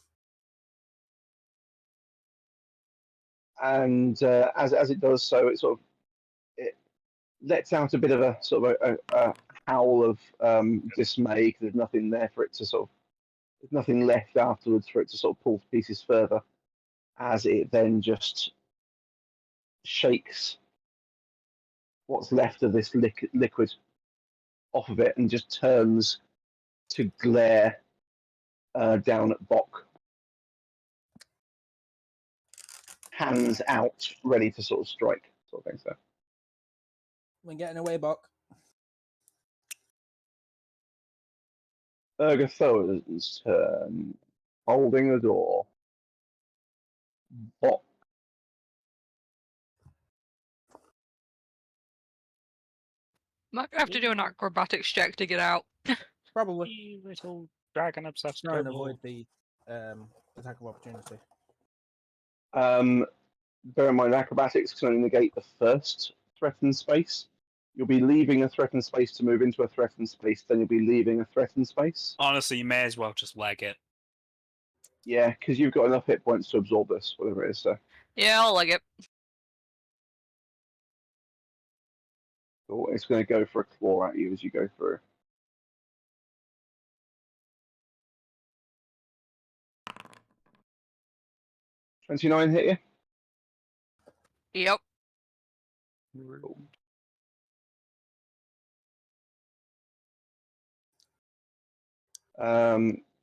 And as it does so, it lets out a bit of a sort of a howl of dismay because there's nothing there for it to there's nothing left afterwards for it to sort of pull to pieces further, as it then just shakes what's left of this liquid off of it and just turns to glare down at Bok. Hands out, ready to sort of strike, sort of thing. So We're getting away, Bok. Ergothoa's turn, holding the door. Bok. Might have to do an acrobatics check to get out. Probably. You little dragon obsessed. Try and avoid the attack of opportunity. Bear in mind, acrobatics can only negate the first threatened space. You'll be leaving a threatened space to move into a threatened space, then you'll be leaving a threatened space. Honestly, you may as well just leg it. Yeah, because you've got enough hit points to absorb this, whatever it is. So Yeah, I'll like it. cool. It's going to go for a claw at you as you go through. $29 hit you. Yep. Cool.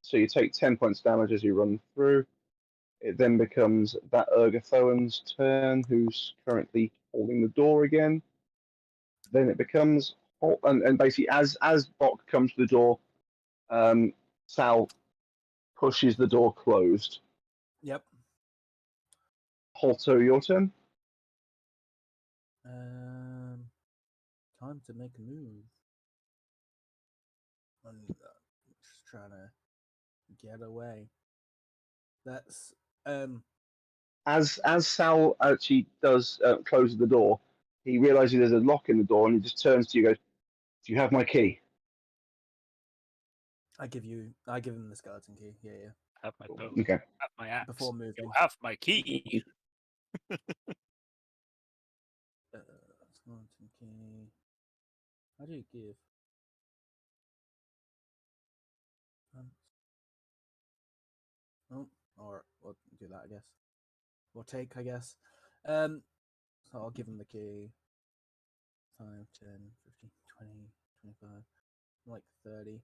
So you take 10 points damage as you run through. It then becomes that Urgathoan's turn, who's currently holding the door again. Then it becomes, and basically as Bok comes to the door, Sal pushes the door closed. Yep. Holto, your turn. Time to make a move. I'm just trying to get away. That's As Sal actually does closes the door, he realizes there's a lock in the door, and he just turns to you and goes, "Do you have my key?" I give him the skeleton key. Yeah. Have my bow. Okay. Have my axe. Before moving. You have my key. Skeleton key. How do you give? Oh, or we'll do that, I guess. We'll take, I guess. So I'll give him the key. 5, 10, 15, 20, 25, like 30.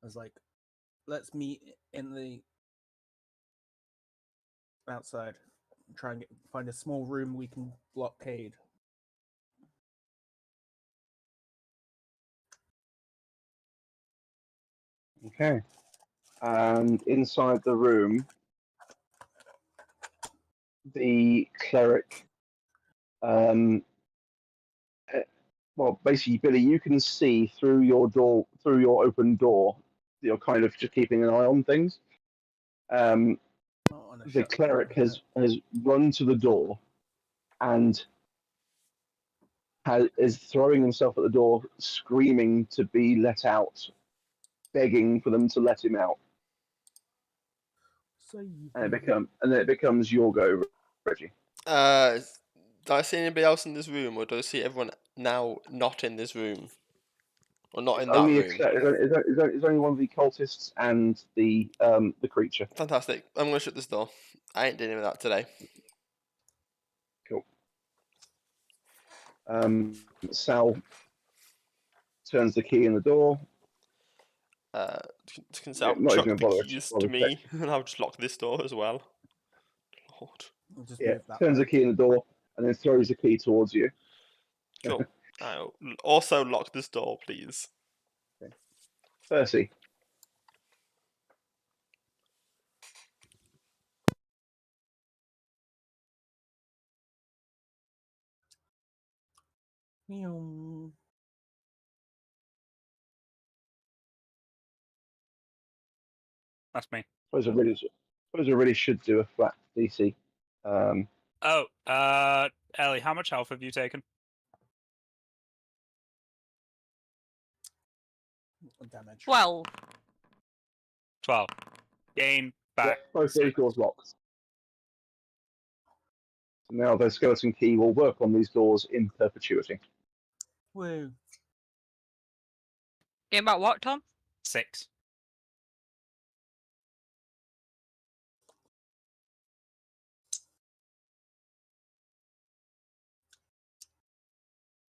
I was like, let's meet in the outside. Try and find a small room we can blockade. Okay. And inside the room, the cleric, well, basically, Billy, you can see through your open door. You're kind of just keeping an eye on things. The cleric has run to the door and is throwing himself at the door, screaming to be let out, begging for them to let him out. And it becomes your go, Reggie. Do I see anybody else in this room, or do I see everyone now not in this room? Or not in that room? It's only one of the cultists and the creature. Fantastic. I'm going to shut this door. I ain't dealing with that today. Cool. Sal turns the key in the door. Can Sal not chuck even the bother- keys bother to me, and I'll just lock this door as well. Lord. Just Yeah, move that turns way. the key in the door and then throws the key towards you. Cool. I'll also lock this door, please. Percy. Meow. That's me. I suppose I really should do a flat DC. Ellie, how much health have you taken? Damage. 12. 12. Gain back. Both those doors locked. So now the skeleton key will work on these doors in perpetuity. Woo. Game about what, Tom? 6.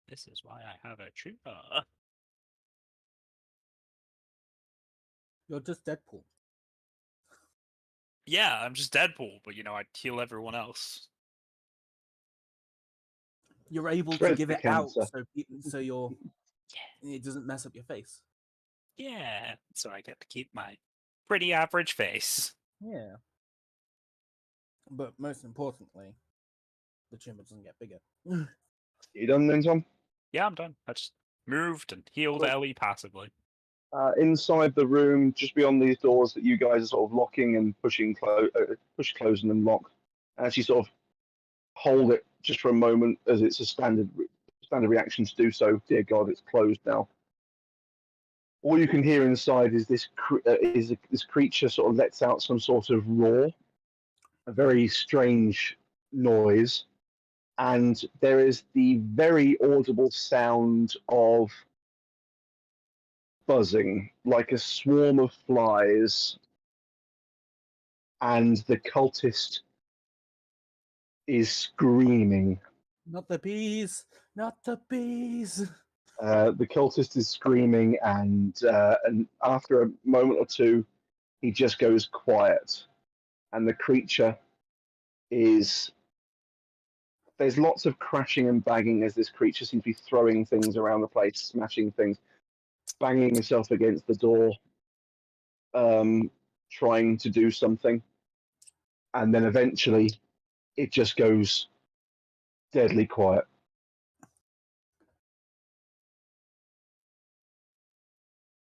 This is why I have a trooper. You're just Deadpool. Yeah, I'm just Deadpool, but I'd heal everyone else. You're able to Strength give to it out cancer. so it doesn't mess up your face. Yeah, so I get to keep my pretty average face. Yeah. But most importantly, the tumor doesn't get bigger. You done then, Tom? Yeah, I'm done. I just moved and healed Cool. Ellie passively. Inside the room, just beyond these doors that you guys are sort of locking and push close and then lock. As you sort of hold it just for a moment, as it's a standard reaction to do so. Dear God, it's closed now. all you can hear inside is this this creature sort of lets out some sort of roar, a very strange noise, and there is the very audible sound of buzzing, like a swarm of flies, and the cultist is screaming. Not the bees! Not the bees! The cultist is screaming, and after a moment or two, he just goes quiet, and the creature is. There's lots of crashing and banging as this creature seems to be throwing things around the place, smashing things, banging himself against the door, trying to do something, and then eventually it just goes deadly quiet.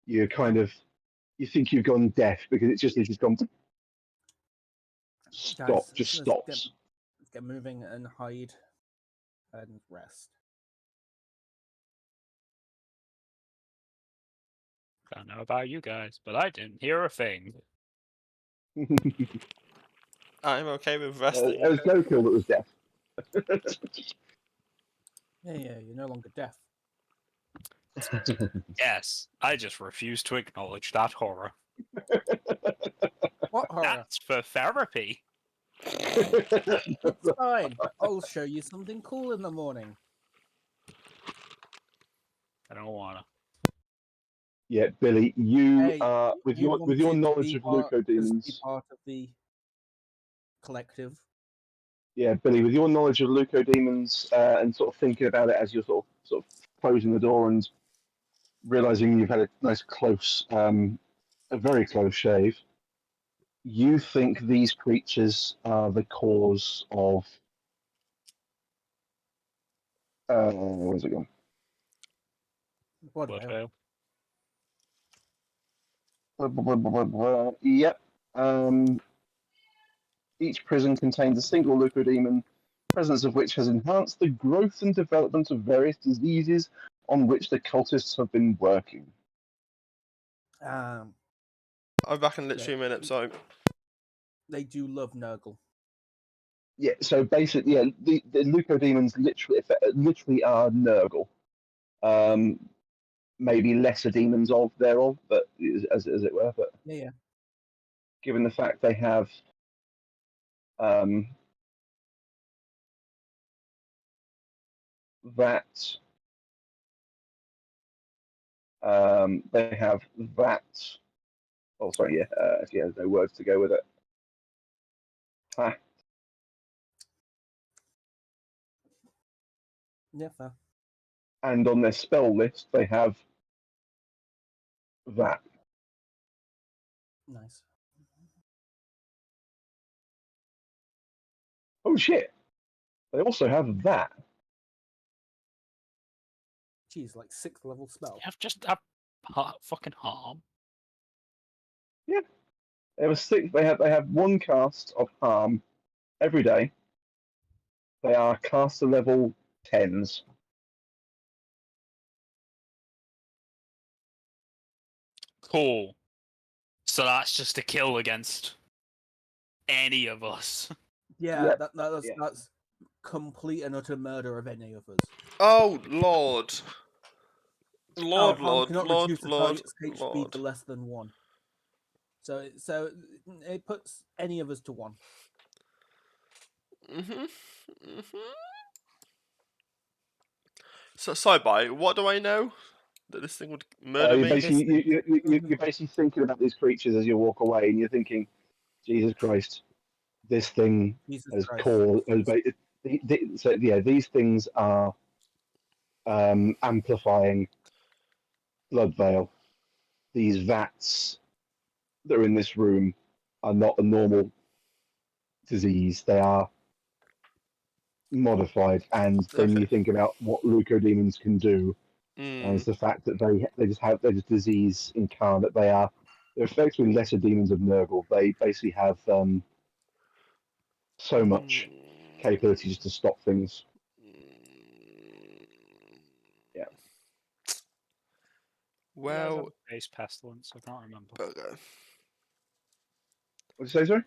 You think you've gone deaf because it's just gone. Stop, just stops. Let's get moving and hide and rest. I don't know about you guys, but I didn't hear a thing. I'm okay with resting. It was Goku that was deaf. Yeah, you're no longer deaf. Yes, I just refuse to acknowledge that horror. What horror? That's for therapy. It's fine. I'll show you something cool in the morning. I don't wanna. Yeah, Billy, you Hey, with you your wanted to knowledge be of part- just be leucodemons. part of the collective. Yeah, Billy, with your knowledge of leucodemons and sort of thinking about it as you're sort of closing the door and realizing you've had a nice close, a very close shave, you think these creatures are the cause of. Where's it gone? What? Bloodvale. Yep. Each prison contains a single leucodemon, presence of which has enhanced the growth and development of various diseases on which the cultists have been working. Um, I'll be back in literally a minute, so. they do love Nurgle. Yeah, so basically, yeah, the leucodemons literally are Nurgle. Maybe lesser demons of thereof, but as it were. But Yeah. given the fact they have that they have that. Oh, sorry, yeah, actually, there's no words to go with it. Ha. Yeah, fair. And on their spell list, they have that. Nice. Oh shit! They also have that. Jeez, like 6th level spell. You have just fucking harm. Yeah, they have a six. They have one cast of harm every day. They are caster level 10s. Cool. So that's just a kill against any of us. Yeah, Yep. that's complete and utter murder of any of us. Oh, Lord. Harm Lord, cannot Lord, reduce the Lord, target's HP Lord. to less than 1. So it puts any of us to 1. So, sidebar, what do I know? That this thing would murder me? You're basically thinking about these creatures as you walk away, and you're thinking, Jesus Christ, this thing Jesus has Christ. caused. So yeah, these things are amplifying blood veil. These vats that are in this room are not a normal disease. They are modified, and then Okay. you think about what leucodemons can do, and it's the fact that they're just disease incarnate. They're effectively lesser demons of Nurgle. They basically have so much capability just to stop things. Yeah. Well, Base pestilence. I can't remember. okay. What did you say, sorry?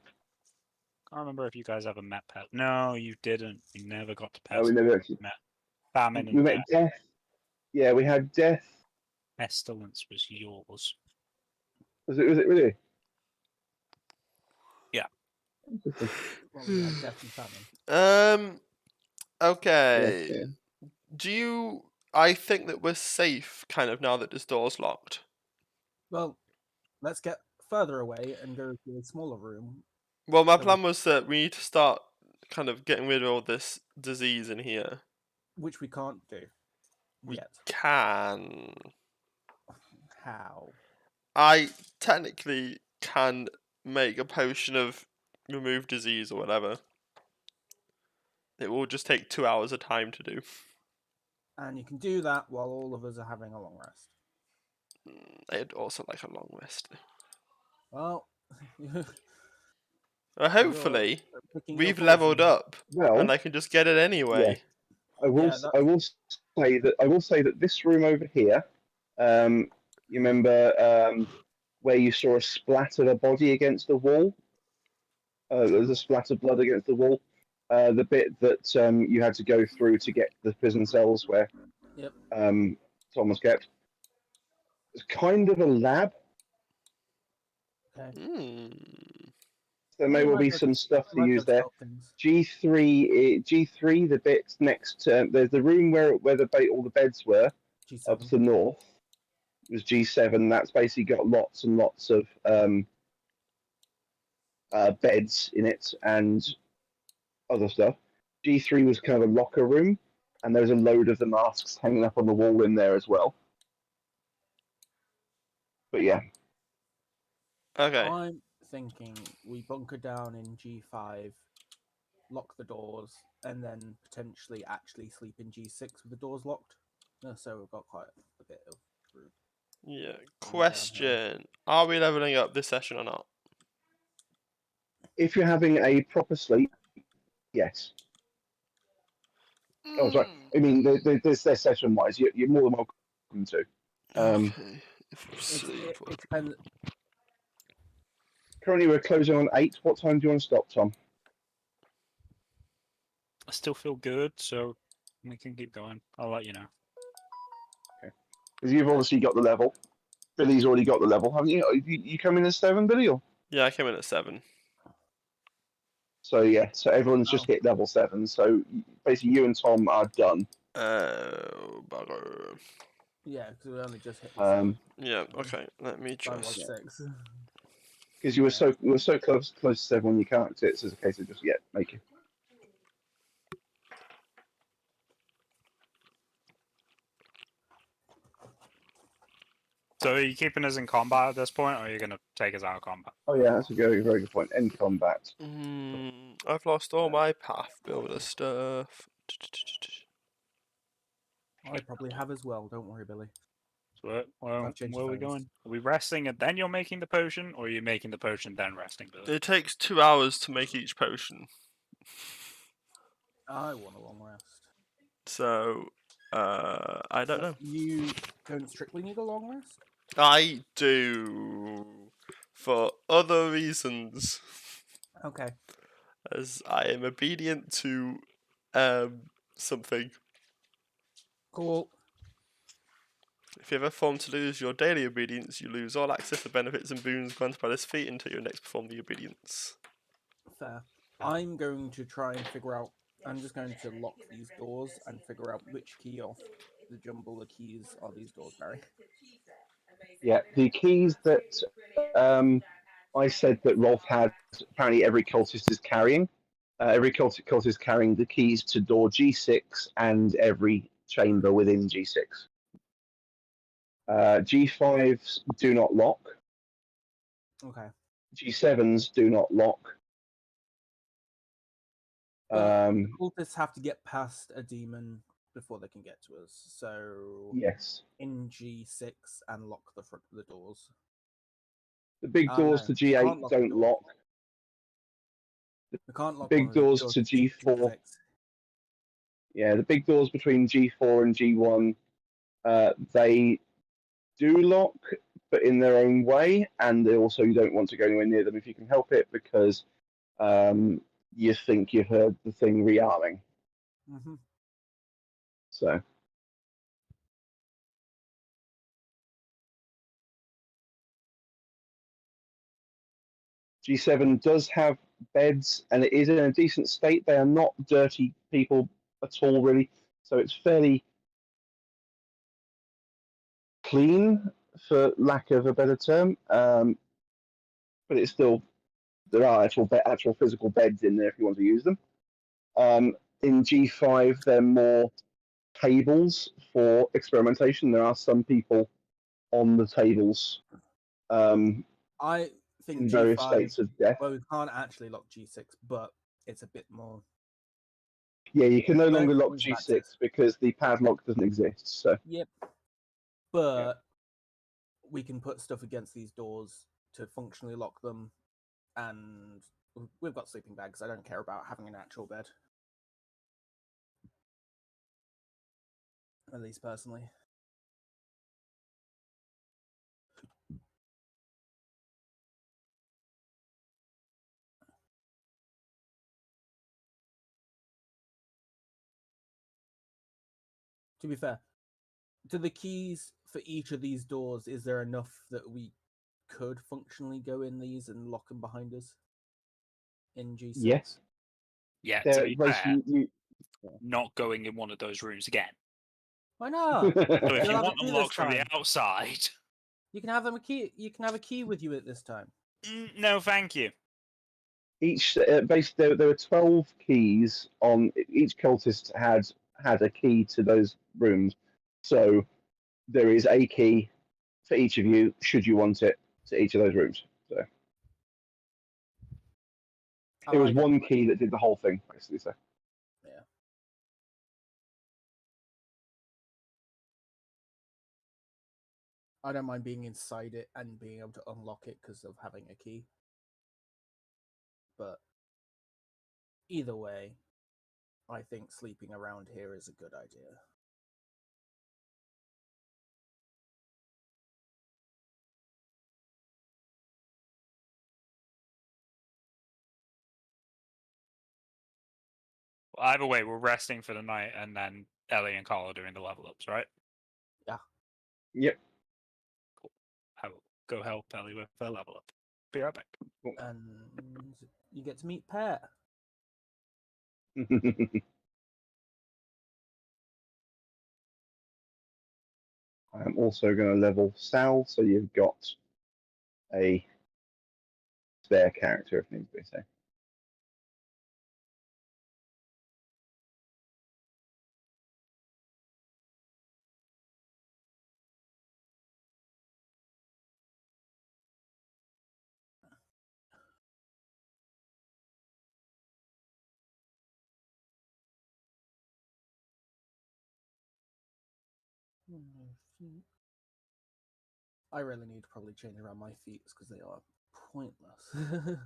Can't remember if you guys ever met pet. No, you didn't. You never got to We pestilence. never actually. Met famine We and met death. death. Yeah, we had death. Pestilence was yours. Was it really? Yeah. Interesting. Well, we had death and famine. Okay. Yeah. Do you? I think that we're safe, kind of, now that this door's locked. Well, let's get further away and go to a smaller room. Well, my So we- plan was that we need to start kind of getting rid of all this disease in here. Which we can't do We yet. can. How? I technically can make a potion of remove disease or whatever. It will just take 2 hours of time to do. And you can do that while all of us are having a long rest. I'd also like a long rest. Well, Hopefully, picking your we've leveled poison. up, Well, and I can just get it anyway. I will. Yeah, I will say that. I will say that this room over here. You remember where you saw a splat of a body against the wall? There was a splat of blood against the wall. The bit that you had to go through to get the prison cells where Yep. Tom was kept. It's kind of a lab. Okay. There may You well might be have some to- stuff you to might use have to there. help things. G3, the bit next to there's the room where all the beds were up to G7. the north. It was G7. That's basically got lots and lots of beds in it and other stuff. G3 was kind of a locker room, and there was a load of the masks hanging up on the wall in there as well. But yeah, Okay. I'm thinking we bunker down in G5, lock the doors, and then potentially actually sleep in G6 with the doors locked. So we've got quite a bit of room. Yeah. down here. Question: Are we leveling up this session or not? if you're having a proper sleep, yes. Oh, sorry. I mean, this session-wise, you're more than welcome to. Okay. If we sleep. It depends. Currently, we're closing on 8. What time do you want to stop, Tom? I still feel good, so we can keep going. I'll let you know. Because you've obviously got the level. Billy's already got the level, haven't you? You come in as 7, Billy? Or? Yeah, I came in at 7. So, yeah, so everyone's just hit level 7. So, basically, you and Tom are done. Oh, bugger. Yeah, because we only just hit the 7. Yeah, okay. Let me I was just. 6. Because you were so close to 7 when you can't. It's a case of just, make it. So are you keeping us in combat at this point, or are you going to take us out of combat? Oh, yeah, that's a very, very good point. End combat. I've lost all my path builder stuff. I probably have as well. Don't worry, Billy. So where I've changed are we phones. going? Are we resting and then you're making the potion, or are you making the potion then resting, Billy? It takes 2 hours to make each potion. I want a long rest. So, I don't know. You don't strictly need a long rest? I do. For other reasons. Okay. As I am obedient to something. Cool. If you ever form to lose your daily obedience, you lose all access to benefits and boons granted by this feat until you next perform the obedience. Fair. I'm going to try and figure out. I'm just going to lock these doors and figure out which key off the jumble of keys are these doors, Barry. Yeah, the keys that I said that Rolf had, apparently every cultist is carrying. Every cultist is carrying the keys to door G6 and every chamber within G6. G5s do not lock. Okay. G7s do not lock. Cultists have to get past a demon before they can get to us. So Yes. in G6 and lock the doors. The big doors to we can't G8 lock don't the lock. We can't lock Big one of the doors to G4. G6. Yeah, the big doors between G4 and G1, they do lock, but in their own way, and also you don't want to go anywhere near them if you can help it because you think you've heard the thing rearming. Mm-hmm. So. G7 does have beds, and it is in a decent state. They are not dirty people at all, really. So it's fairly clean, for lack of a better term. But it's still, there are actual physical beds in there if you want to use them. In G5, they're more tables for experimentation. There are some people on the tables I think in various G5. states of death. Well, we can't actually lock G6, but it's a bit more. Yeah, you can no Better longer lock forms of G6 access. because the padlock doesn't exist. So Yep. But we can put stuff against these doors to functionally lock them, and we've got sleeping bags. I don't care about having an actual bed. At least personally. To be fair, to the keys for each of these doors, is there enough that we could functionally go in these and lock them behind us in G6? yes, Yeah, to they're be race fair, you. not going in one of those rooms again. Why not? So if You'll you have a want them key locked this from the time. outside, You can have them a key. You can have a key with you at this time. no, thank you. Each there were 12 keys on each cultist had a key to those rooms, so there is a key for each of you should you want it to each of those rooms. So I it was like it. one key that did the whole thing basically. So Yeah. I don't mind being inside it and being able to unlock it because of having a key. But either way, I think sleeping around here is a good idea. Well, either way, we're resting for the night, and then Ellie and Carl are doing the level ups, right? Yeah. yep. Cool. I will go help Ellie with her level up. Be right back. And you get to meet Pet. I'm also going to level Sal, so you've got a spare character if needs be. So. I really need to probably change around my feet because they are pointless. Because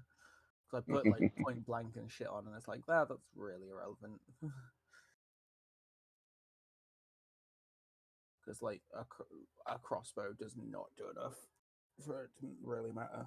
I put like point blank and shit on, and it's like that's really irrelevant. Because like a crossbow does not do enough for it to really matter.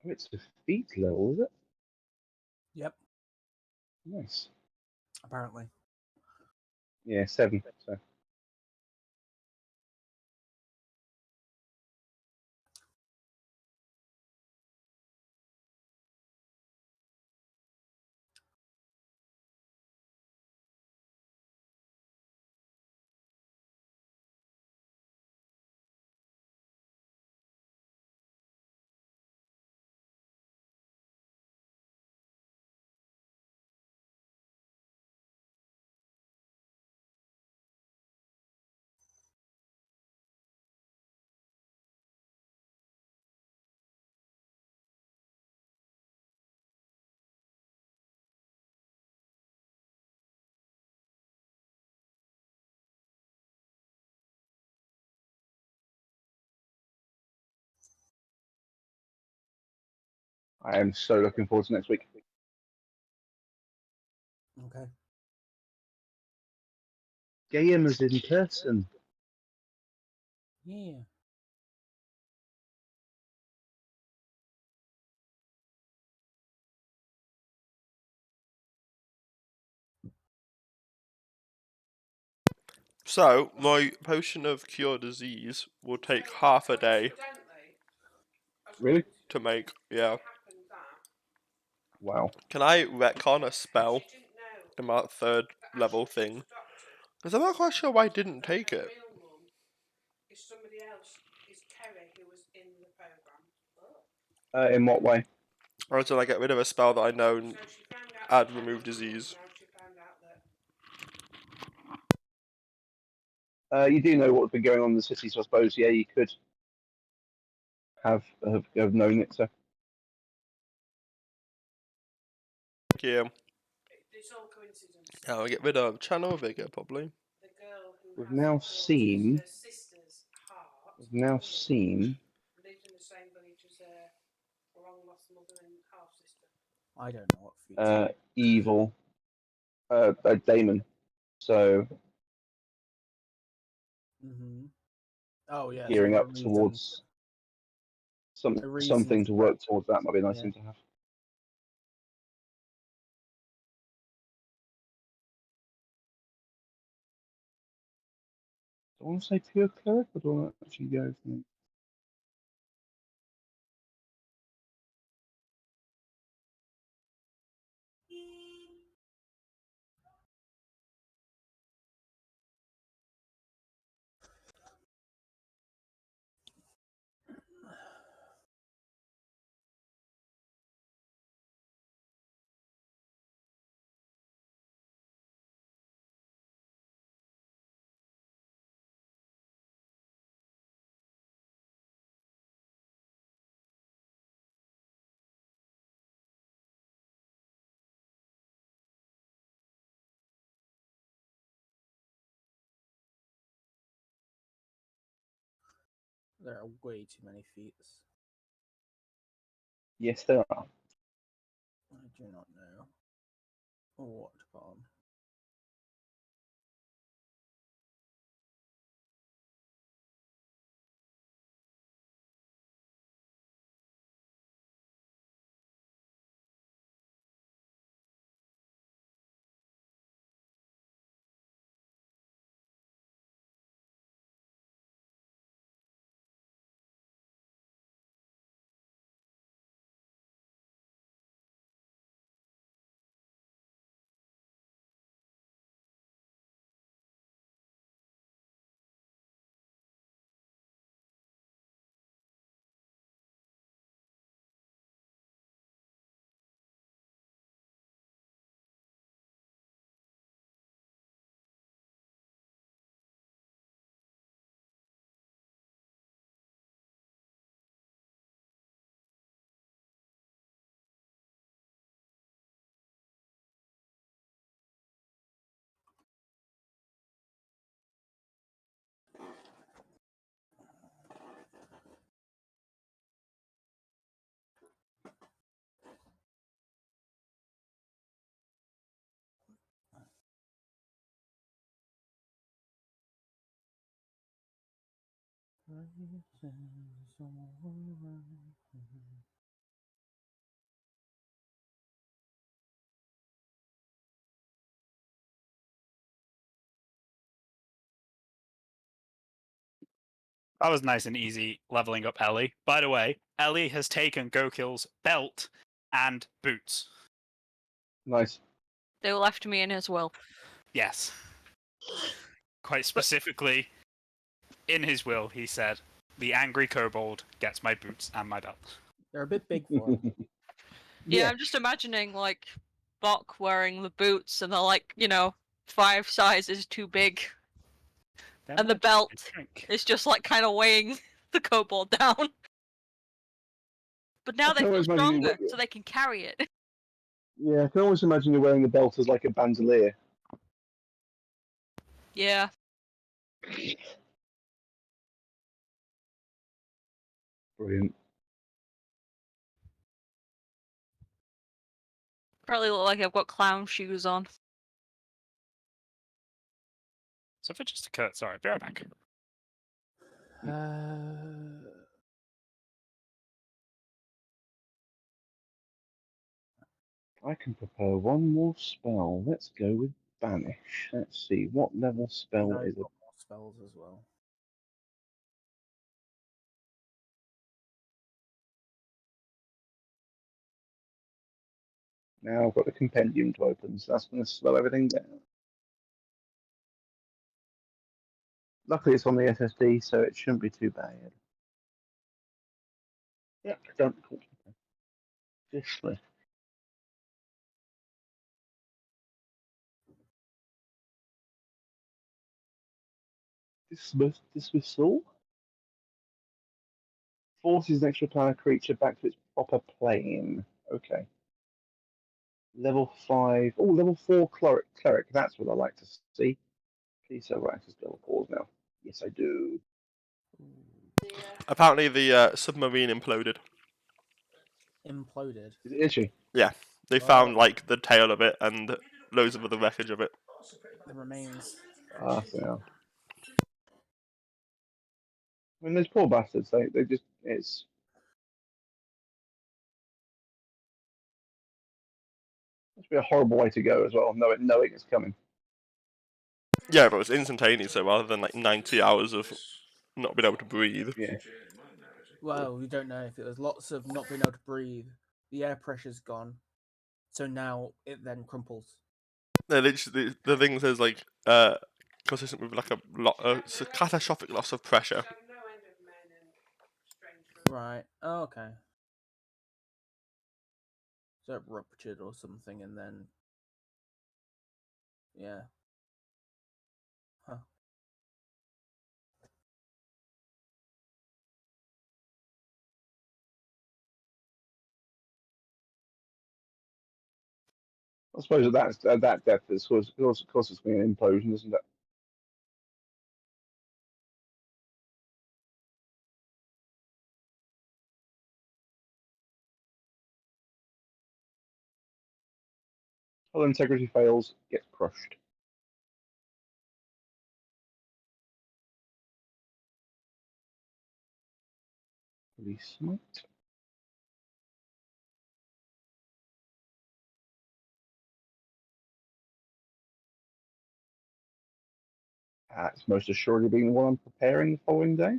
Oh, it's a feat level, is it? Yep, Nice. apparently. Yeah, 7. So I am so looking forward to next week. Okay. Gamers in person. Yeah. So, my potion of cure disease will take half a day Really? to make. Yeah. Wow. Can I retcon a spell in my 3rd level thing? Because I'm not quite sure why I didn't take it. In what way? Or until I get rid of a spell that I know and add remove disease. You do know what's been going on in the city, so I suppose, yeah, you could have known it. So Thank you. Yeah, I'll get rid of Channel Vigor probably. we've now seen. We've now seen. I don't know what feats. Evil. Damon. So Mm-hmm. Oh yeah, so gearing a up reason. towards A reason something to work retcon. towards. That might be a nice Yeah. thing to have. Do I want to say pure cleric, or do I want to actually go for it? There are way too many feats. Yes, there are. I do not know what to put on. That was nice and easy leveling up Ellie. By the way, Ellie has taken Gokil's belt and boots. Nice. They were left to me in his will. Yes. Quite specifically, in his will, he said, "The angry kobold gets my boots and my belt." They're a bit big for him. Yeah, I'm just imagining like Bok wearing the boots, and they're like, 5 sizes too big, They're and the meant to belt shrink. is just like kind of weighing the kobold down. But now I they can feel always imagine you stronger, wear- so they can carry it. Yeah, I can always imagine you wearing the belt as like a bandolier. Yeah. Brilliant. Probably look like I've got clown shoes on. So if it just occurred, sorry, be right back. I can prepare one more spell. Let's go with Banish. Let's see, what level spell Now is he's it? got more spells as well. Now I've got the compendium to open, so that's going to slow everything down. Luckily, it's on the SSD, so it shouldn't be too bad. Yeah, don't call this way. Dismissal forces an extra planar creature back to its proper plane. Okay. Level 5. Oh, level 4 cleric. That's what I like to see. Please have access to level 4s now. Yes, I do. Apparently, the submarine imploded. Imploded. Is it itchy? Yeah, they found like the tail of it and loads of other wreckage of it. The remains. Ah, so. I mean, those poor bastards. They just it's. Must be a horrible way to go as well, knowing it's coming. Yeah, but it was instantaneous, so rather than like 90 hours of not being able to breathe. Yeah. Well, we don't know if it was lots of not being able to breathe. The air pressure's gone, so now it then crumples. No, literally, the thing says like consistent with like it's a catastrophic loss of pressure. Right. Oh, okay. So it ruptured or something, and then yeah. Huh. I suppose at that depth, it's of course it's going an implosion, isn't it? Hull integrity fails, gets crushed. Release smite. It's most assuredly being the one I'm preparing the following day.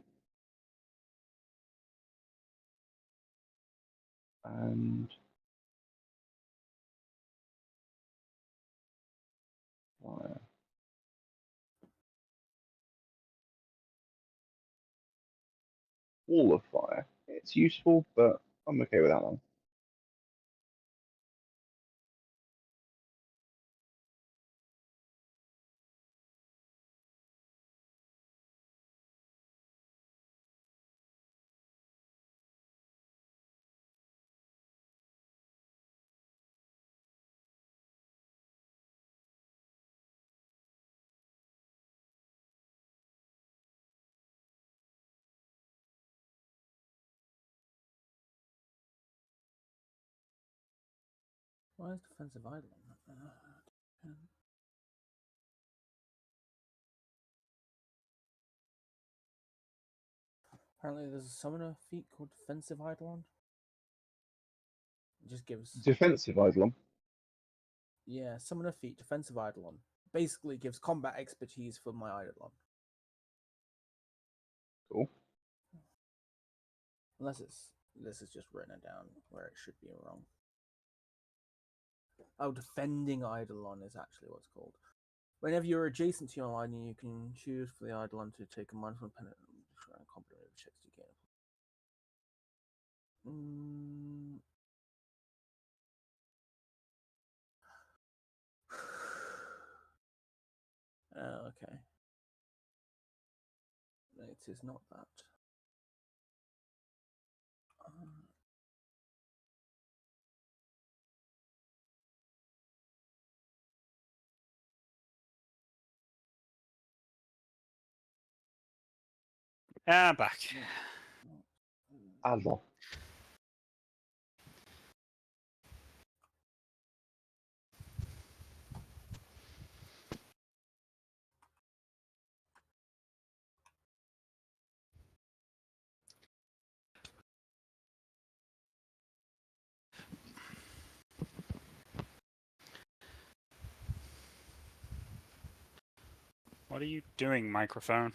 And fire. Wall of fire. It's useful, but I'm okay with that one. Why is defensive idle? Apparently, there's a summoner feat called Defensive Eidolon. It just gives Defensive Eidolon. yeah, summoner feat Defensive Eidolon. Basically, gives combat expertise for my Eidolon. Cool. Unless this is just written down where it should be wrong. Oh, defending Eidolon is actually what's called. Whenever you're adjacent to your Eidolon, you can choose for the Eidolon to take a mindful penalty and complimentary checks to gain. Okay. It is not that. Back. Adler. What are you doing, microphone?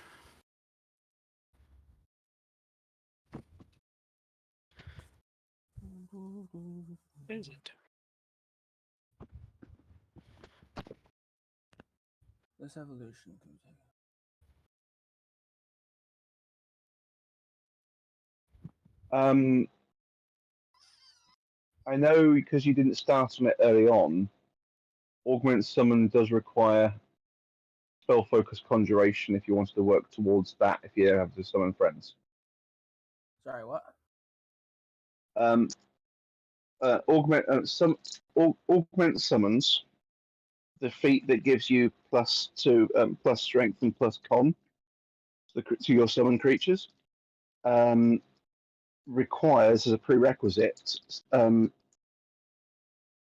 Is it? This evolution continue. I know because you didn't start on it early on, Augment Summon does require spell focus conjuration if you wanted to work towards that if you have to summon friends. Sorry, what? Augment summons, the feat that gives you plus strength and plus con to your summon creatures, requires as a prerequisite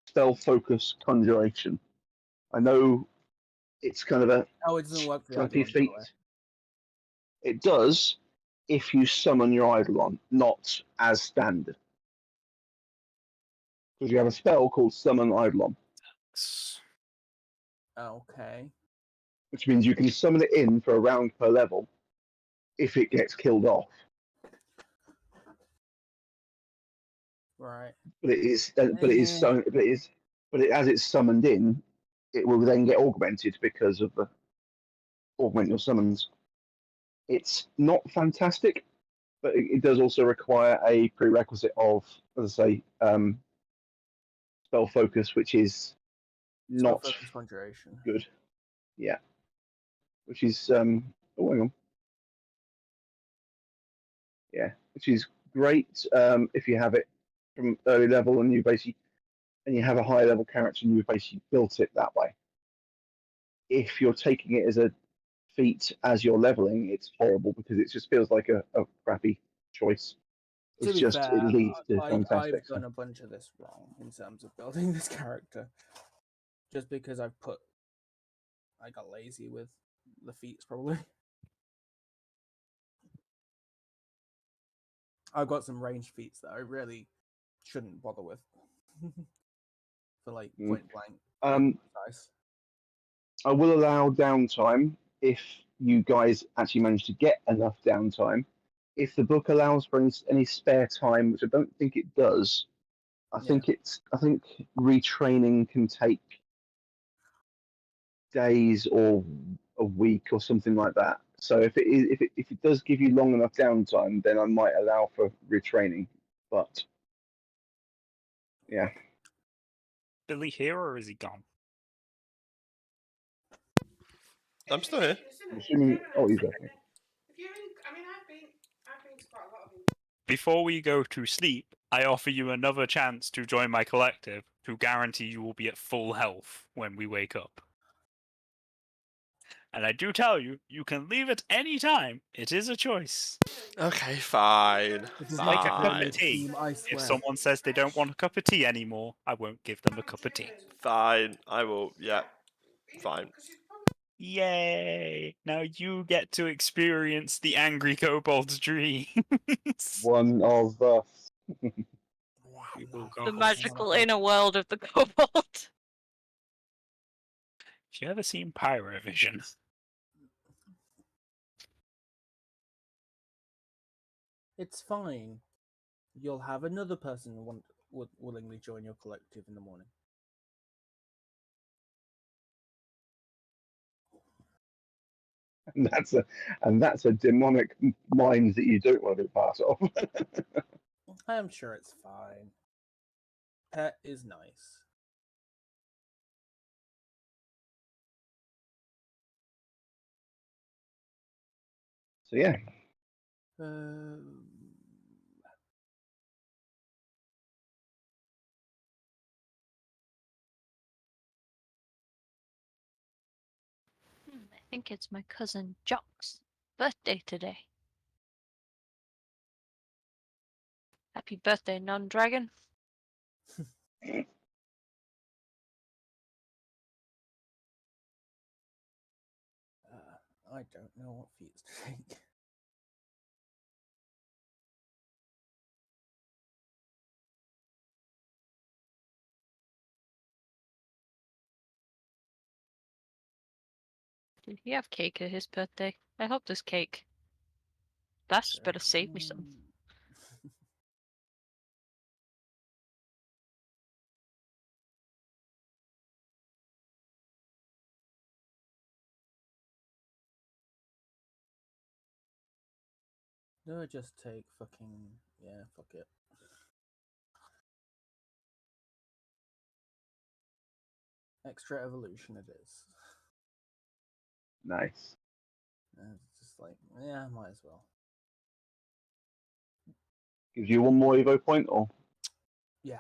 spell focus conjuration. I know it's kind of a Oh, it doesn't work for the clunky Eidolon, feat. It does if you summon your Eidolon, not as standard. Because you have a spell called Summon Eidolon, Okay. which means you can summon it in for a round per level if it gets killed off. Right. But as it's summoned in, it will then get augmented because of the augment your summons. It's not fantastic, but it does also require a prerequisite of, as I say, spell focus, which is not Self-focus conjuration. good. Yeah, which is hang on. Yeah, which is great if you have it from early level and you have a high level character and you've basically built it that way. If you're taking it as a feat as you're leveling, it's horrible because it just feels like a crappy choice. To It's be just fair, it leads to I've fantastic done stuff. a bunch of this wrong in terms of building this character. Just because I got lazy with the feats, probably. I've got some ranged feats that I really shouldn't bother with. For like point blank. Precise. I will allow downtime if you guys actually manage to get enough downtime. If the book allows for any spare time, which I don't think it does, I think retraining can take days or a week or something like that. So if it does give you long enough downtime, then I might allow for retraining. But yeah, Billy here, or is he gone? I'm still here. I'm assuming. Oh, he's okay. Before we go to sleep, I offer you another chance to join my collective to guarantee you will be at full health when we wake up. And I do tell you, you can leave at any time. It is a choice. Okay, fine. This is Like a cup Fine. of tea. Team, I If swear. someone says they don't want a cup of tea anymore, I won't give them a cup of tea. Fine. I will. Yeah. Fine. Yay! Now you get to experience the angry kobold's dreams. One of us. We will go The home. magical inner world of the kobold. Have you ever seen Pyrovision? It's fine. You'll have another person willingly join your collective in the morning. And that's a demonic mind that you don't want to be part of. I'm sure it's fine. Pet is nice. So yeah, I think it's my cousin Jock's birthday today. Happy birthday, non-dragon. I don't know what feats to take. Did he have cake at his birthday? I hope there's cake. That's just better save me some. No, just take fucking yeah, fuck it. Extra evolution it is. nice. It's just like, yeah, might as well. Gives you one more Evo point, or Yeah,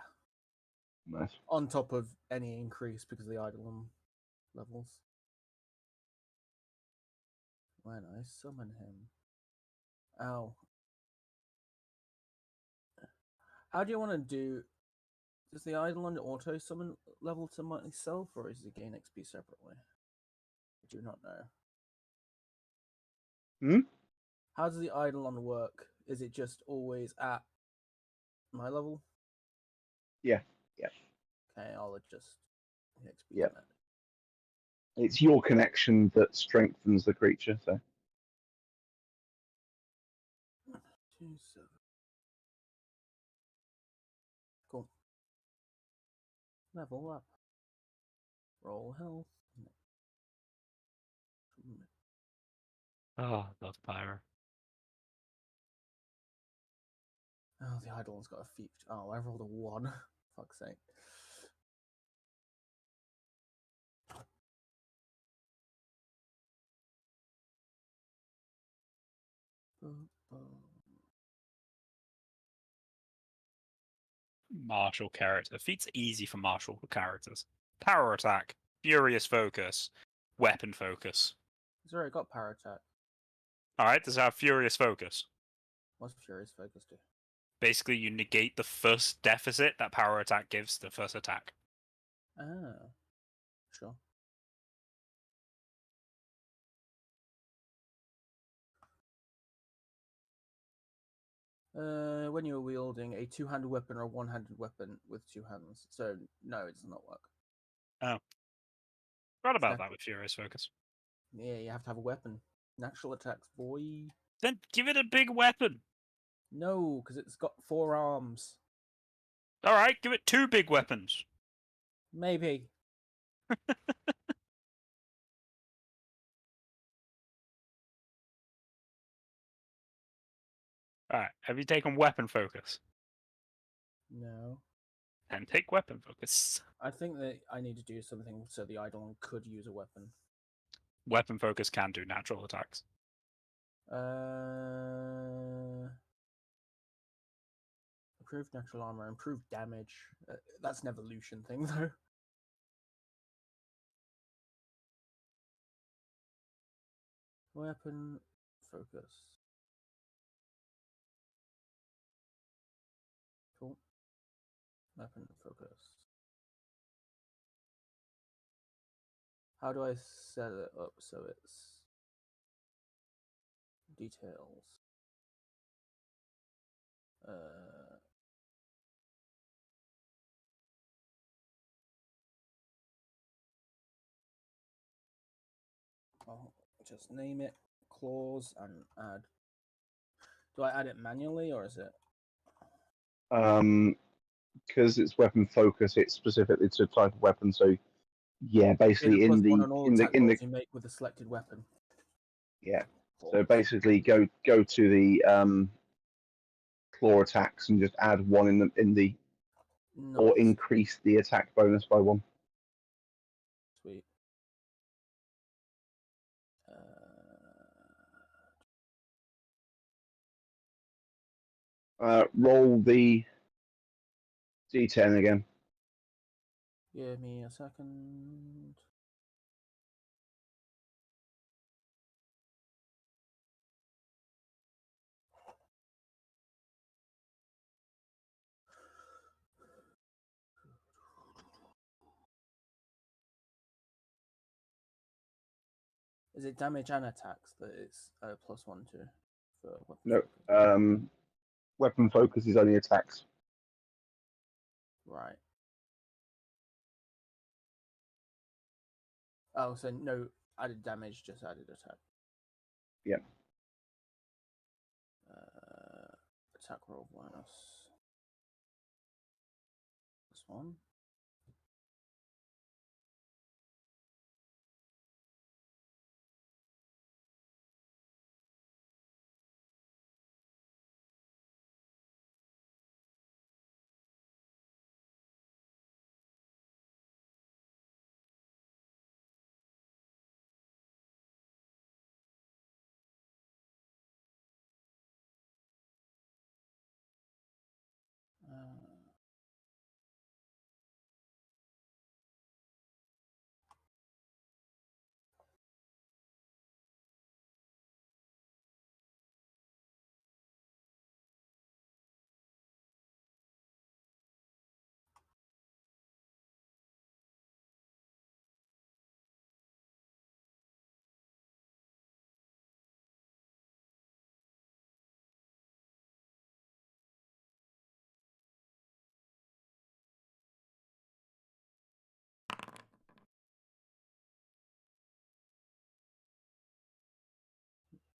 nice. on top of any increase because of the Eidolon levels. When I summon him. Ow. How do you want to do... Does the Eidolon auto summon level to myself, or is it gain XP separately? I do not know. Hmm? How does the Eidolon work? Is it just always at my level? Yeah. Yeah. Okay, I'll adjust the XP Yeah. to that. It's your connection that strengthens the creature. So 2, 7. Cool. Level up. Roll health. Oh, love Pyro. Oh, the Eidolon's got a feat. Oh, I rolled a 1. Fuck's sake. Martial character. Feats easy for martial characters. Power attack, furious focus, weapon focus. He's already got power attack. Alright, does it have furious focus? What's Furious Focus do? Basically, you negate the first deficit that power attack gives the first attack. Ah, sure. When you're wielding a two-handed weapon or a one-handed weapon with two hands. So, no, it does not work. Oh. Forgot about Okay. that with furious focus. Yeah, you have to have a weapon. Natural attacks, boy. Then give it a big weapon. No, because it's got 4 arms. Alright, give it 2 big weapons. Maybe. Alright, have you taken weapon focus? No. Then take weapon focus. I think that I need to do something so the Eidolon could use a weapon. Weapon focus can do natural attacks. Improved natural armor, improved damage. That's an evolution thing, though. Weapon focus. Cool. Weapon focus. How do I set it up so it's details? I'll just name it claws and add. Do I add it manually or is it? Because it's weapon focus, it's specifically to a type of weapon. So yeah, basically Gain a in +1 the on all in the attack in the rolls you make with a selected weapon. yeah. So Cool. basically, go to the claw attacks and just add one in the or Nice. increase the attack bonus by 1. Sweet. Roll the d10 again. Give me a second. Is it damage and attacks that it's +1 to for weapon No. focus? Weapon focus is only attacks. Right. Oh, so no added damage, just added attack. Yeah. Attack roll minus +1.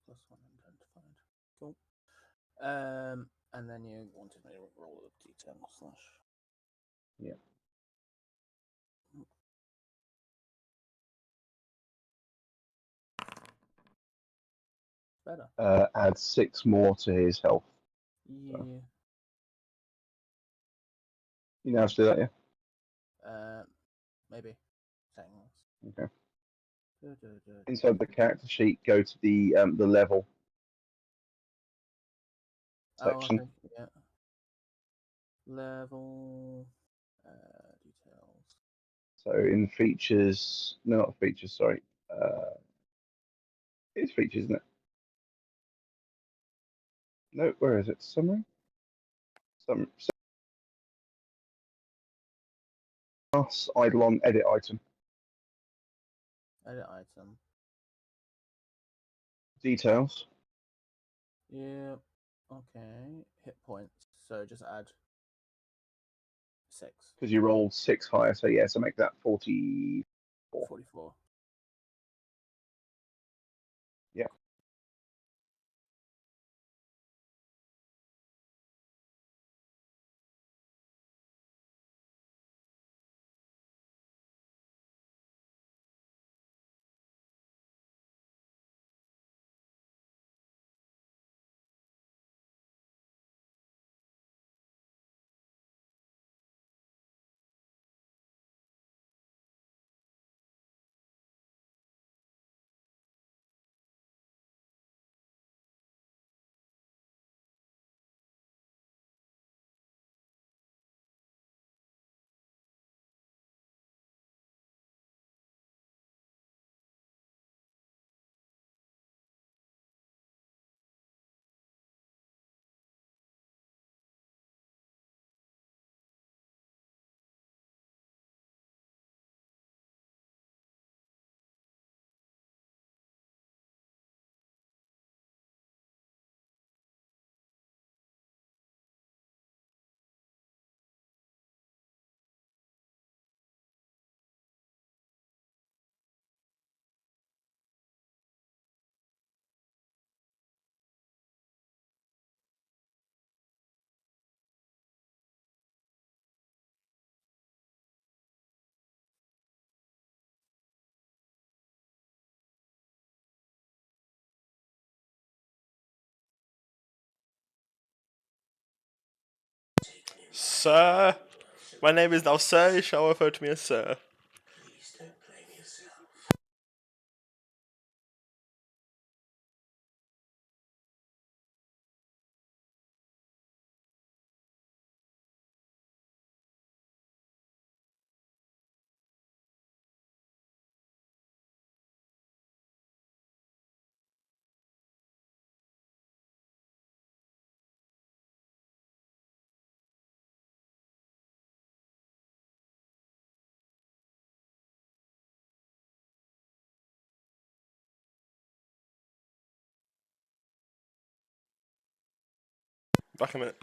+1 identified. Cool. And then you wanted me to roll a d10 slash. Yeah. Better. Add 6 more to his health. Yeah. You know how to do that, Maybe. Settings. yeah? Okay. Inside the character sheet, go to the level section. Oh, okay. Yeah. Level. Details. So in features, no, not features, sorry. It's features, isn't it? No, where is it? Summary? Class, Eidolon, edit item. Edit item. Details. Yeah. Okay. Hit points. So just add 6. Because you rolled 6 higher, so yeah, so make that 44. 44. Yeah. Sir. My name is now Sir. You shall refer to me as Sir. Back a minute.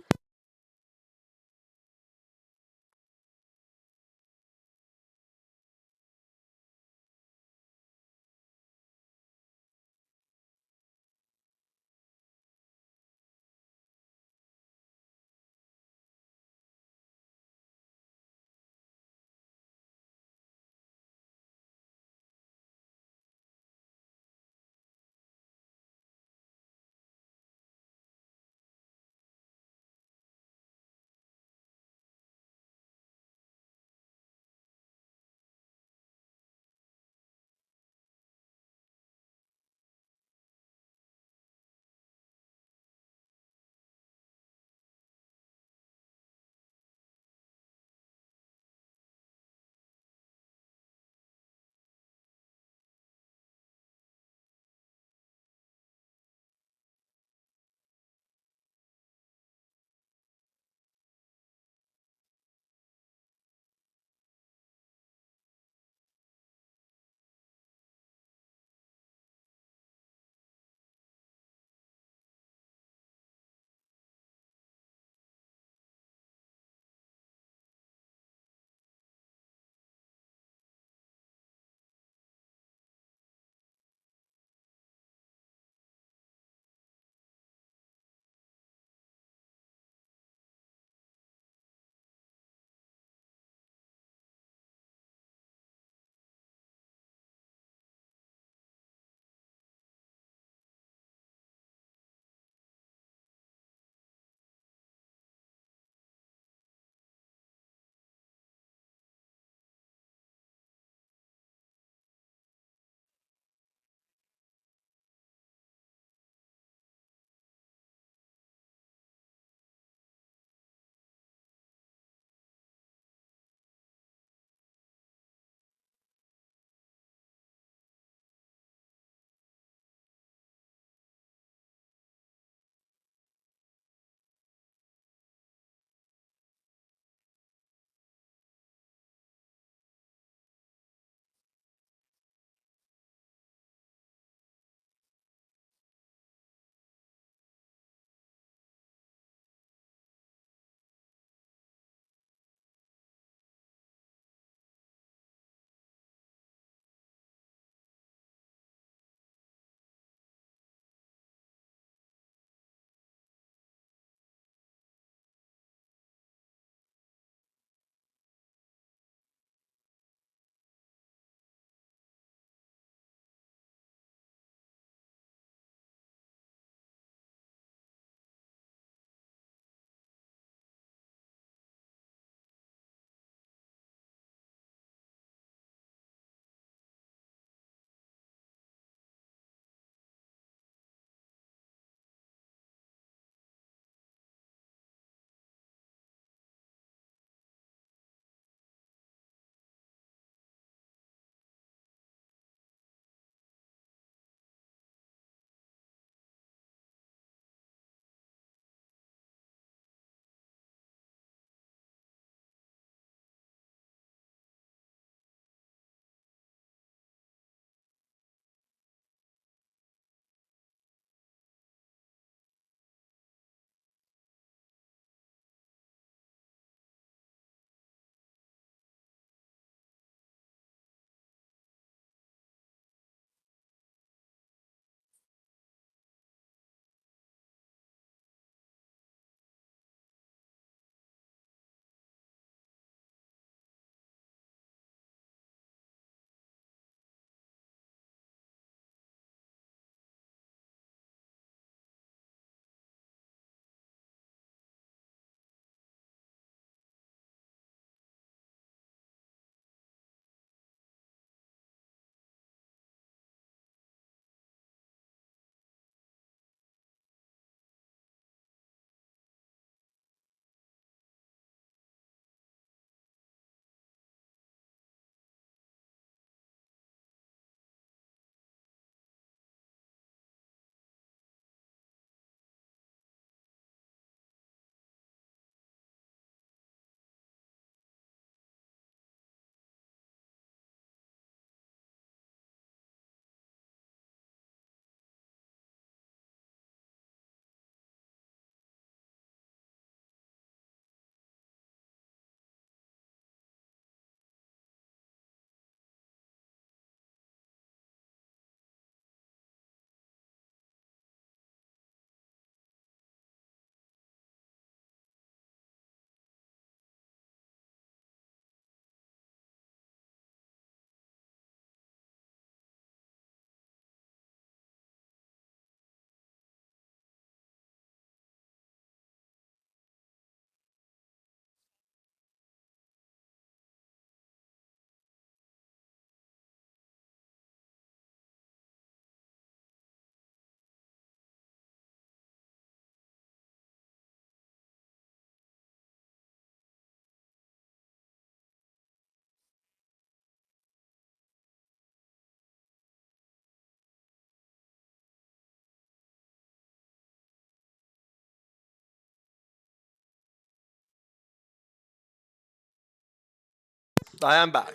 I am back.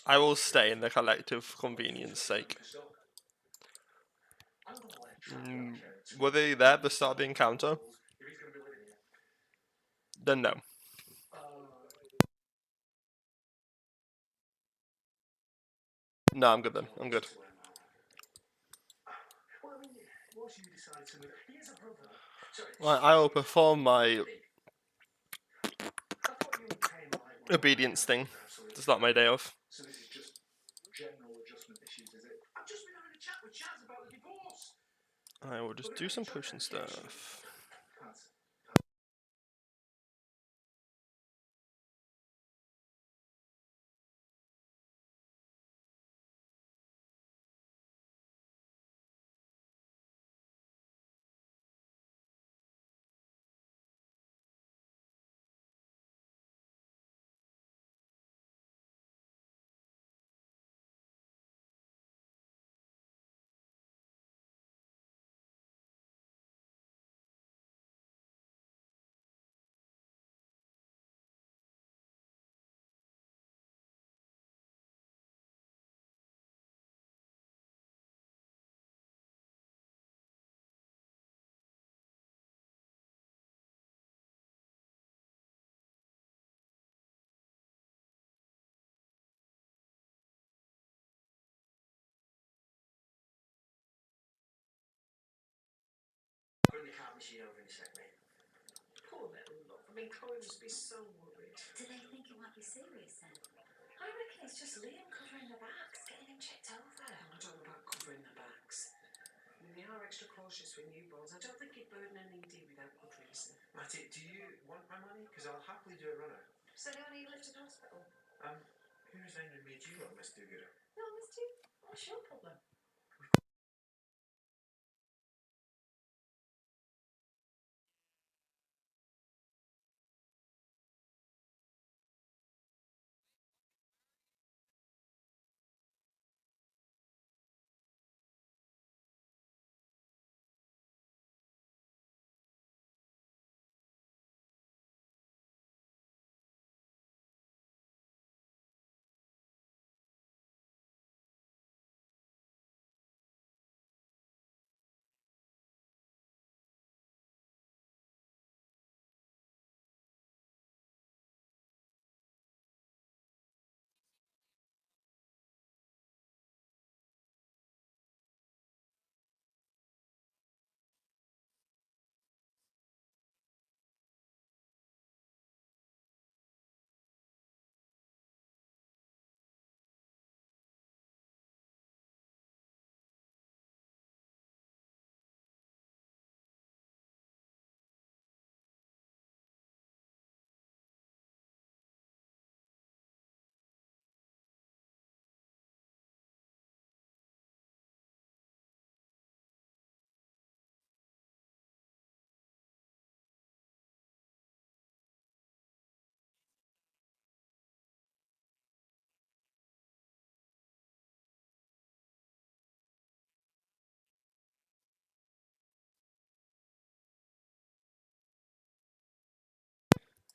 I will stay in the collective convenience sake. Were they there at the start of the encounter? Then no. No, I'm good then. I'm good. Right, I will perform my obedience thing to start my day off. I will just do some potion stuff.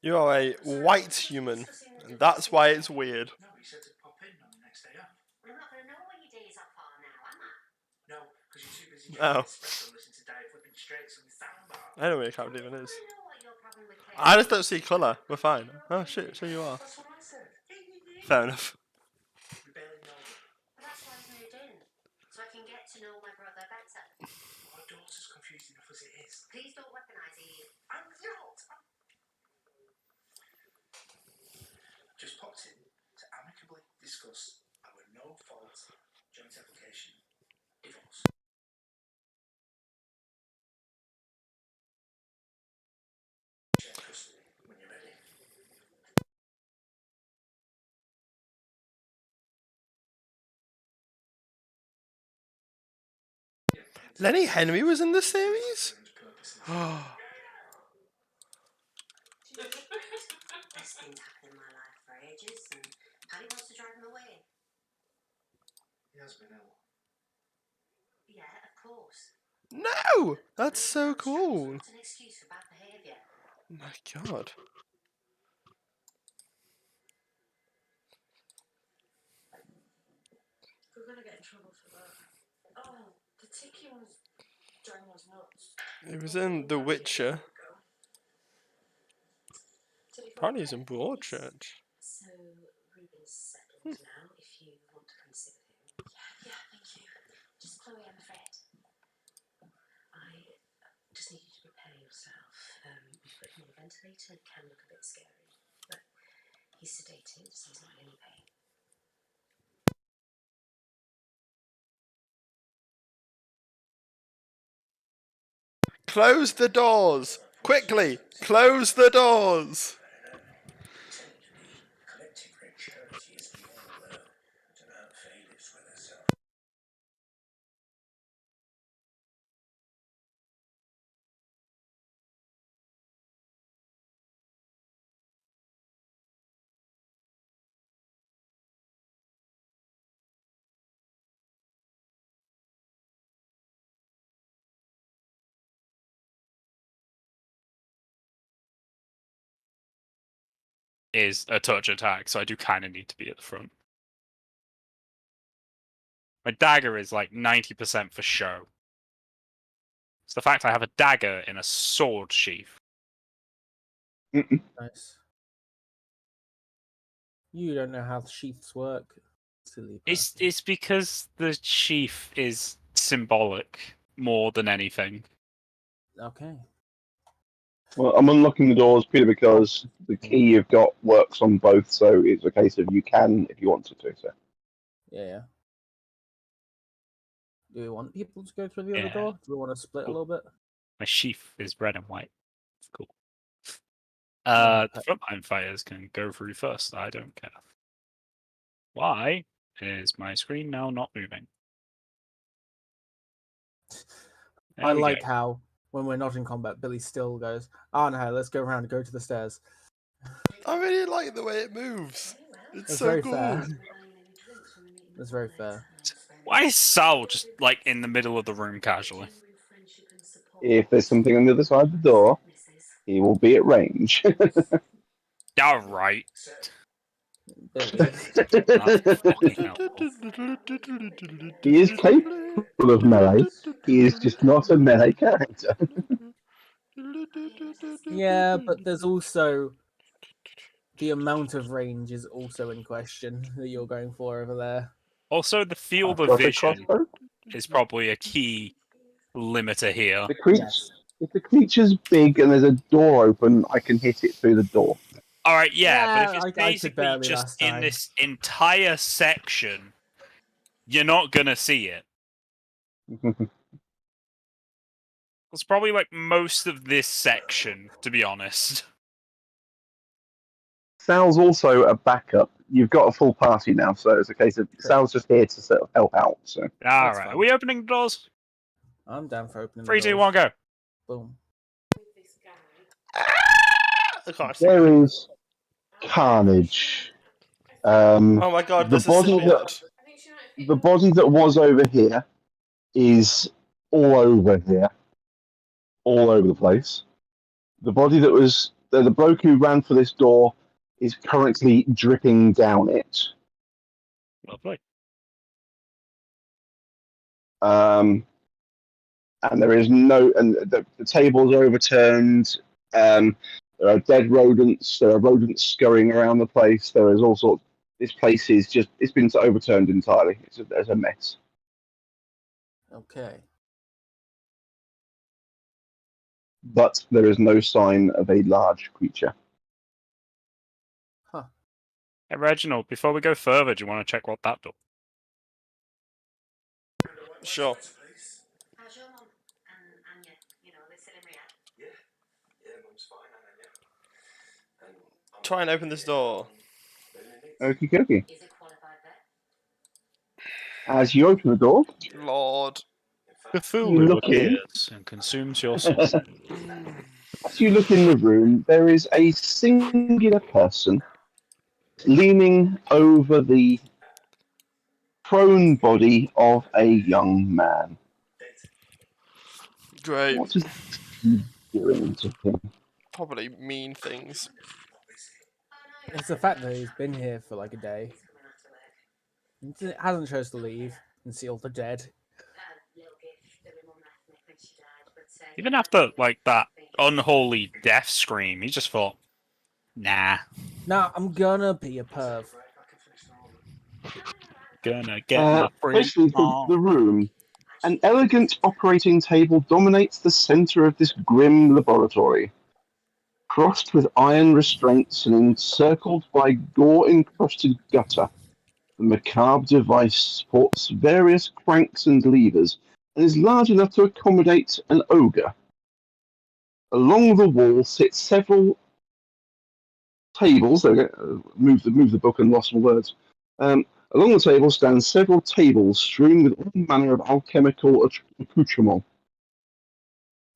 You are a white human, and that's why it's weird. Oh. I don't really can't believe it is. I just don't see colour. We're fine. Oh shit, so you are. Fair enough. Lenny Henry was in this series? No! That's so cool. Oh my god. It was in The Witcher. Apparently he's in Broadchurch. Close the doors! Quickly! Close the doors! Is a touch attack, so I do kind of need to be at the front. My dagger is like 90% for show. It's the fact I have a dagger in a sword sheath. Nice. You don't know how the sheaths work. Silly person. It's because the sheath is symbolic more than anything. Okay. Well, I'm unlocking the doors purely because the key you've got works on both, so it's a case of you can if you want to. So. Yeah. Do we want people to go through the other Yeah. door? Do we want to split a little bit? My sheath is red and white. It's cool. Yeah, The frontline fighters can go through first. I don't care. Why is my screen now not moving? There I we like go. how when we're not in combat, Billy still goes, "Oh no, let's go around and go to the stairs." I really like the way it moves. It's That's so very cool. fair. That's very fair. Why is Sal just like in the middle of the room casually? If there's something on the other side of the door, he will be at range. All right. Billy. That's fucking helpful. He is capable of melee. He is just not a melee character. Yeah, but there's also the amount of range is also in question that you're going for over there. Also, the field I've of got a vision crossbow. is probably a key limiter here. The creature, Yes. if the creature's big and there's a door open, I can hit it through the door. All right, yeah, but if Yeah, it's I could basically barely just last in time. this entire section, you're not gonna see it. It's probably like most of this section, to be honest. Sal's also a backup. You've got a full party now, so it's a case of Sal's just here to sort of help out. So All That's right, fine. are we opening the doors? I'm down for opening 3, the 2, doors. 1, go. Boom. I can't see. there is carnage. Oh my god, the this is body blood. the body that was over here is all over here, all over the place. The body that was the bloke who ran for this door is currently dripping down it. Lovely. And there is no, and the tables are overturned. There are dead rodents. There are rodents scurrying around the place. There is all sorts. This place is just—it's been overturned entirely. There's a mess. Okay. But there is no sign of a large creature. Huh. Hey, Reginald, before we go further, do you want to check what that door? Sure. Try and open this door. Okie dokie. As you open the door, Lord. You Cthulhu look in. appears and consumes your soul. as you look in the room, there is a singular person leaning over the prone body of a young man. Great. What is he doing to him? Probably mean things. It's the fact that he's been here for like a day. He hasn't chose to leave and seal the dead. Even after like that unholy death scream, he just thought, nah, Now I'm gonna be a perv. gonna get my freak Basically, on. the room. An elegant operating table dominates the center of this grim laboratory. Crossed with iron restraints and encircled by gore-encrusted gutter, the macabre device supports various cranks and levers and is large enough to accommodate an ogre. Along the wall sit several tables. Move the book and lost my words. Along the table stand several tables strewn with all manner of alchemical accoutrements.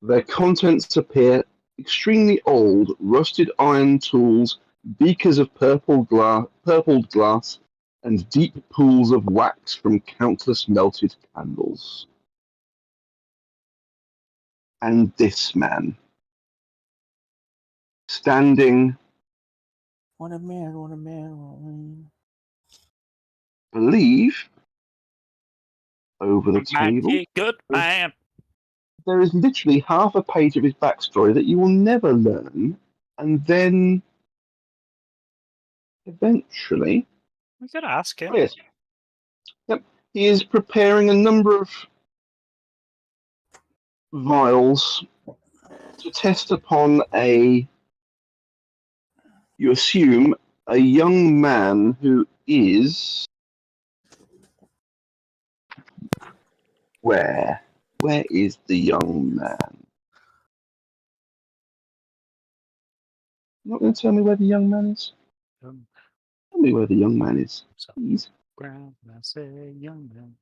Their contents appear extremely old, rusted iron tools, beakers of purpled glass, and deep pools of wax from countless melted candles. And this man, standing, What a man, what a man, what a man. believe, over the table, Mighty good man. there is literally half a page of his backstory that you will never learn, and then eventually, We could ask him. oh yes, yep, he is preparing a number of vials to test upon you assume, a young man who is where? Where is the young man? You're not going to tell me where the young man is? Um, Tell me where the young man is, so, please. ground, I say, young man.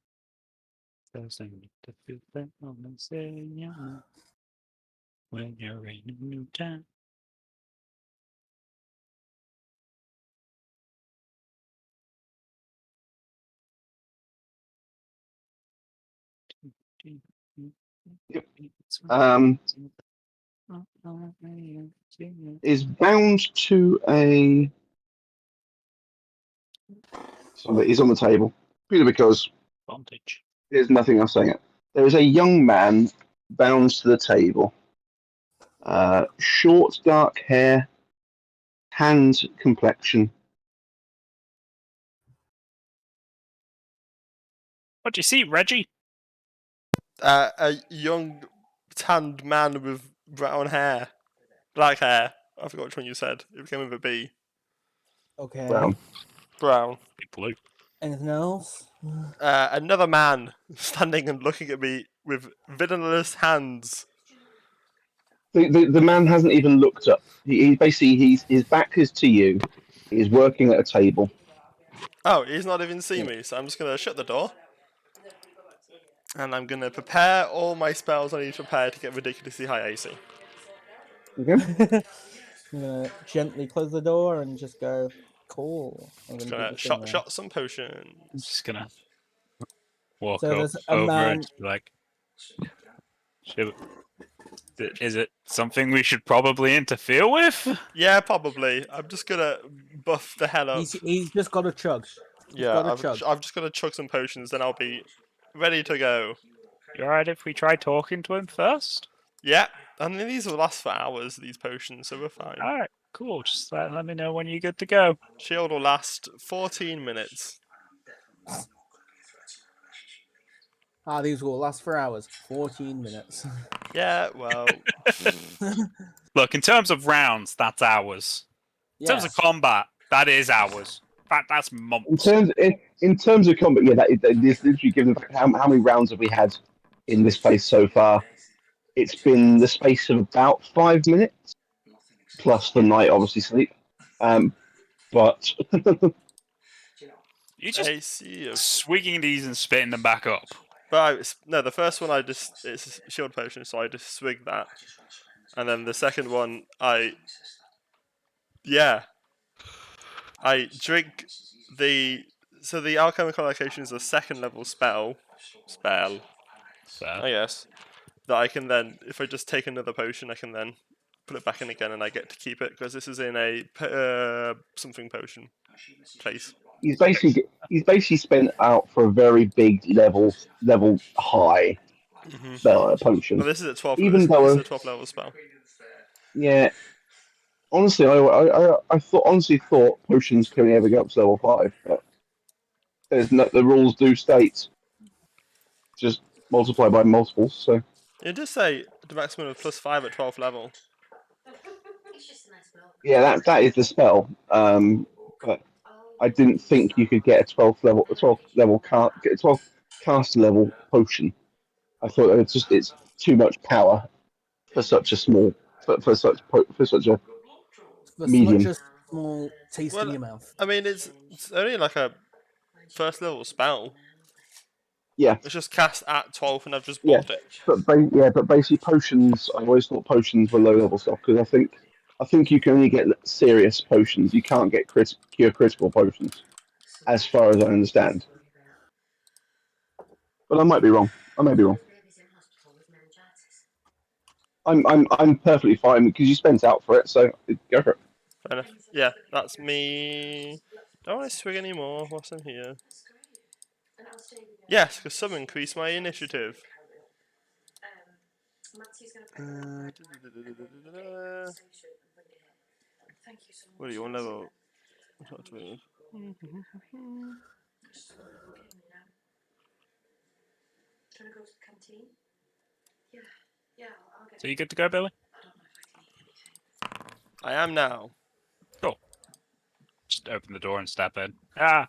Doesn't need to feel that moment, say, young man. When you're in a new town. Yep. Is bound to a. So he's on the table. Purely because Bondage. there's nothing else saying it. There is a young man bound to the table. Short, dark hair, tanned complexion. What do you see, Reggie? A young tanned man with brown hair. Black hair. I forgot which one you said. It began with a B. Okay. Brown. Brown. Big blue. Anything else? Another man standing and looking at me with villainous hands. The man hasn't even looked up. He basically his back is to you. He's working at a table. Oh, he's not even seen me, so I'm just gonna shut the door. And I'm gonna prepare all my spells I need to prepare to get ridiculously high AC. Okay. I'm gonna gently close the door and just go, cool. I'm Just gonna do gonna the thing there. shot some potions. I'm just gonna walk So up there's a over man- and be like, is it something we should probably interfere with? Yeah, probably. I'm just gonna buff the hell up. He's just got a chug. Yeah, got a I've chug. just gotta chug some potions, then I'll be ready to go. You alright if we try talking to him first? Yeah, I mean these will last for hours. These potions, so we're fine. Alright, cool. Just let me know when you're good to go. Shield will last 14 minutes. These will last for hours. 14 minutes. Yeah, well, Look, in terms of rounds, that's hours. In terms of combat, that is hours. In fact, that's months. In terms of combat, yeah, this literally gives how many rounds have we had in this place so far? It's been the space of about 5 minutes, plus the night obviously sleep. But You just AC of... swigging these and spitting them back up. But no, the first one it's a shield potion, so I just swig that, and then the second one I drink the. So the alchemical allocation is a second level spell. Fair. I guess. that I can then, if I just take another potion, I can then put it back in again, and I get to keep it because this is in a something potion place. He's basically spent out for a very big level high spell potion. Well, this is a 12. Even This is though, a 12 level spell. yeah, honestly, I thought potions can only ever go up to level 5, but there's no, the rules do state just multiply by multiples. So It does say the maximum of +5 at 12th level. yeah, that is the spell. But I didn't think you could get a 12th level get a 12th caster level potion. I thought it's too much power for such a small for such a For medium. such a small taste in Well, your mouth. I mean, it's only like a first level spell. Yeah, It's just cast at 12, and I've just yeah, bought it. but basically potions. I always thought potions were low level stuff because I think you can only get serious potions. You can't get cure critical potions, as far as I understand. But I might be wrong. I may be wrong. I'm perfectly fine because you spent out for it, so go for it. Fair enough. Yeah, that's me. Don't want to swig anymore whilst I'm here. Yes, because some increase my initiative. What do you want level? So you good to go, Billy? I am now. Cool. Just open the door and step in. Ah!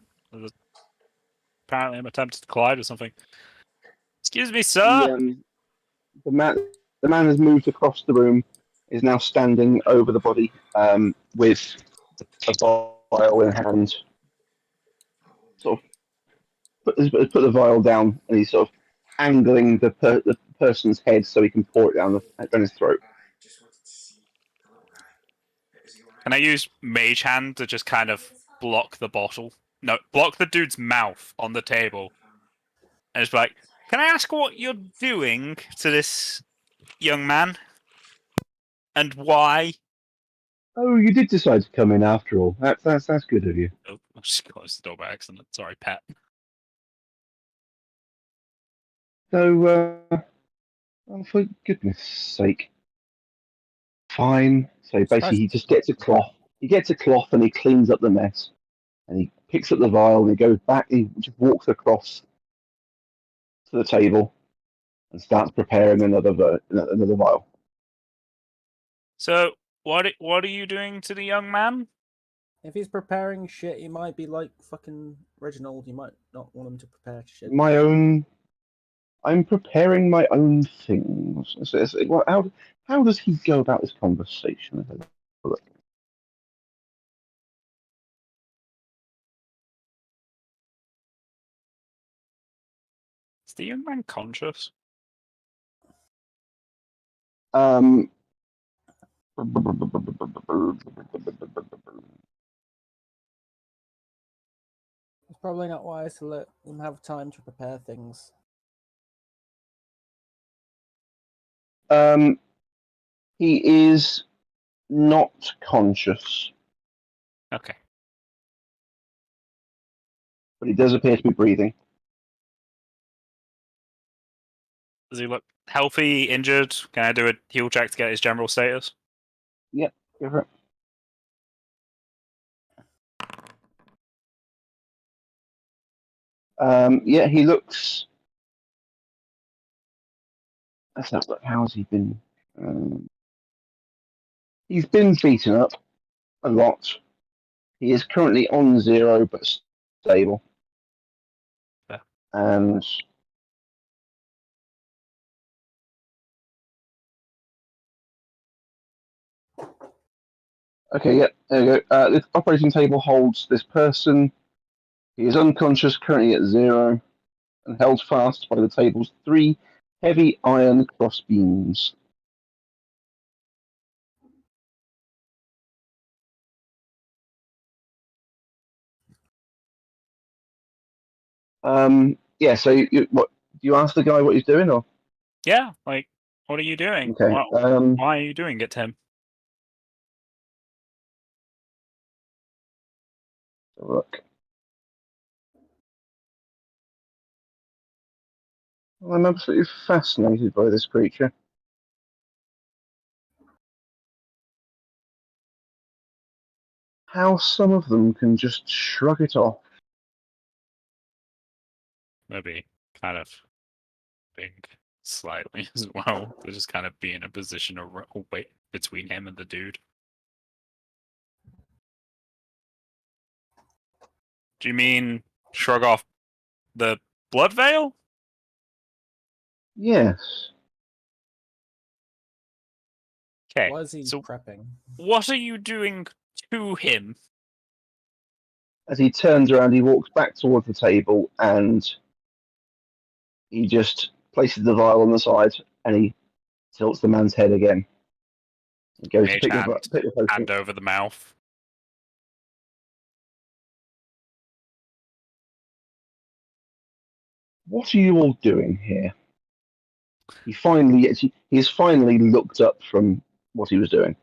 Apparently I'm attempting to collide with something. Excuse me, sir! The man has moved across the room, is now standing over the body with a vial in hand. Sort of put the vial down, and he's sort of angling the person's head so he can pour it down his throat. Can I use Mage Hand to just kind of block the bottle? No, block the dude's mouth on the table. And it's like, can I ask what you're doing to this young man? And why? Oh, you did decide to come in after all. That's good of you. Oh, I just closed the door by accident. Sorry, pet. So, oh, for goodness sake. Fine. So basically, he just gets a cloth. He gets a cloth and he cleans up the mess. And he picks up the vial and he goes back. He just walks across to the table and starts preparing another vial. So, what are you doing to the young man? If he's preparing shit, he might be like fucking Reginald. You might not want him to prepare shit. I'm preparing my own things. How does he go about this conversation? Is the young man conscious? It's probably not wise to let him have time to prepare things. He is not conscious, Okay. but he does appear to be breathing. Does he look healthy, injured? Can I do a heal check to get his general status? Yep, go for it. Yeah, he looks. Let's have a look. How has he been? He's been beaten up a lot. He is currently on 0 but stable. Yeah. And okay, yeah, there you go. The operating table holds this person. He is unconscious, currently at 0, and held fast by the table's 3 heavy iron crossbeams. Yeah. So, what do you ask the guy what he's doing, or? Yeah, like, What are you doing? Okay. Why are you doing it, Tim? Look. I'm absolutely fascinated by this creature. How some of them can just shrug it off. Maybe kind of think slightly as well. To just kind of be in a position of wait between him and the dude. Do you mean shrug off the blood veil? Yes. Okay. Why is he So prepping? what are you doing to him? As he turns around, he walks back towards the table and he just places the vial on the side and he tilts the man's head again. He goes to Mage pick hand, the potion. hand over the mouth. What are you all doing here? He's finally looked up from what he was doing.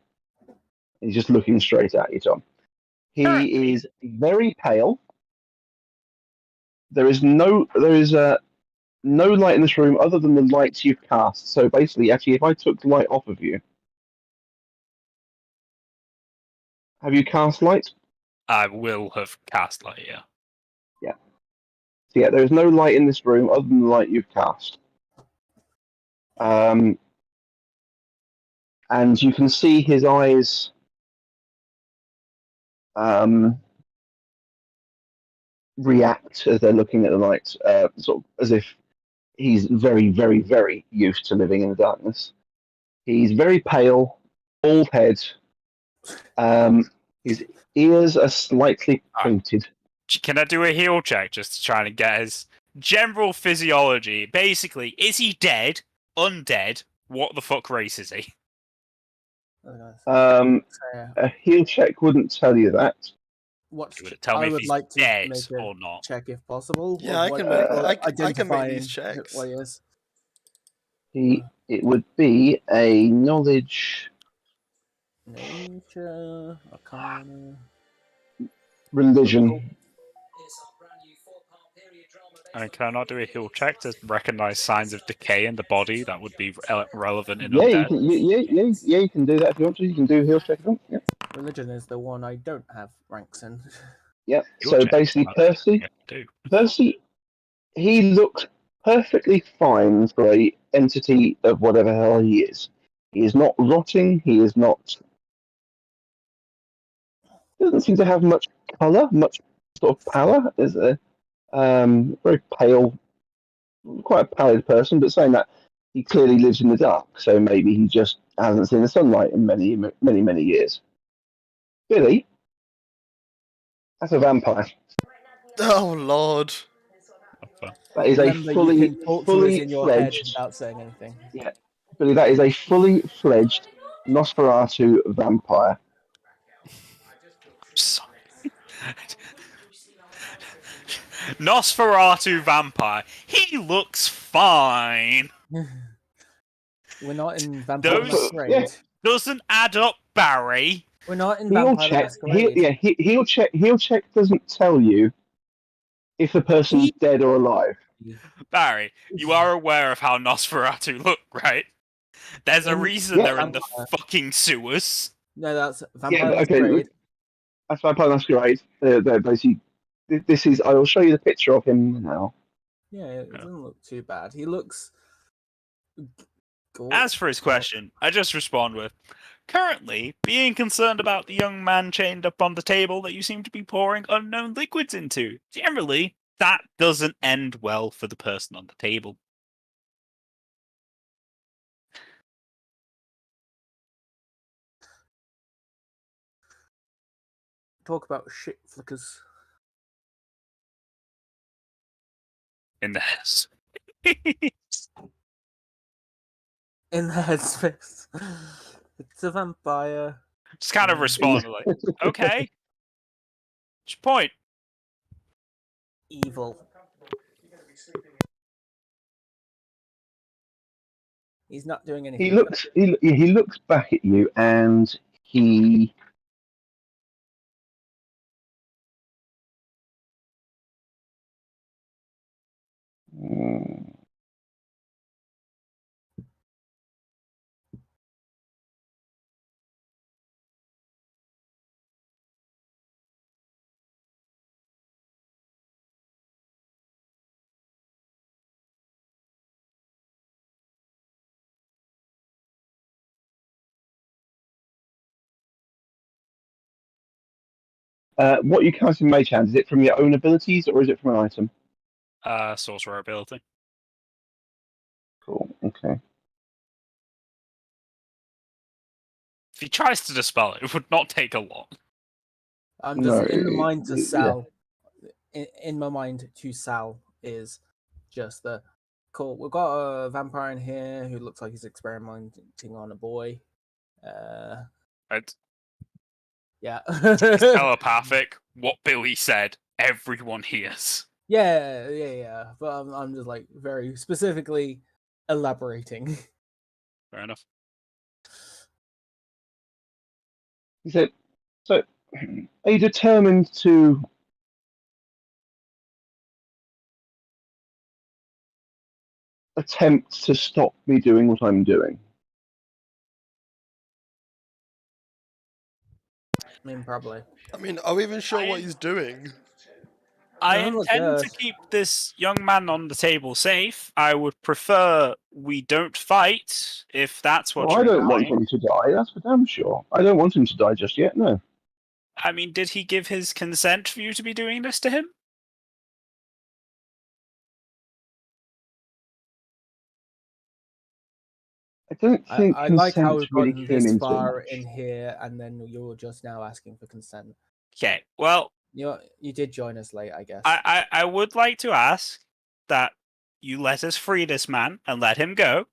He's just looking straight at you, Tom. He is very pale. There is no light in this room other than the lights you've cast. So basically, actually, if I took the light off of you, have you cast light? I will have cast light, yeah. Yeah. So yeah, there is no light in this room other than the light you've cast. And you can see his eyes react as they're looking at the light, sort of as if he's very, very, very used to living in the darkness. He's very pale, bald head. His ears are slightly pointed. Can I do a heal check just to try and get his general physiology? Basically, is he dead? Undead? What the fuck race is he? A heal check wouldn't tell you that. Would it tell me I if would he's like to dead make a or not? check if possible. Yeah, I can make these checks. What he is. It would be a knowledge, Nature, Arcana. religion. I mean, can I not do a heal check to recognize signs of decay in the body that would be relevant in Yeah, undead? you can do that if you want to. You can do heal check. Yeah. Religion is the one I don't have ranks in. Yeah. Heal So check, basically, that's what I do. Percy, he looks perfectly fine for a entity of whatever hell he is. He is not rotting. He is not. Doesn't seem to have much color, much sort of pallor. Is a very pale, quite a pallid person. But saying that, he clearly lives in the dark. So maybe he just hasn't seen the sunlight in many, many, many years. Billy, that's a vampire. Oh lord. That is Remember, a you can talk to us fully in your head fledged. without saying anything. Yeah, Billy, that is a fully fledged Nosferatu vampire. Sorry. Nosferatu vampire. He looks fine. We're not in Vampire the Those- Masquerade. Yeah. Doesn't add up, Barry. We're not in Heal Vampire the check. Masquerade. Heal check doesn't tell you if the person's dead or alive. Barry, you are aware of how Nosferatu look, right? There's a reason they're in the fucking sewers. No, that's Vampire the Yeah, okay. Masquerade. That's Vampire Masquerade. They're basically. This is. I will show you the picture of him now. Yeah, it doesn't look too bad. He looks. As for his question, I just respond with, currently, being concerned about the young man chained up on the table that you seem to be pouring unknown liquids into. Generally, that doesn't end well for the person on the table. Talk about shit flickers. In the head. In the headspace. It's a vampire. Just kind of respond like, okay. What's your point? Evil. He's not doing anything. He looks back at you and he what you cast in Mage Hand, is it from your own abilities or is it from an item? Sorcerer ability. Cool. Okay. If he tries to dispel it, it would not take a lot. I'm just No, in the mind to yeah. sell. In my mind to sell is just the cool. We've got a vampire in here who looks like he's experimenting on a boy. It's Yeah. telepathic. What Billy said, everyone hears. Yeah. But I'm just like very specifically elaborating. Fair enough. He said, so are you determined to attempt to stop me doing what I'm doing? I mean, probably. I mean, are we even sure what he's doing? I None of us intend to does. keep this young man on the table safe. I would prefer we don't fight, if that's what Well, I you're don't want implying. him to die, that's for damn sure. I don't want him to die just yet, no. I mean, did he give his consent for you to be doing this to him? I don't think I like how consent we've really gotten came this into it far much. in here, and then you're just now asking for consent. Okay, well, You did join us late, I guess. I would like to ask that you let us free this man and let him go.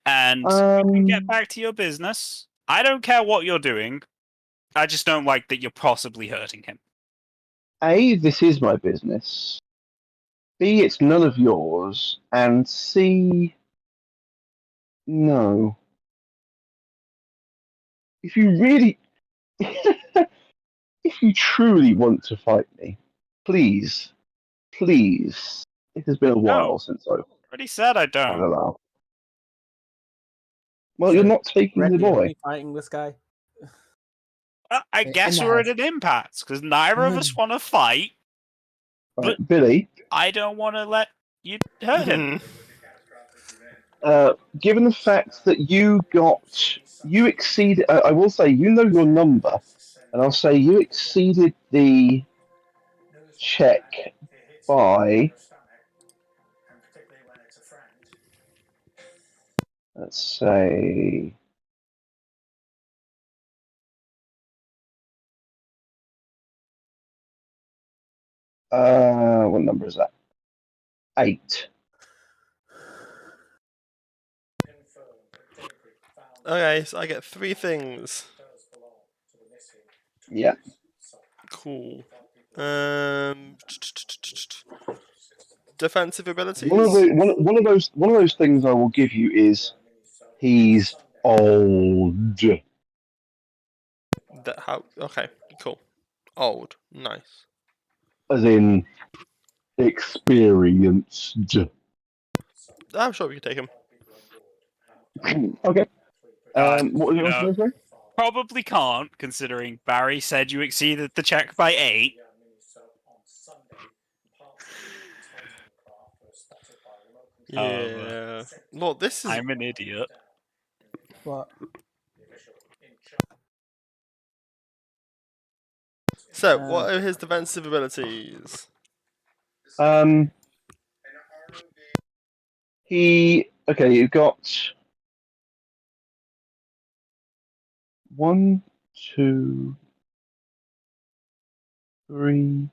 And you can get back to your business. I don't care what you're doing. I just don't like that you're possibly hurting him. A, this is my business. B, it's none of yours. And C, no. If you really, if you truly want to fight me, please, please. It has been a while since I've Already said I had don't. a laugh. Well, So, you're not taking the Randy, are boy. we fighting this guy? I In guess the we're head. at an impasse because neither of us want to fight. Right, But- Billy, I don't want to let you hurt him. given the fact that you exceeded, I will say, you know your number, and I'll say you exceeded the check by, let's say, what number is that? 8. Okay, so I get 3 things. Yeah. Cool. Defensive abilities. One of those things I will give you is he's old. That how? Okay, cool. Old, nice. As in experienced. I'm sure we can take him. Okay. What was no. your say? Probably can't, considering Barry said you exceeded the check by 8. Yeah. Look, this is. I'm an idiot. What? So, what are his defensive abilities? You've got 1, 2, 3,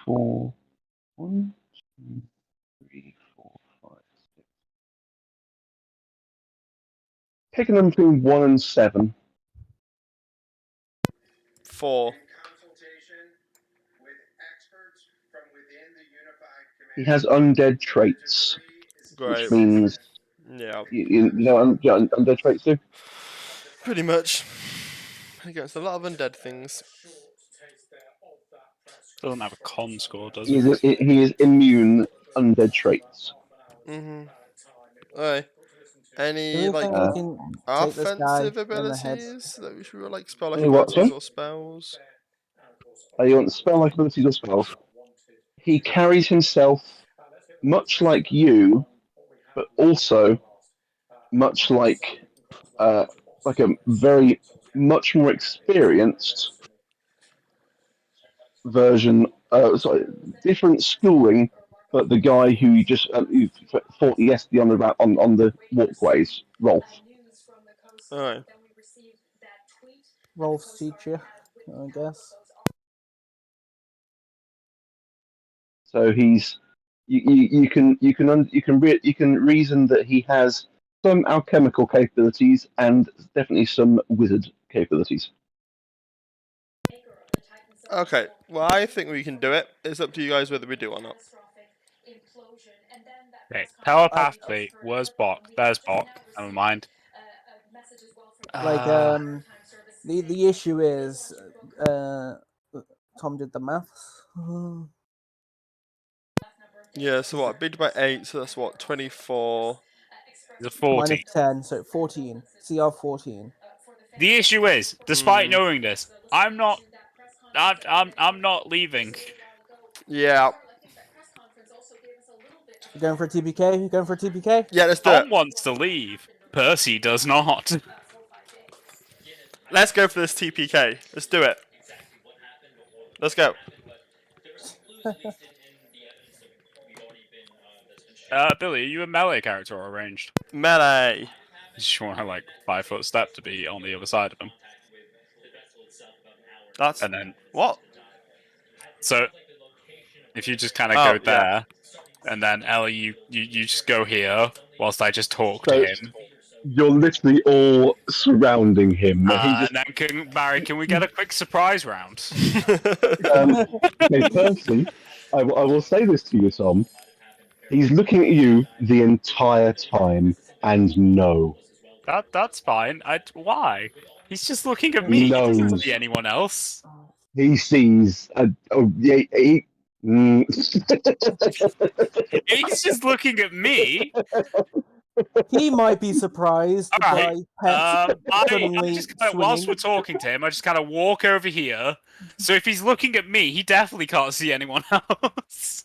4. 1, 2, 3, 4, 5, 6. Picking them between 1 and 7. 4. He has undead traits. Great. which means Yeah, you know undead traits do. pretty much. Against a lot of undead things. Doesn't have a con score, does He it? is immune undead traits. Alright. Any Do we like think we can take this guy offensive in the head? abilities that we should like spell like Any what, abilities sorry? or spells? You want spell-like abilities or spells? He carries himself much like you, but also much like a very much more experienced version. Sorry, different schooling, but the guy who you just who fought yesterday on the walkways, Rolf. Alright. Rolf's teacher, I guess. So he's you can reason that he has some alchemical capabilities and definitely some wizard capabilities. Okay, well I think we can do it. It's up to you guys whether we do or not. Okay, telepathically, where's Bok? There's Bok. Never mind. Like, the issue is, Tom did the maths. Yeah, so what? Beat by 8, so that's what, 24. It's a 40. Minus 10, so 14. CR 14. The issue is, despite knowing this, I'm not leaving. Yeah. You going for a TPK? You going for a TPK? Yeah, let's do Tom it. wants to leave. Percy does not. Let's go for this TPK. Let's do it. Let's go. Billy, are you a melee character or ranged? Melee. You just want to like 5-foot step to be on the other side of him. That's And then what? so if you just kind of Oh, go there, and then Ellie, you just go here whilst I just talk to him. You're literally all surrounding him. He just And then Barry, can we get a quick surprise round? okay, firstly, I will say this to you, Tom. He's looking at you the entire time, and no. That's fine. Why? He's just looking at me. He No. doesn't see anyone else. He sees He's just looking at me. He might be surprised All right. by Pet suddenly Whilst swinging. we're talking to him, I just kind of walk over here. So if he's looking at me, he definitely can't see anyone else.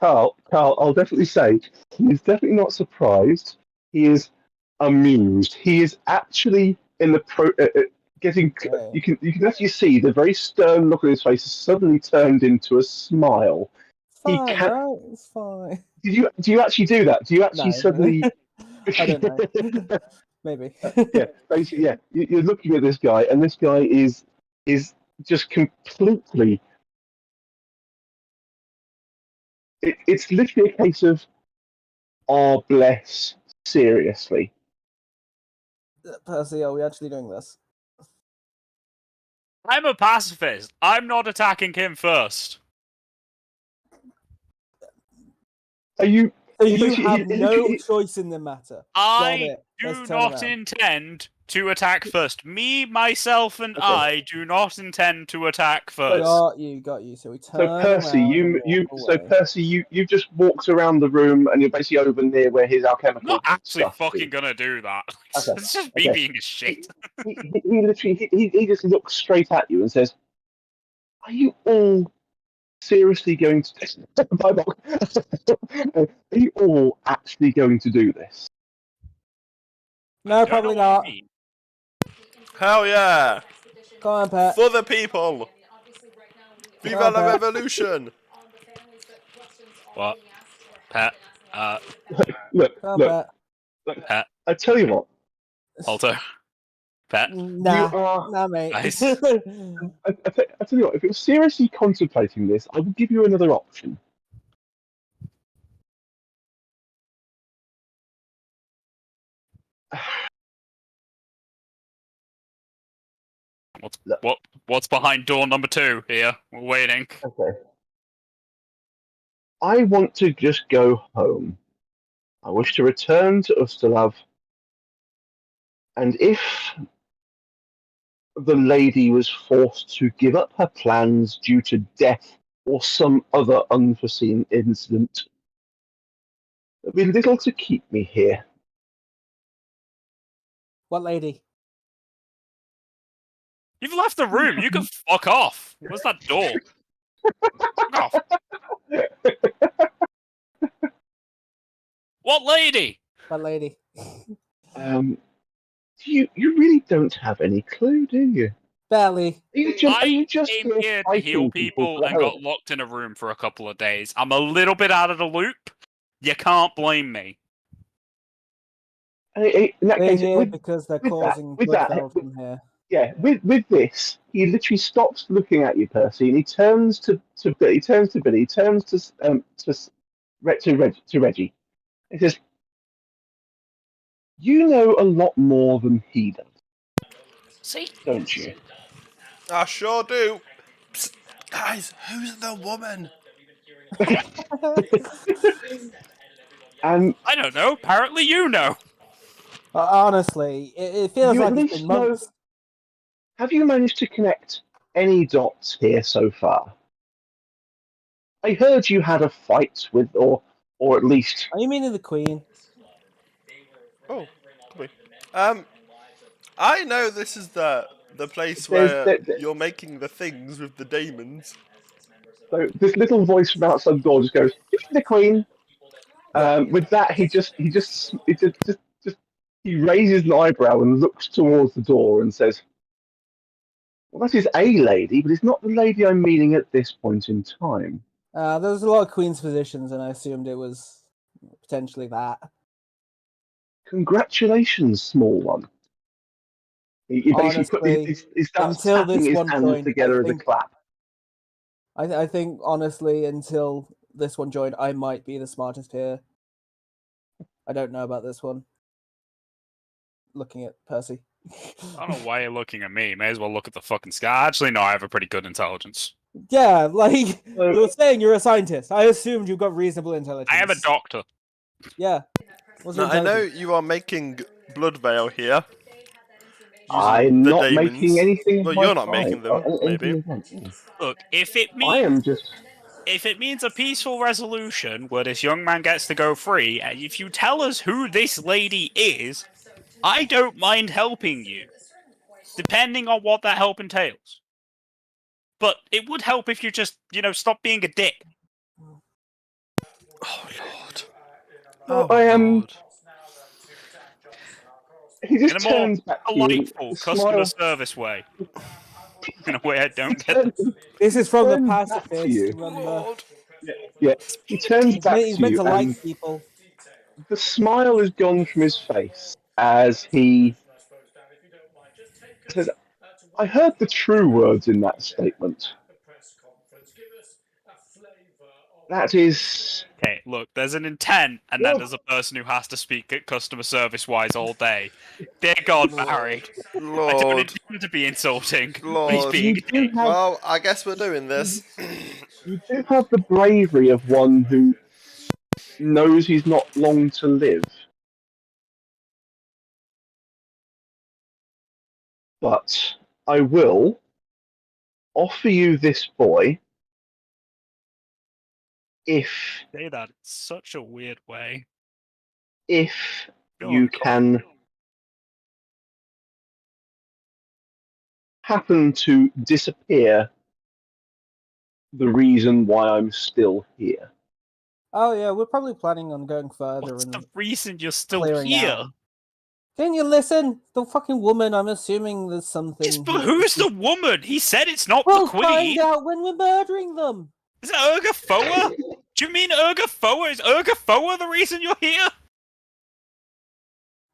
Carl, I'll definitely say he's definitely not surprised. He is amused. He is actually in the getting. Okay. You can actually see the very stern look on his face has suddenly turned into a smile. Fine, He can. right? It's fine. Do you actually do that? Do you actually No. suddenly? I don't know. Maybe. Yeah, basically, yeah. You're looking at this guy, and this guy is just completely. It's literally a case of, "Oh, bless." Seriously, Percy, are we actually doing this? I'm a pacifist. I'm not attacking him first. are you? So He you basically- have he- no he- choice in the matter. I it. do Let's turn not around. intend to attack first. Me, myself, and Okay. I do not intend to attack first. Got you. So we turn So Percy, around and walk away. you just walked around the room, and you're basically over near where his I'm alchemical not actually stuff fucking is. gonna do that. Okay, It's just me okay. being a shit. He literally he just looks straight at you and says, "Are you all seriously going to? Bye, Bob. Are you all actually going to do this?" No, probably not. Hell yeah! Come on, Pat. For the people! Viva on, la Pat. revolution! What? Pat, Look, Come on, Pat, I tell you what, Alto. Pat. Pat. Nah, mate. Nice. I tell you what, if you're seriously contemplating this, I will give you another option. What's behind door number 2 here? We're waiting. Okay. I want to just go home. I wish to return to Ustalav, and if the lady was forced to give up her plans due to death or some other unforeseen incident, there'd be little to keep me here. What lady? You've left the room. You can fuck off. Where's that door? Fuck off. What lady? What lady? You really don't have any clue, do you? Barely. Are you just came here to heal fighting people for and the hell got locked in a room for a couple of days. I'm a little bit out of the loop. You can't blame me. In that They're case, here with because they're with that- causing with that- Bloodfeld from here. yeah, with this, he literally stops looking at you, Percy, and he turns to Billy. He turns to Billy. He turns to Reggie. He says, "You know a lot more than he does, See? don't you?" I sure do. Psst, guys, who's the woman? And I don't know. Apparently you know. Honestly, it feels you like at it's least been know. months. Have you managed to connect any dots here so far? I heard you had a fight with, or at least. Are you meaning the Queen? Oh, could be. I know this is the place There's where there, you're making the things with the daemons. so this little voice from outside the door just goes, "You mean the Queen?" Yeah. With that, he raises an eyebrow and looks towards the door and says, "Well, that is a lady, but it's not the lady I'm meaning at this point in time." There was a lot of Queen's positions, and I assumed it was potentially that. Congratulations, small one. He basically Honestly, he starts until tapping this his one hands joined, together as a clap. I think honestly, until this one joined, I might be the smartest here. I don't know about this one. Looking at Percy. I don't know why you're looking at me. May as well look at the fucking sky. Actually, no, I have a pretty good intelligence. Yeah, like So- you're saying you're a scientist. I assumed you've got reasonable intelligence. I am a doctor. Yeah. What's your Now, I know intelligence? you are making blood veil here. Using I'm the not daemons. making anything of Well, my you're not kind. making them, Anything maybe. of that, yeah. Look, if it I am means just. a peaceful resolution where this young man gets to go free, and if you tell us who this lady is, I don't mind helping you, depending on what that help entails. But it would help if you just, stop being a dick. Oh Lord. Well, Oh I am. Lord. He In a just more turns back to you. And delightful the customer smile. service way. In a way I He don't get. turns, This is from the turns back to pacifist, you. remember? Lord. Yeah. He turns back He's to meant you, to like and people. the smile is gone from his face as he says, "I heard the true words in that statement. That is." Okay, look, there's an intent, and then Well- there's a person who has to speak at customer service-wise all day. Dear God, Barry. I don't Lord. intend to be insulting, but he's Lord. being You a do dick. have Well, I guess we're doing this. You do have the bravery of one who knows he's not long to live. But I will offer you this boy if Say that in such a weird way. if Go you on. can happen to disappear the reason why I'm still here. Oh yeah, we're probably planning on going further What's and the reason you're still clearing here? out. Can you listen? The fucking woman, I'm assuming there's something. Yes, but who's the woman? He said it's not We'll the queen. find out when we're murdering them. Is it Urga Foa? Do you mean Urga Foa? Is Urga Foa the reason you're here?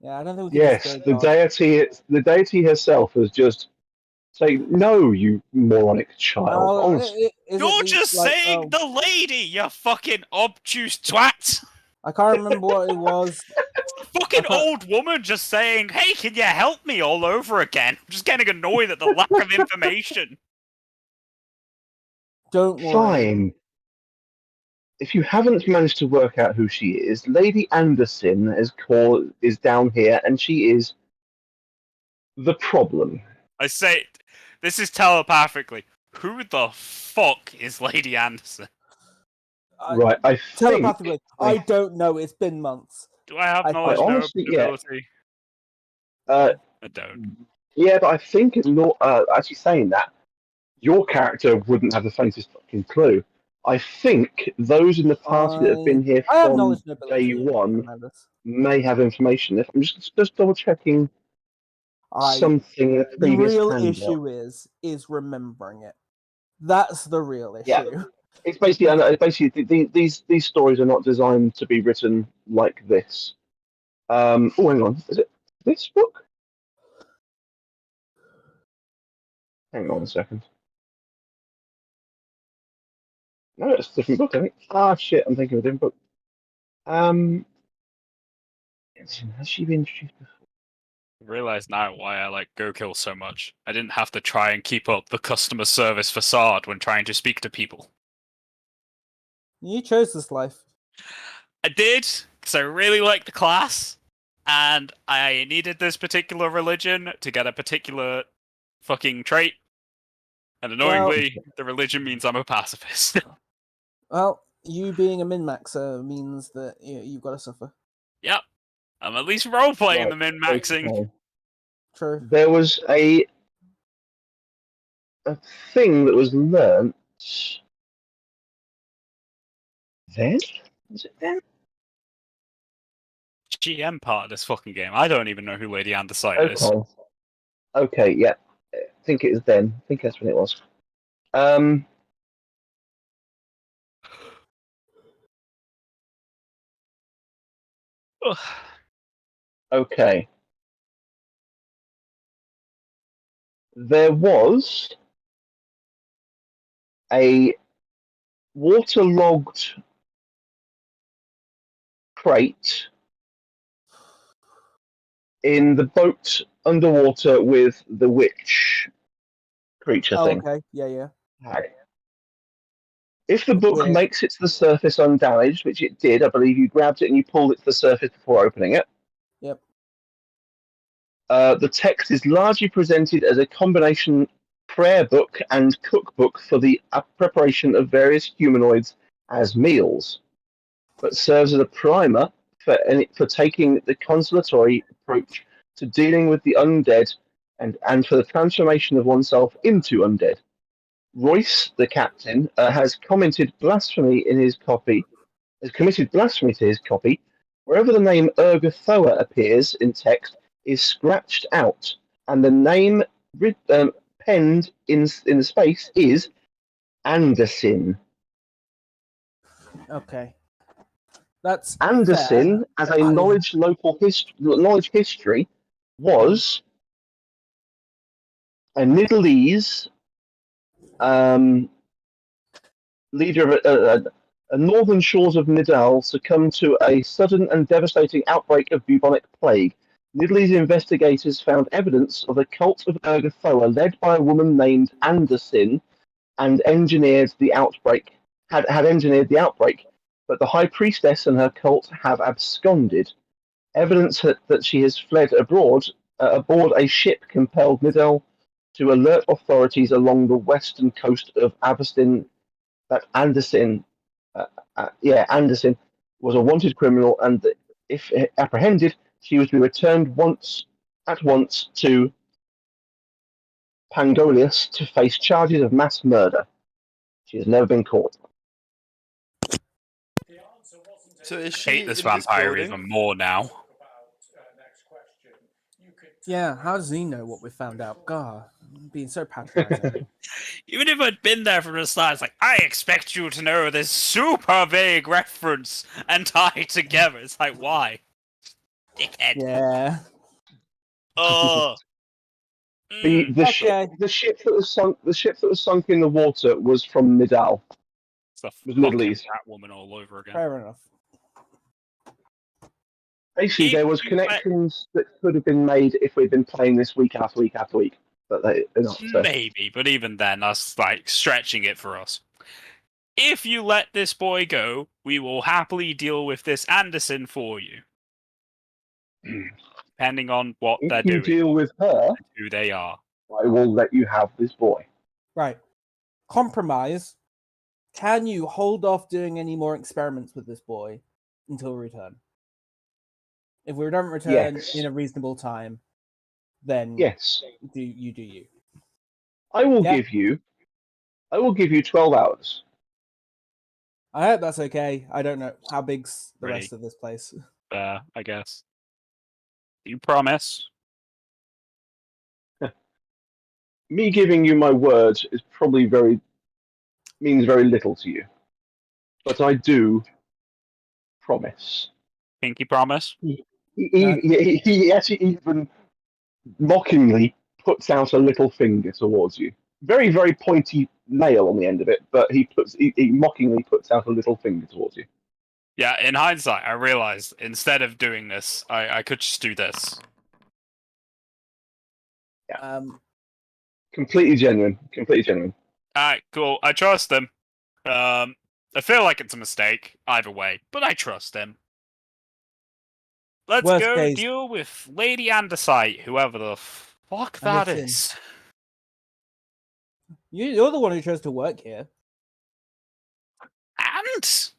Yeah, I don't think we can Yes, just the deity herself has just say, "No, you moronic child." Oh, Honestly. You're just saying the lady, you fucking obtuse twat! I can't remember what it was. Fucking old woman just saying, hey, can you help me all over again? I'm just getting annoyed at the lack of information. Don't worry. Fine. if you haven't managed to work out who she is, Lady Anderson is down here, and she is the problem. I say this is telepathically. Who the fuck is Lady Anderson? Right, I think Telepathically, I don't know. It's been months. Do I have I knowledge honestly, yeah. ability? I don't. Yeah, but I think it's not. Actually, saying that, your character wouldn't have the faintest fucking clue. I think those in the party that have been here I have from knowledge and ability. day one Tremendous. may have information. If I'm just double checking something in a The previous real handout. issue is remembering it. That's the real issue. Yeah. It's basically these stories are not designed to be written like this. Oh, hang on, is it this book? Hang on a second. No, it's a different book, I think. Ah, shit, I'm thinking of a different book. Has she been introduced before? I realise now why I like Go Kill so much. I didn't have to try and keep up the customer service facade when trying to speak to people. You chose this life. I did, because I really liked the class, and I needed this particular religion to get a particular fucking trait. And annoyingly, the religion means I'm a pacifist. Well, you being a min-maxer means that you've got to suffer. Yep. I'm at least role-playing Right, the min-maxing. okay. True. There was a thing that was learnt then? Was it then? GM part of this fucking game. I don't even know who Lady Anderson is. Okay, yeah. I think it was then. I think that's when it was. Okay. There was a waterlogged crate in the boat underwater with the witch creature thing. Okay, yeah. If the book Yeah. makes it to the surface undamaged, which it did, I believe you grabbed it and you pulled it to the surface before opening it. Yep. The text is largely presented as a combination prayer book and cookbook for the preparation of various humanoids as meals, but serves as a primer for taking the consolatory approach to dealing with the undead and for the transformation of oneself into undead. Royce, the captain, has committed blasphemy to his copy. Wherever the name Ergothoa appears in text is scratched out, and the name penned in the space is Anderson. Okay. That's Anderson, fair. as a knowledge history, was a Nidalese leader of a northern shores of Nidal succumbed to a sudden and devastating outbreak of bubonic plague. Nidalese investigators found evidence of a cult of Ergothoa led by a woman named Anderson and engineered the outbreak. Had engineered the outbreak, but the high priestess and her cult have absconded. Evidence that she has fled abroad aboard a ship compelled Nidal to alert authorities along the western coast of Aberdeen that Anderson was a wanted criminal, and that if apprehended, she was to be returned at once to Pangolius to face charges of mass murder. She has never been caught. So is I she hate this in this vampire building? even more now. Yeah, how does he know what we found out? God, I'm being so patronizing. Even if I'd been there from the start, it's like, I expect you to know this super vague reference and tie it together. It's like, why? Dickhead. Yeah. Oh. The ship that was sunk in the water was from Nidal. It's the was fucking Nidalese. Catwoman all over again. Fair enough. Basically, there was connections that could have been made if we'd been playing this week after week after week, but they're not. So. Maybe, but even then, that's like stretching it for us. If you let this boy go, we will happily deal with this Anderson for you. Depending on what they're If you doing, deal with her, who they are. I will let you have this boy. Right. Compromise. Can you hold off doing any more experiments with this boy until we return? If we don't return Yes. in a reasonable time, then Yes. do you. I will Yeah. give you 12 hours. I hope that's okay. I don't know how big's the Really? rest of this place. I guess. You promise? Me giving you my word is probably means very little to you. But I do promise. Pinky promise? He actually even mockingly puts out a little finger towards you. Very, very pointy nail on the end of it, but he mockingly puts out a little finger towards you. Yeah, in hindsight, I realized instead of doing this, I could just do this. Completely genuine. Completely genuine. Alright, cool. I trust him. I feel like it's a mistake, either way, but I trust him. Let's Worst go case- deal with Lady Andesite, whoever the fuck that Anderson. is. You're the one who chose to work here. And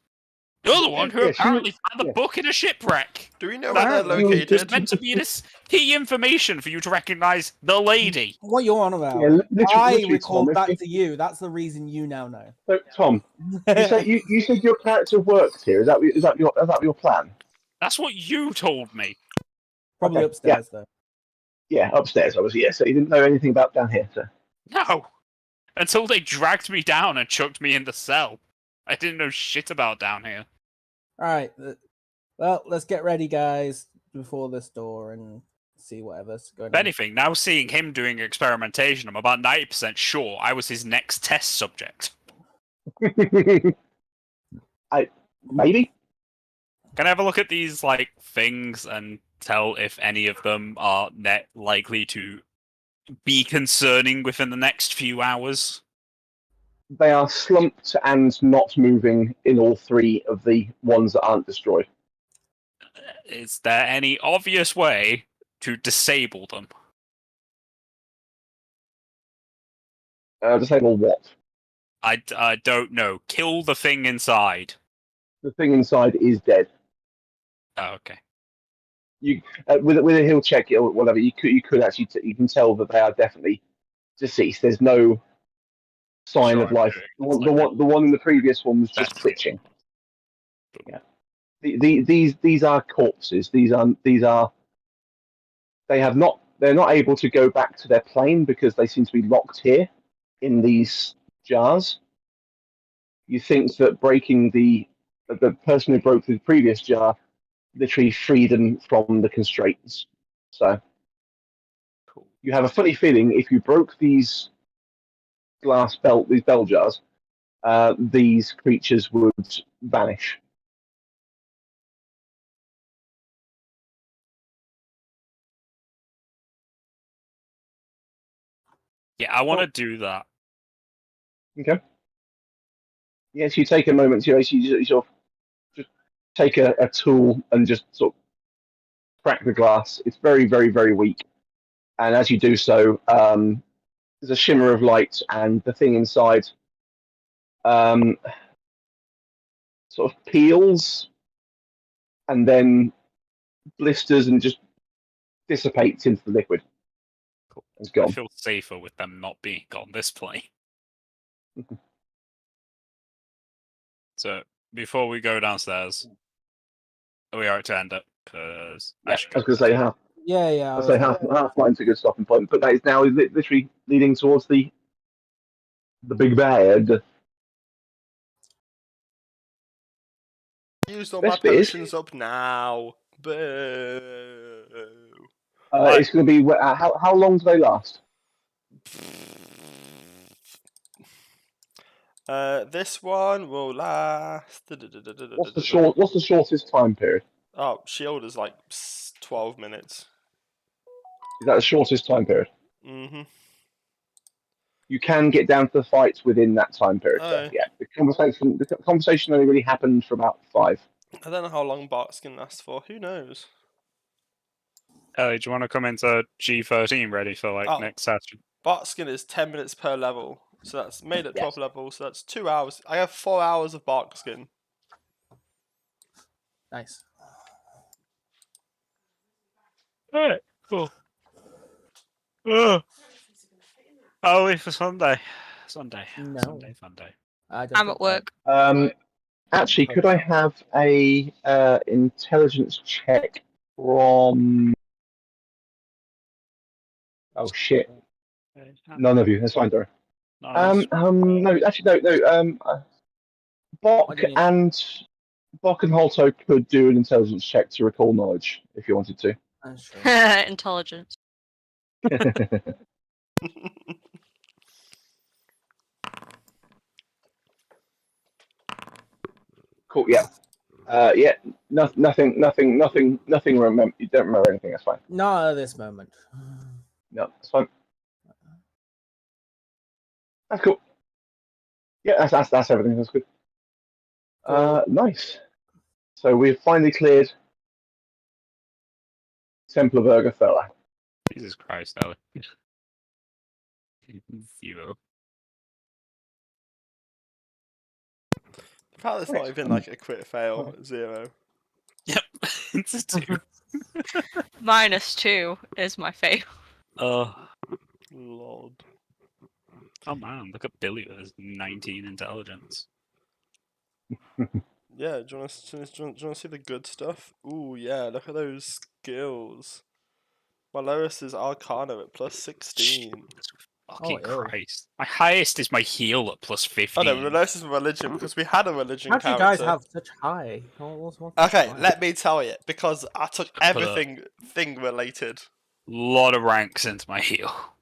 you're the one who Yeah, apparently found the yeah. book in a shipwreck. Do we know where they're Apparently. was located? It's meant to be this key information for you to recognize the lady. What you're on about? Yeah, literally, recalled Tom, that to you. That's the reason you now know. So, Tom, you said your character works here. Is that your plan? That's what you told me. Probably Okay, upstairs though. Yeah, upstairs, obviously. Yeah, so you didn't know anything about down here, so. No. Until they dragged me down and chucked me in the cell. I didn't know shit about down here. All right. Well, let's get ready, guys, before this door and see whatever's going If on. anything, now seeing him doing experimentation, I'm about 90% sure I was his next test subject. Maybe. Can I have a look at these things and tell if any of them are likely to be concerning within the next few hours? They are slumped and not moving in all three of the ones that aren't destroyed. Is there any obvious way to disable them? Disable what? I don't know. Kill the thing inside. The thing inside is dead. Oh, okay. With a heal check or whatever, you could actually you can tell that they are definitely deceased. There's no sign of life. The one in the previous one was just twitching. Yeah. These are corpses. They're not able to go back to their plane because they seem to be locked here in these jars. You think that breaking the person who broke the previous jar literally freed them from the constraints. So Cool. You have a funny feeling if you broke these bell jars, these creatures would vanish. Yeah, I want to do that. Okay. Yes, you take a moment to just take a tool and just sort of crack the glass. It's very, very, very weak. And as you do so, there's a shimmer of light, and the thing inside sort of peels and then blisters and just dissipates into the liquid. Cool. It's I gone. feel safer with them not being on this plane. So, before we go downstairs, we are to end it, because Yeah, I was going to say half. Yeah. I say half line's a good stopping point, but that is now literally leading towards the big bad. Used all my Best bit is- potions up now. Boo. It's going to be how long do they last? This one will last. What's the shortest time period? Oh, shield is like 12 minutes. Is that the shortest time period? Mm-hmm. You can get down to the fights within that time period. Oh. Yeah, The conversation only really happened for about 5. I don't know how long Barkskin lasts for. Who knows? Ellie, do you want to come into G13 ready for like Oh. next session? Barkskin is 10 minutes per level. So that's made at 12 Yes. levels. So that's 2 hours. I have 4 hours of Barkskin. Nice. Alright, cool. I'll wait for Sunday. Sunday. No. Sunday. I'm at work. Actually, could I have a intelligence check from? Oh shit! None of you. That's fine, Dora. No, actually, no. Bok What do you need? and Holto could do an intelligence check to recall knowledge if you wanted to. Sure. Intelligence. Cool. Yeah. Yeah. Nothing. Remember? You don't remember anything. That's fine. Not at this moment. No, that's fine. That's cool. Yeah, that's everything. That's good. Nice. So we've finally cleared Templar Burgerfella. Jesus Christ, Ellie. 0. The fact it's not even like a crit fail, 0. Yep, it's a 2. -2 is my fail. Lord. Oh man, look at Billy with his 19 intelligence. Yeah, do you want to see the good stuff? Ooh, yeah, look at those skills. Valoris is Arcana at plus 16. Fucking ew. Christ. My highest is my heal at plus 15. Oh no, Valoris is religion because we had a religion How do you character. guys have such high? What's Okay, high? let me tell you, because I took I put a- everything thing related. Lot of ranks into my heal.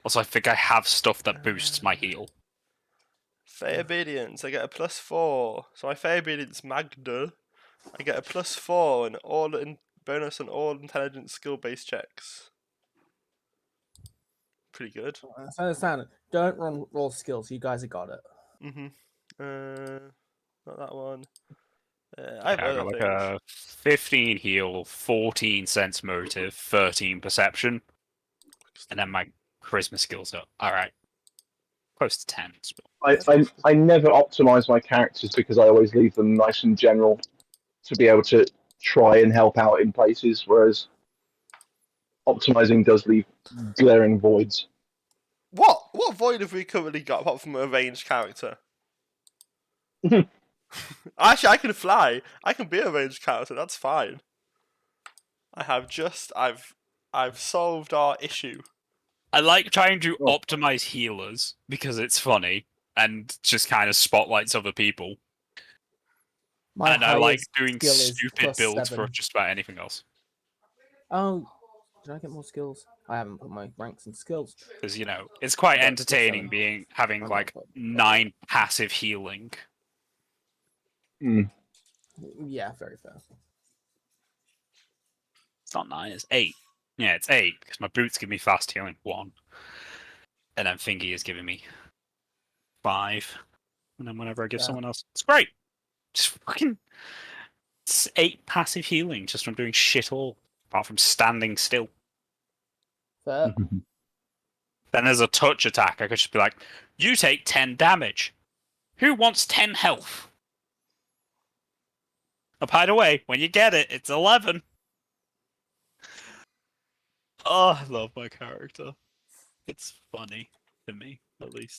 Also, I think I have stuff that boosts my heal. Fey Obedience, I get a plus 4. So my Fey Obedience Magda, I get a plus 4 and bonus on all intelligence skill-based checks. Pretty good. I understand. Don't roll skills. You guys have got it. Not that one. I have Yeah, I other got like things. a 15 heal, 14 sense motive, 13 perception, and then my charisma skills up. Alright. Close to 10. I never optimize my characters because I always leave them nice and general to be able to try and help out in places, whereas optimizing does leave glaring voids. What void have we currently got apart from a ranged character? Actually, I can fly. I can be a ranged character. That's fine. I've solved our issue. I like trying to optimize healers because it's funny and just kind of spotlights other people. And I like doing stupid builds for just about anything else. Oh, did I get more skills? I haven't put my ranks and skills. Because, you know, it's quite entertaining having like 9 passive healing. Yeah, very fair. It's not 9, it's 8. Yeah, it's 8 because my boots give me fast healing 1. And then Fingy is giving me 5. And then whenever I give someone else, it's great. Just fucking. It's 8 passive healing just from doing shit all, apart from standing still. Fair. Then there's a touch attack. I could just be like, you take 10 damage. Who wants 10 health? Oh, by the way, when you get it, it's 11. Oh, I love my character. It's funny to me, at least.